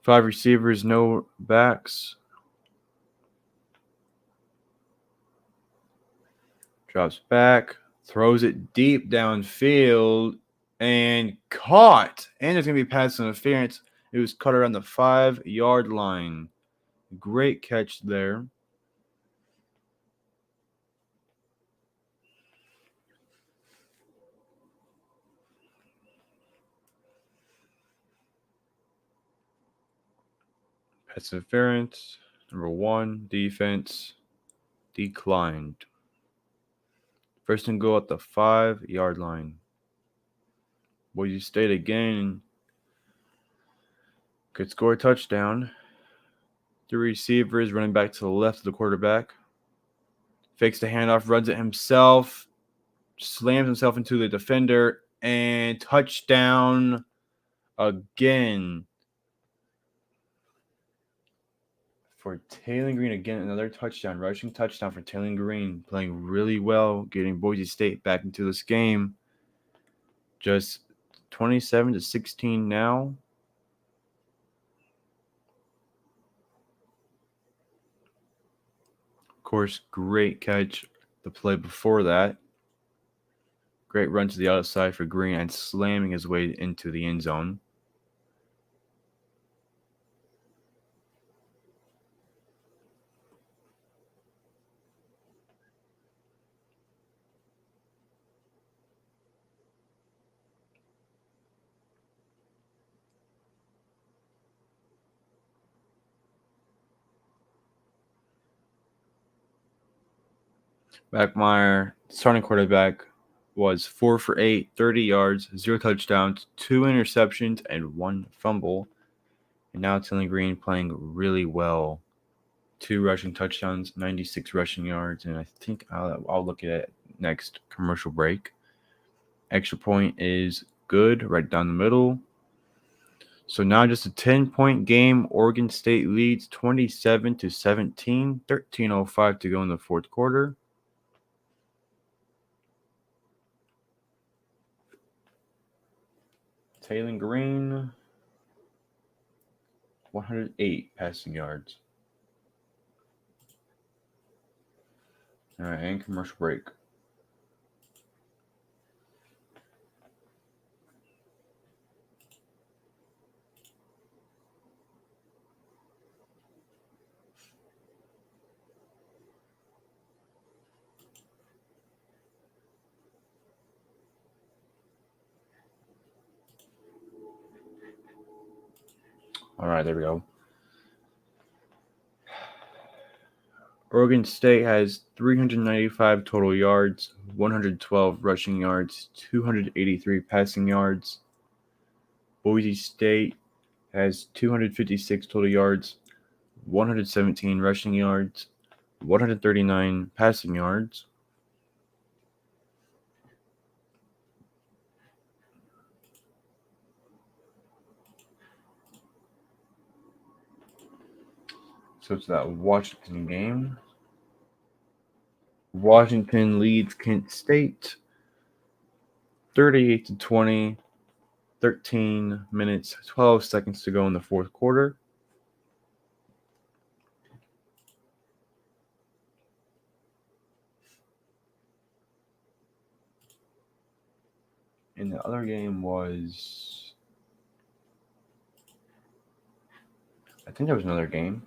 Five receivers, no backs. Drops back, throws it deep downfield, and caught. And there's going to be pass interference. It was cut around the 5-yard line. Great catch there. Pass interference. Number 1, defense declined. 1st and goal at the 5-yard line. Boise State again could score a touchdown. The receivers running back to the left of the quarterback. Fakes the handoff, runs it himself, slams himself into the defender, and touchdown again for Taylor Green. Again, another touchdown, rushing touchdown for Taylor Green, playing really well, getting Boise State back into this game. Just 27-16 now. Of course, great catch the play before that. Great run to the outside for Green and slamming his way into the end zone. Backmeyer, starting quarterback, was 4 for 8, 30 yards, 0 touchdowns, 2 interceptions, and 1 fumble. And now Taylor Green playing really well. 2 rushing touchdowns, 96 rushing yards, and I think I'll look at it next commercial break. Extra point is good, right down the middle. So now just a 10-point game. Oregon State leads 27-17, 13:05 to go in the 4th quarter. Taylor Green, 108 passing yards. All right, and commercial break. All right, there we go. Oregon State has 395 total yards, 112 rushing yards, 283 passing yards. Boise State has 256 total yards, 117 rushing yards, 139 passing yards. So it's that Washington game. Washington leads Kent State 38-20, 13 minutes, 12 seconds to go in the fourth quarter. And the other game was, I think there was another game.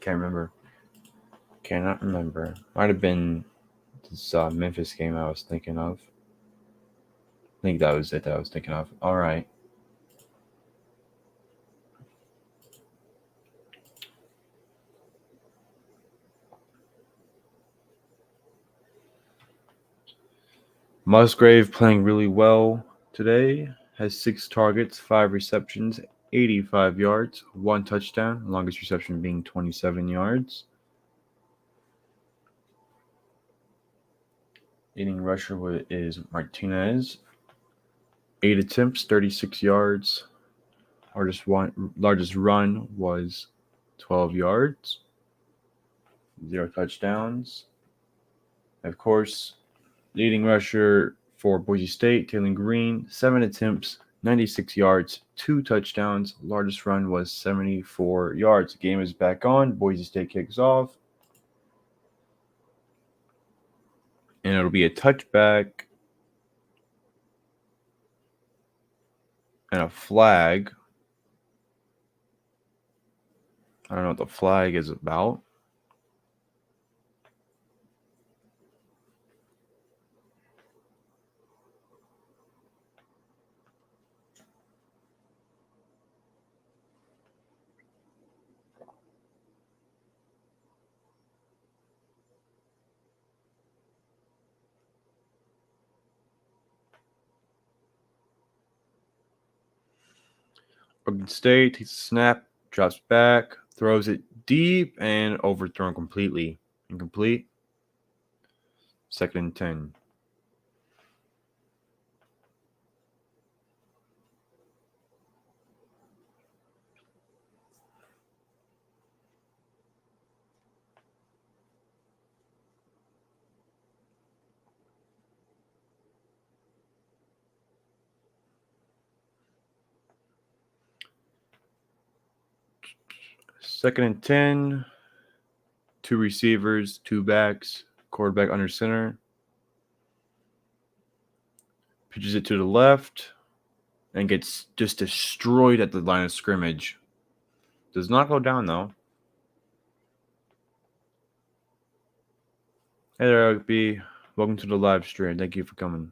Can't remember. Cannot remember. Might have been this Memphis game I was thinking of. I think that was it that I was thinking of. All right. Musgrave playing really well today. Has 6 targets, 5 receptions, 85 yards, 1 touchdown. Longest reception being 27 yards. Leading rusher is Martinez. 8 attempts, 36 yards. Largest run was 12 yards. 0 touchdowns. Of course, leading rusher for Boise State, Taylor Green, 7 attempts, 96 yards, 2 touchdowns. Largest run was 74 yards. The game is back on. Boise State kicks off. And it'll be a touchback and a flag. I don't know what the flag is about. Oregon State takes a snap, drops back, throws it deep, and overthrown completely. Incomplete. 2nd and 10. Second and 10. 2 receivers, 2 backs, quarterback under center. Pitches it to the left and gets just destroyed at the line of scrimmage. Does not go down, though. Hey there, LB. Welcome to the live stream. Thank you for coming.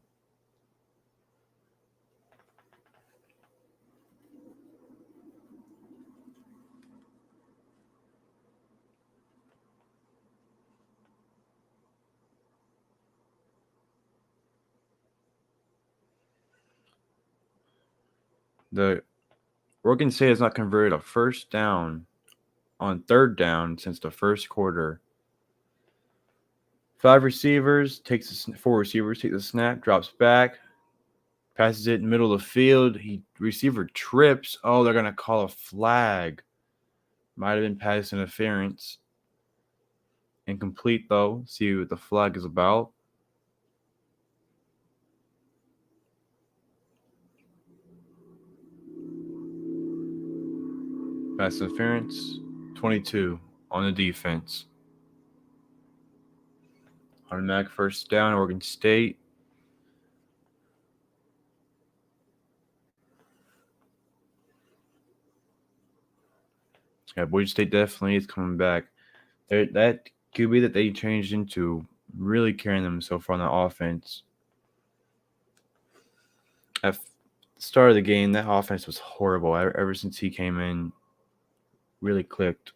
The Oregon State has not converted a first down on 3rd down since the first quarter. 4 receivers, takes the snap, drops back, passes it in the middle of the field. Receiver trips. Oh, they're going to call a flag. Might have been pass interference. Incomplete, though. See what the flag is about. Pass interference. 22 on the defense. Automatic first down, Oregon State. Yeah, Boise State definitely is coming back. That QB that they changed into really carrying them so far on the offense. At the start of the game, that offense was horrible. Ever since he came in, really clicked.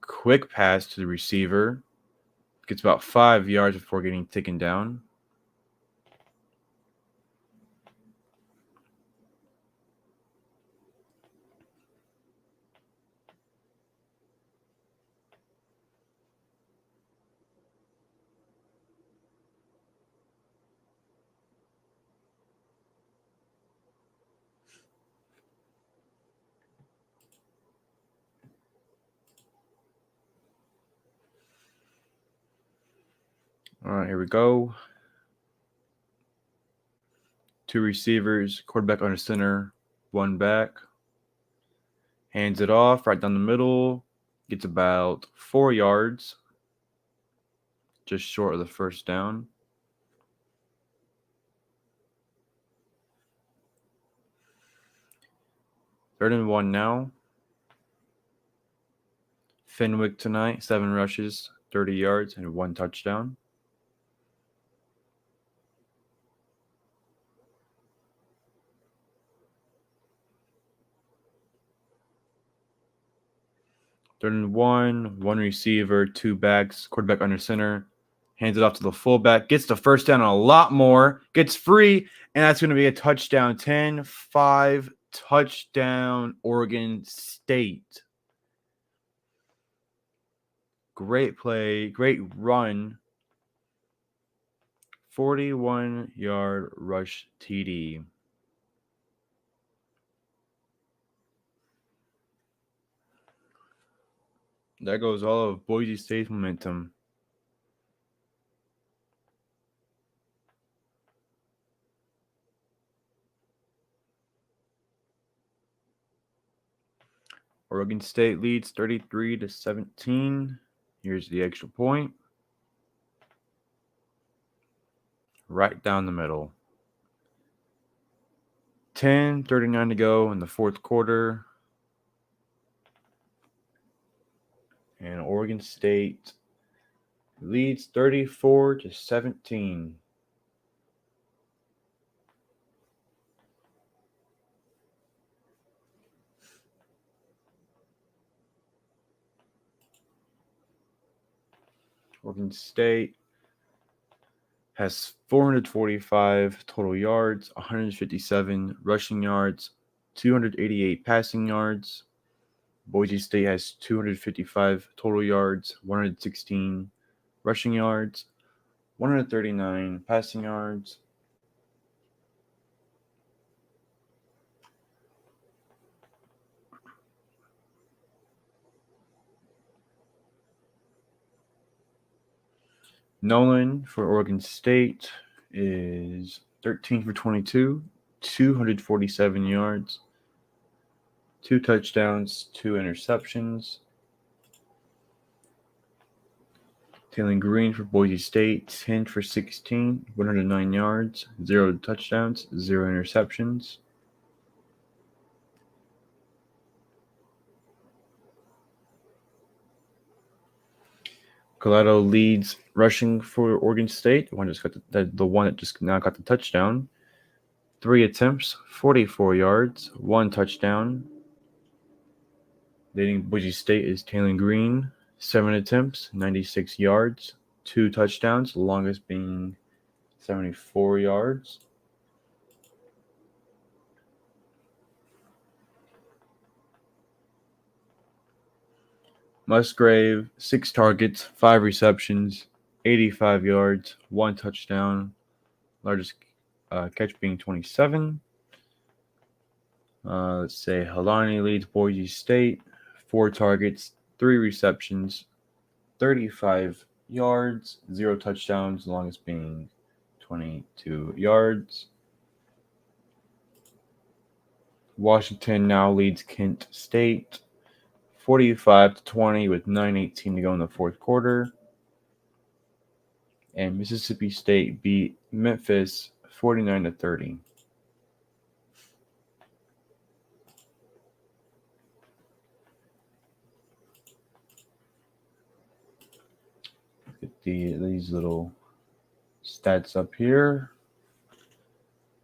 Quick pass to the receiver. Gets about 5 yards before getting taken down. All right, here we go. 2 receivers, quarterback under center, 1 back. Hands it off right down the middle. Gets about 4 yards. Just short of the first down. Third and 1 now. Fenwick tonight, 7 rushes, 30 yards, and 1 touchdown. Third and 1 receiver, 2 backs, quarterback under center. Hands it off to the fullback. Gets the first down and a lot more. Gets free, and that's going to be a touchdown. 10-5 touchdown, Oregon State. Great play, great run. 41-yard rush TD. There goes all of Boise State's momentum. Oregon State leads 33-17. Here's the extra point. Right down the middle. 10:39 to go in the fourth quarter. And Oregon State leads 34-17. Oregon State has 445 total yards, 157 rushing yards, 288 passing yards. Boise State has 255 total yards, 116 rushing yards, 139 passing yards. Nolan for Oregon State is 13 for 22, 247 yards, 2 touchdowns, 2 interceptions. Taylor Green for Boise State, 10 for 16, 109 yards, 0 touchdowns, 0 interceptions. Colado leads rushing for Oregon State. The one that just now got the touchdown. 3 attempts, 44 yards, 1 touchdown. Leading Boise State is Taylor Green, 7 attempts, 96 yards, 2 touchdowns, the longest being 74 yards. Musgrave, 6 targets, 5 receptions, 85 yards, 1 touchdown. Largest catch being 27. Let's say Halani leads Boise State, 4 targets, 3 receptions, 35 yards, 0 touchdowns, the longest being 22 yards. Washington now leads Kent State, 45-20 with 9:18 to go in the fourth quarter. And Mississippi State beat Memphis 49-30. these little stats up here.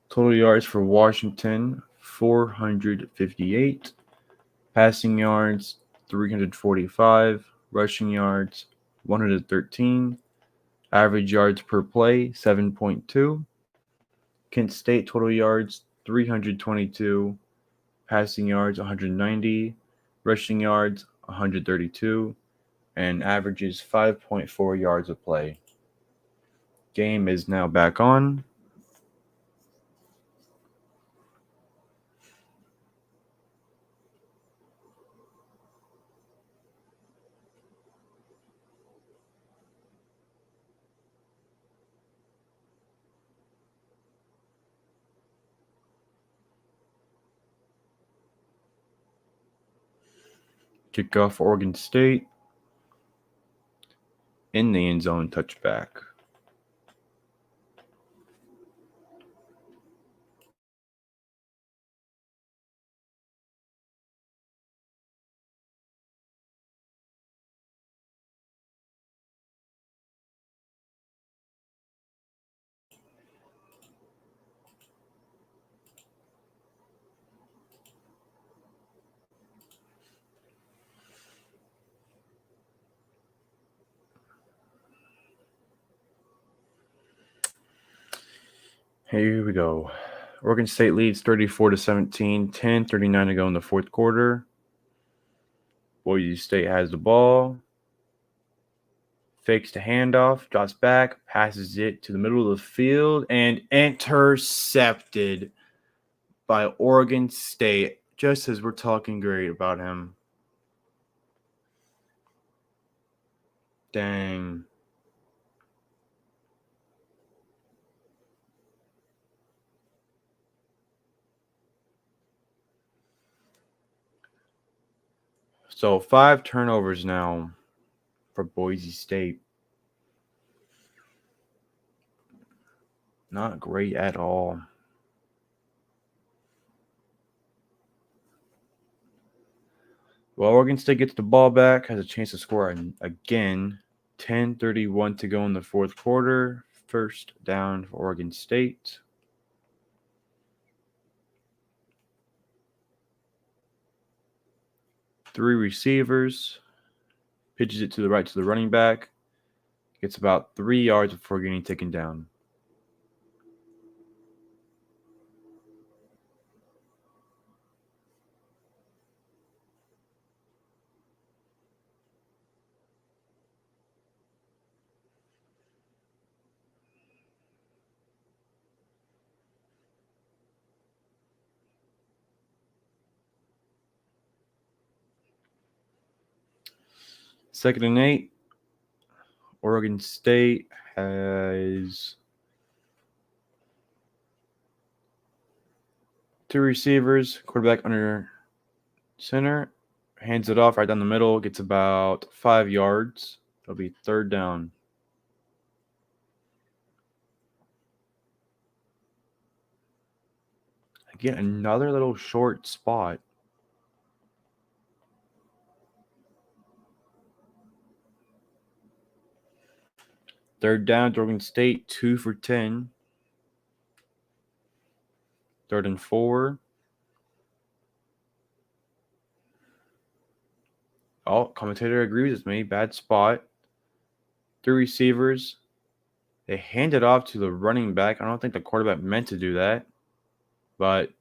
Total yards for Washington, 458. Passing yards, 345. Rushing yards, 113. Average yards per play, 7.2. Kent State total yards, 322. Passing yards, 190. Rushing yards, 132. And averages 5.4 yards a play. Game is now back on. Kickoff for Oregon State. In the end zone, touchback. Here we go. Oregon State leads 34-17, 10:39 to go in the fourth quarter. Boise State has the ball. Fakes the handoff, drops back, passes it to the middle of the field, and intercepted by Oregon State, just as we're talking great about him. Dang. So 5 turnovers now for Boise State. Not great at all. Well, Oregon State gets the ball back, has a chance to score again. 10:31 to go in the fourth quarter. First down for Oregon State. Three receivers. Pitches it to the right to the running back. Gets about 3 yards before getting taken down. Second and 8. Oregon State has 2 receivers, quarterback under center, hands it off right down the middle, gets about 5 yards. It'll be third down. Again, another little short spot. Third down to Oregon State, 2 for 10. Third and 4. Oh, commentator agrees with me. Bad spot. 3 receivers. They hand it off to the running back. I don't think the quarterback meant to do that. But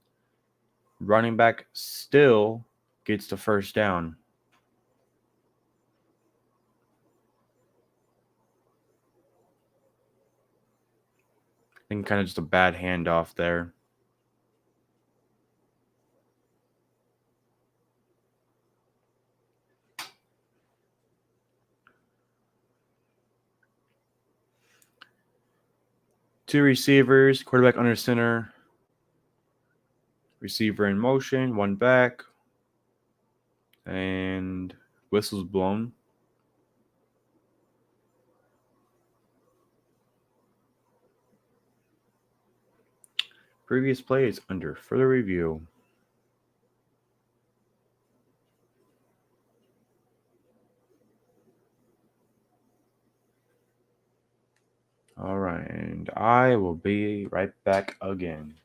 running back still gets the first down. I think kind of just a bad handoff there. Two receivers, quarterback under center, receiver in motion, one back, and whistle's blown. Previous play is under further review. And I will be right back again.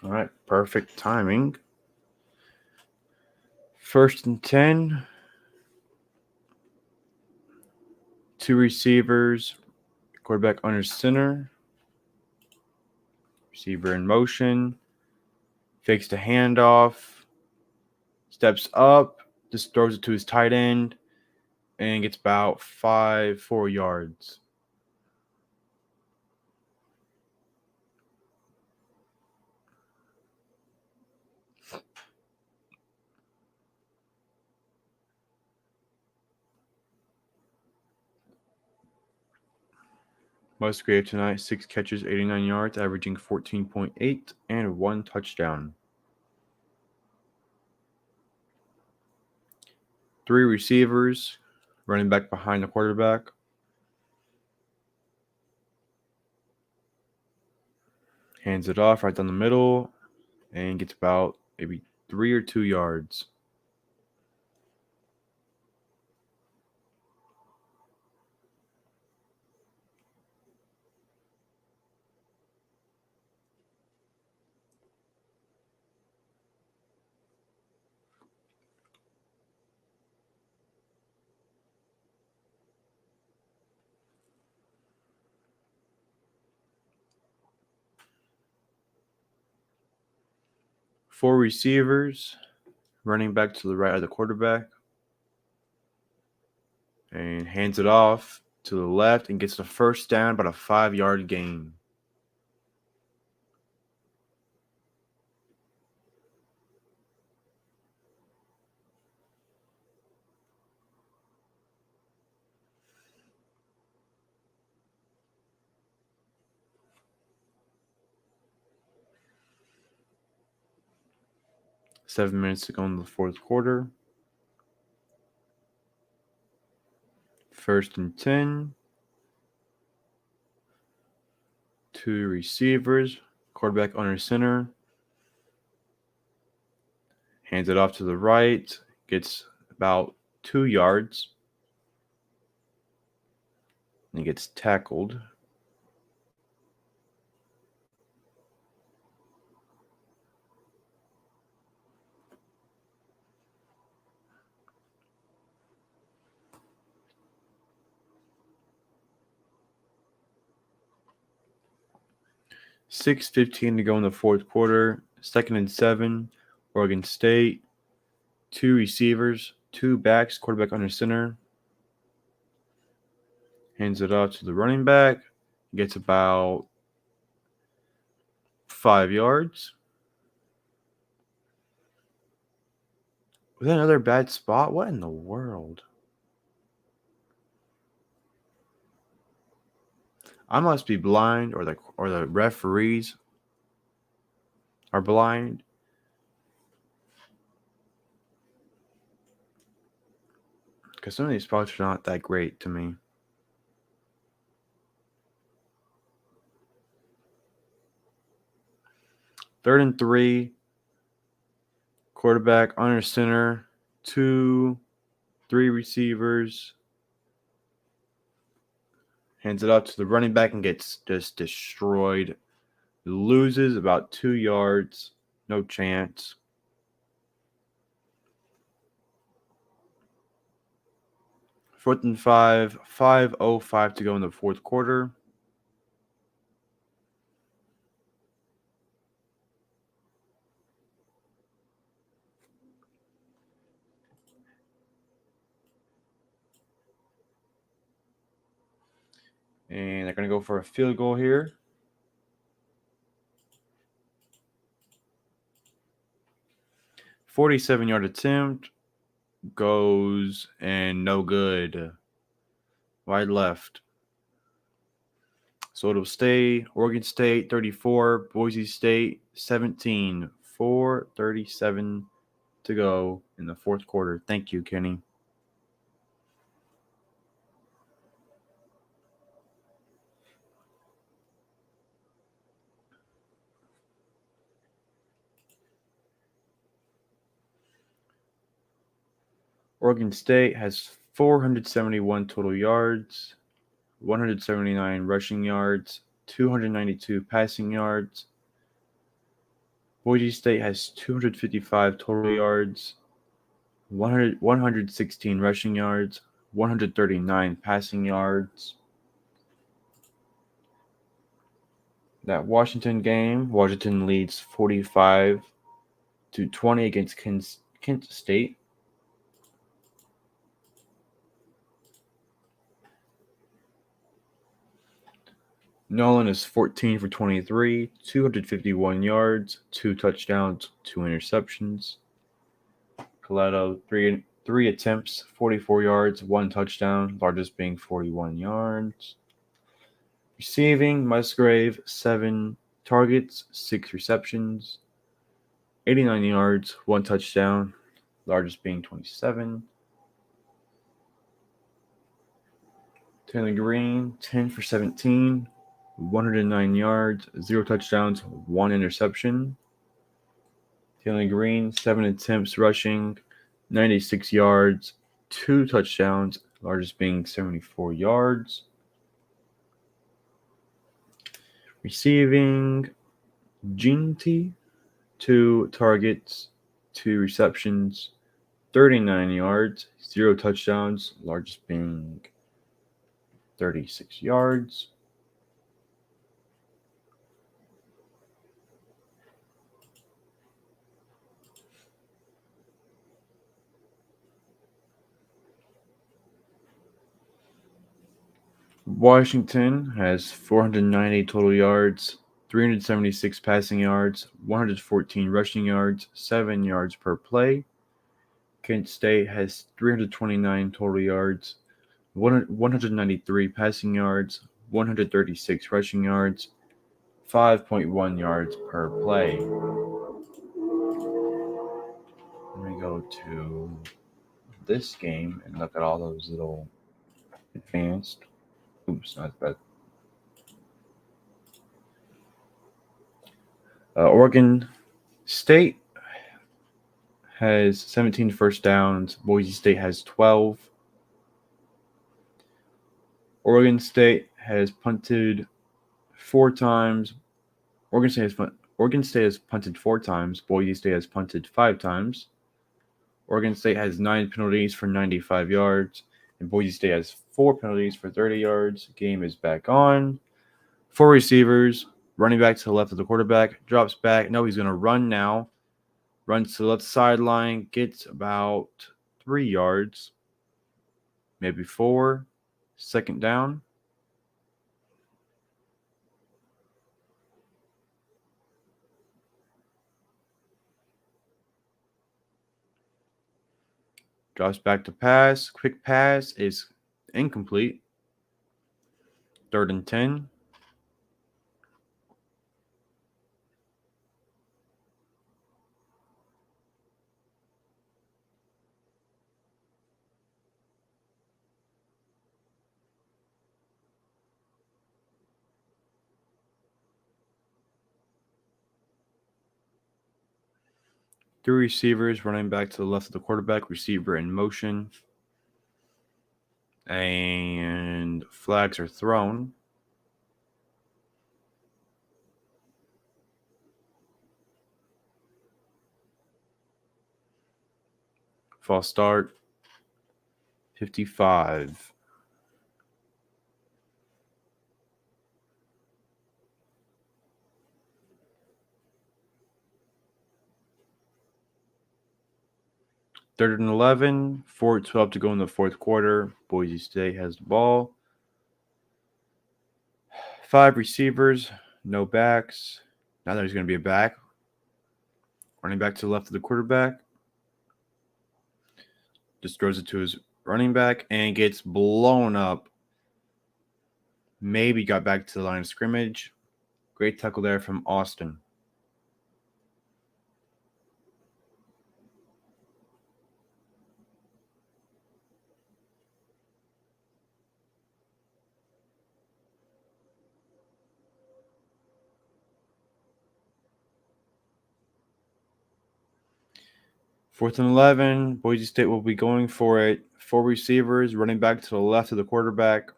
All right, perfect timing. 1st and 10. 2 receivers, quarterback under center. Receiver in motion. Fakes the handoff. Steps up. Just throws it to his tight end. And gets about 4 yards. Musgrave tonight, 6 catches, 89 yards, averaging 14.8 and 1 touchdown. 3 receivers, running back behind the quarterback. Hands it off right down the middle and gets about maybe 3 or 2 yards. Four receivers, running back to the right of the quarterback. And hands it off to the left and gets the first down, about a 5-yard gain. Seven minutes to go in the fourth quarter. First and 10. 2 receivers. Quarterback under center. Hands it off to the right. Gets about 2 yards. And he gets tackled. $6:15 to go in the fourth quarter. 2nd and 7. Oregon State. 2 receivers. 2 backs. Quarterback under center. Hands it off to the running back. Gets about 5 yards. Was that another bad spot? What in the world? I must be blind, or the referees are blind. Because some of these spots are not that great to me. Third and 3. Quarterback under center. 2, 3 receivers. Hands it up to the running back and gets just destroyed. Loses about 2 yards. No chance. Fourth and 5. 5:05 to go in the fourth quarter. And they're going to go for a field goal here. $47-yard attempt. Goes and no good. Wide left. So it'll stay Oregon State 34, Boise State 17. 4:37 to go in the fourth quarter. Thank you, Kenny. Oregon State has 471 total yards, 179 rushing yards, 292 passing yards. Boise State has 255 total yards, 116 rushing yards, 139 passing yards. That Washington game, Washington leads 45-20 against Kent State. Nolan is 14 for 23, 251 yards, 2 touchdowns, 2 interceptions. Coletto, three attempts, 44 yards, 1 touchdown, largest being 41 yards. Receiving, Musgrave, 7 targets, 6 receptions, 89 yards, 1 touchdown, largest being 27. Taylor Green, 10 for 17, 109 yards, 0 touchdowns, 1 interception. Taylor Green, 7 attempts rushing, 96 yards, 2 touchdowns, largest being 74 yards. Receiving, Ginty, 2 targets, 2 receptions, 39 yards, 0 touchdowns, largest being 36 yards. Washington has 490 total yards, 376 passing yards, 114 rushing yards, 7 yards per play. Kent State has 329 total yards, 193 passing yards, 136 rushing yards, 5.1 yards per play. Let me go to this game and look at all those little advanced. Oops, not bad. Oregon State has 17 first downs. Boise State has 12. Oregon State has punted 4 times. Oregon State has punted 4 times. Boise State has punted 5 times. Oregon State has 9 penalties for 95 yards, and Boise State has 4 penalties for 30 yards. Game is back on. 4 receivers, running back to the left of the quarterback, drops back. No, he's going to run now. Runs to the left sideline, gets about 3 yards, maybe 4. Second down. Drops back to pass. Quick pass is incomplete. 3rd and 10. Three receivers running back to the left of the quarterback, receiver in motion. And flags are thrown. False start. 55. Third and 11. 4:12 to go in the fourth quarter. Boise State has the ball. 5 receivers, no backs. Now there's going to be a back. Running back to the left of the quarterback. Just throws it to his running back and gets blown up. Maybe got back to the line of scrimmage. Great tackle there from Austin. Fourth and 11. Boise State will be going for it. 4 receivers, running back to the left of the quarterback.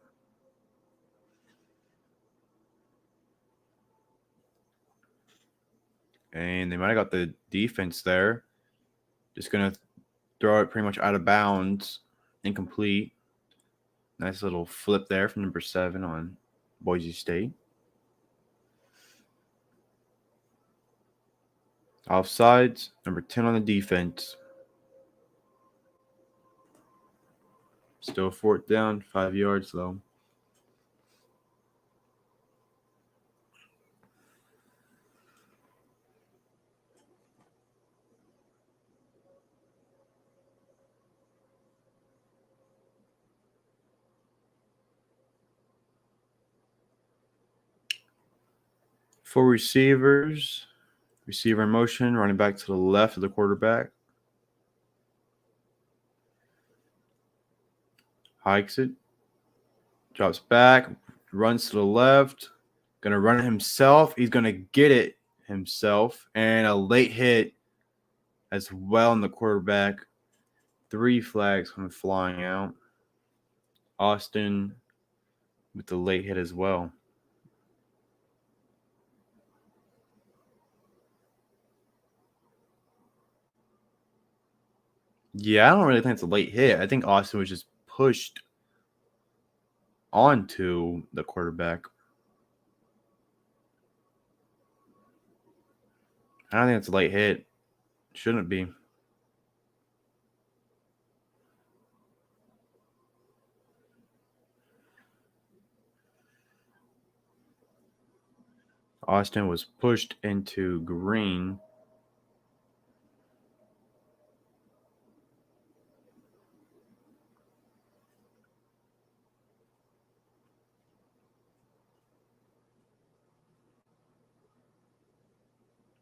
And they might have got the defense there. Just going to throw it pretty much out of bounds. Incomplete. Nice little flip there from number 7 on Boise State. Offsides, number 10 on the defense. Still 4th down, 5 yards though. Four receivers. Receiver in motion, running back to the left of the quarterback. Hikes it. Drops back. Runs to the left. Going to run it himself. He's going to get it himself. And a late hit as well on the quarterback. 3 flags come flying out. Austin with the late hit as well. Yeah, I don't really think it's a late hit. I think Austin was just pushed onto the quarterback. I don't think it's a late hit. Shouldn't be. Austin was pushed into green.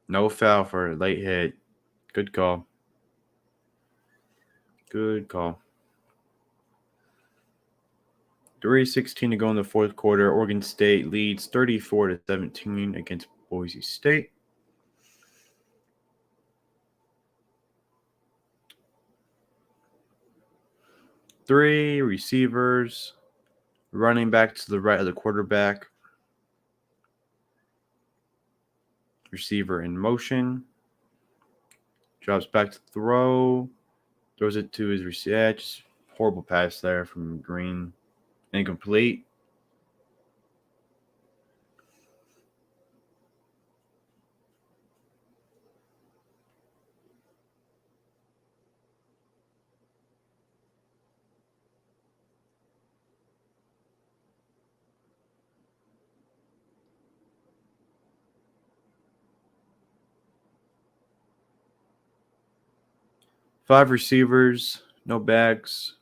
No foul for a late hit. Good call. Good call. 3:16 to go in the fourth quarter. Oregon State leads 34-17 against Boise State. Three receivers, running back to the right of the quarterback. Receiver in motion. Drops back to throw. Throws it to his receiver. Just horrible pass there from Green. Incomplete. Five receivers, no bags.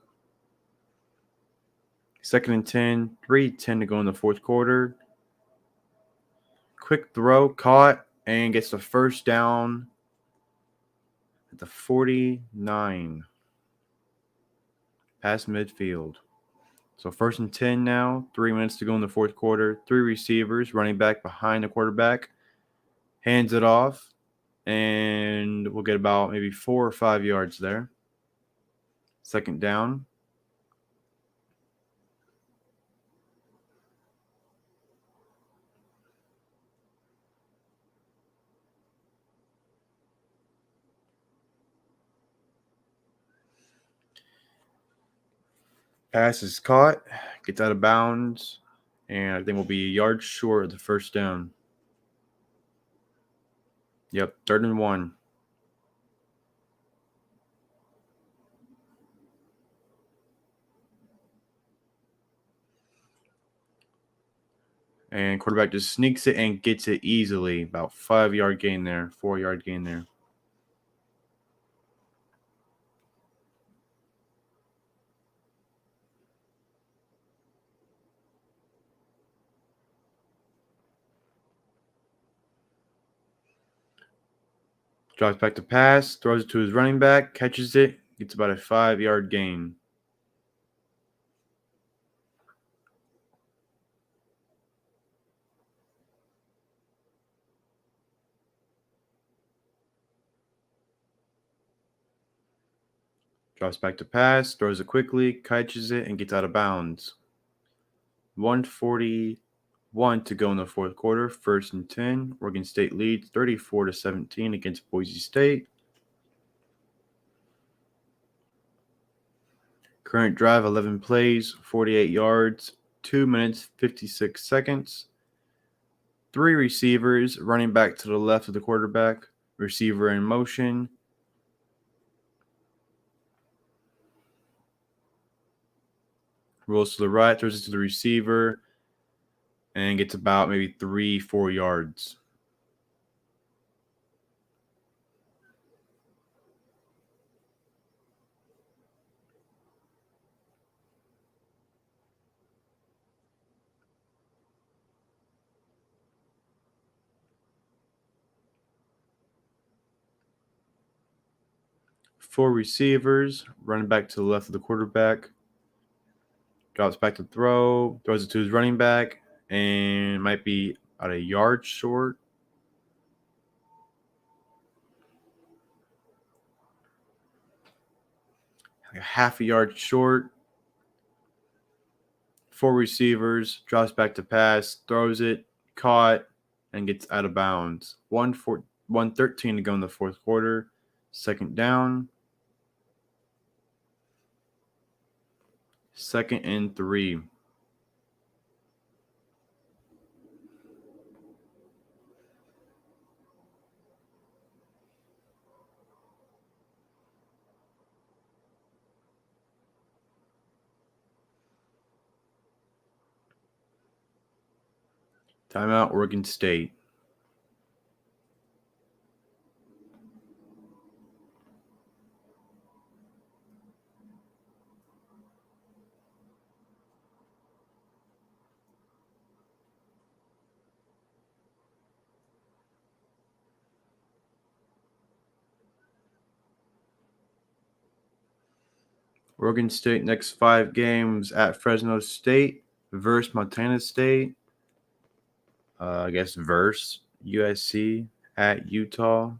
2nd and 10, 3:10 to go in the fourth quarter. Quick throw, caught, and gets the first down at the 49. Past midfield. So 1st and 10 now, 3 minutes to go in the fourth quarter. Three receivers, running back behind the quarterback. Hands it off, and we'll get about maybe 4 or 5 yards there. 2nd down. Pass is caught, gets out of bounds, and I think we'll be a yard short of the first down. Yep, 3rd and 1. And quarterback just sneaks it and gets it easily. About 5-yard gain there, 4-yard gain there. Drops back to pass, throws it to his running back, catches it, gets about a 5-yard gain. Drops back to pass, throws it quickly, catches it, and gets out of bounds. 1:41 to go in the fourth quarter. 1st and 10. Oregon State leads 34-17 against Boise State. Current drive, 11 plays, 48 yards, 2 minutes, 56 seconds. Three receivers, running back to the left of the quarterback, receiver in motion. Rolls to the right, throws it to the receiver, and gets about maybe 3-4 yards. Four receivers, running back to the left of the quarterback. Drops back to throw, throws it to his running back, and might be about a yard short. Like a half a yard short. Four receivers, drops back to pass, throws it, caught, and gets out of bounds. 1:13 to go in the fourth quarter. 2nd down. 2nd and 3. Timeout, Oregon State. Oregon State next 5 games at Fresno State versus Montana State. I guess versus USC at Utah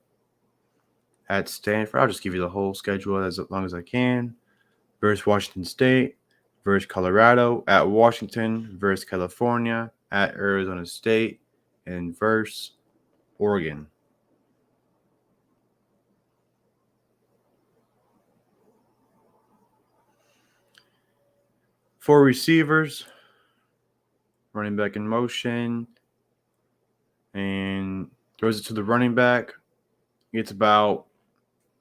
at Stanford. I'll just give you the whole schedule as long as I can. Versus Washington State, versus Colorado, at Washington, versus California, at Arizona State, and versus Oregon. For receivers, running back in motion, and throws it to the running back. Gets about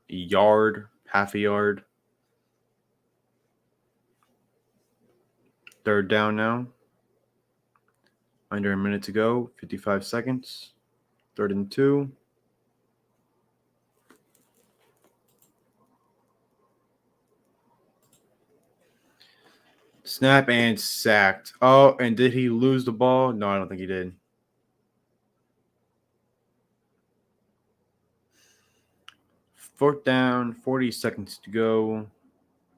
a yard, half a yard. Third down now. Under a minute to go, 55 seconds. 3rd and 2. Snap and sacked. Oh, and did he lose the ball? No, I don't think he did. Fourth down, 40 seconds to go.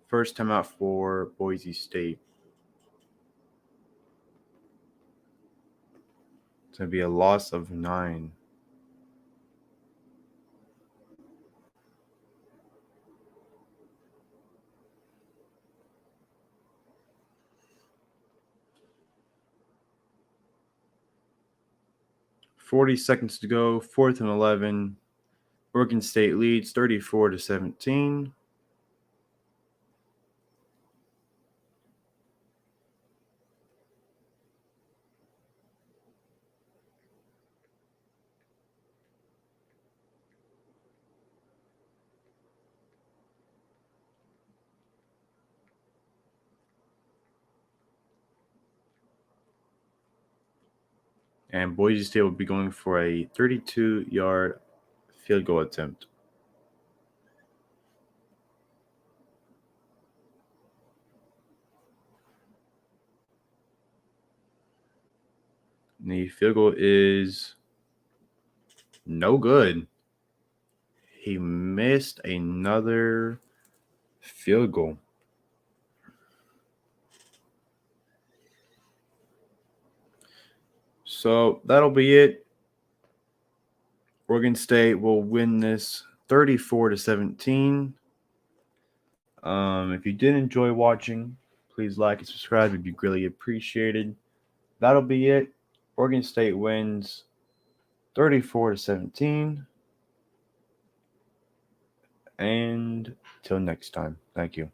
First time out for Boise State. It's going to be a loss of 9. $40 seconds to go. 4th and 11. Oregon State leads 34-17. And Boise State will be going for a 32-yard field goal attempt. And the field goal is no good. He missed another field goal. So that'll be it. Oregon State will win this 34-17. If you did enjoy watching, please like and subscribe. It'd be greatly appreciated. That'll be it. Oregon State wins 34-17. And till next time, thank you.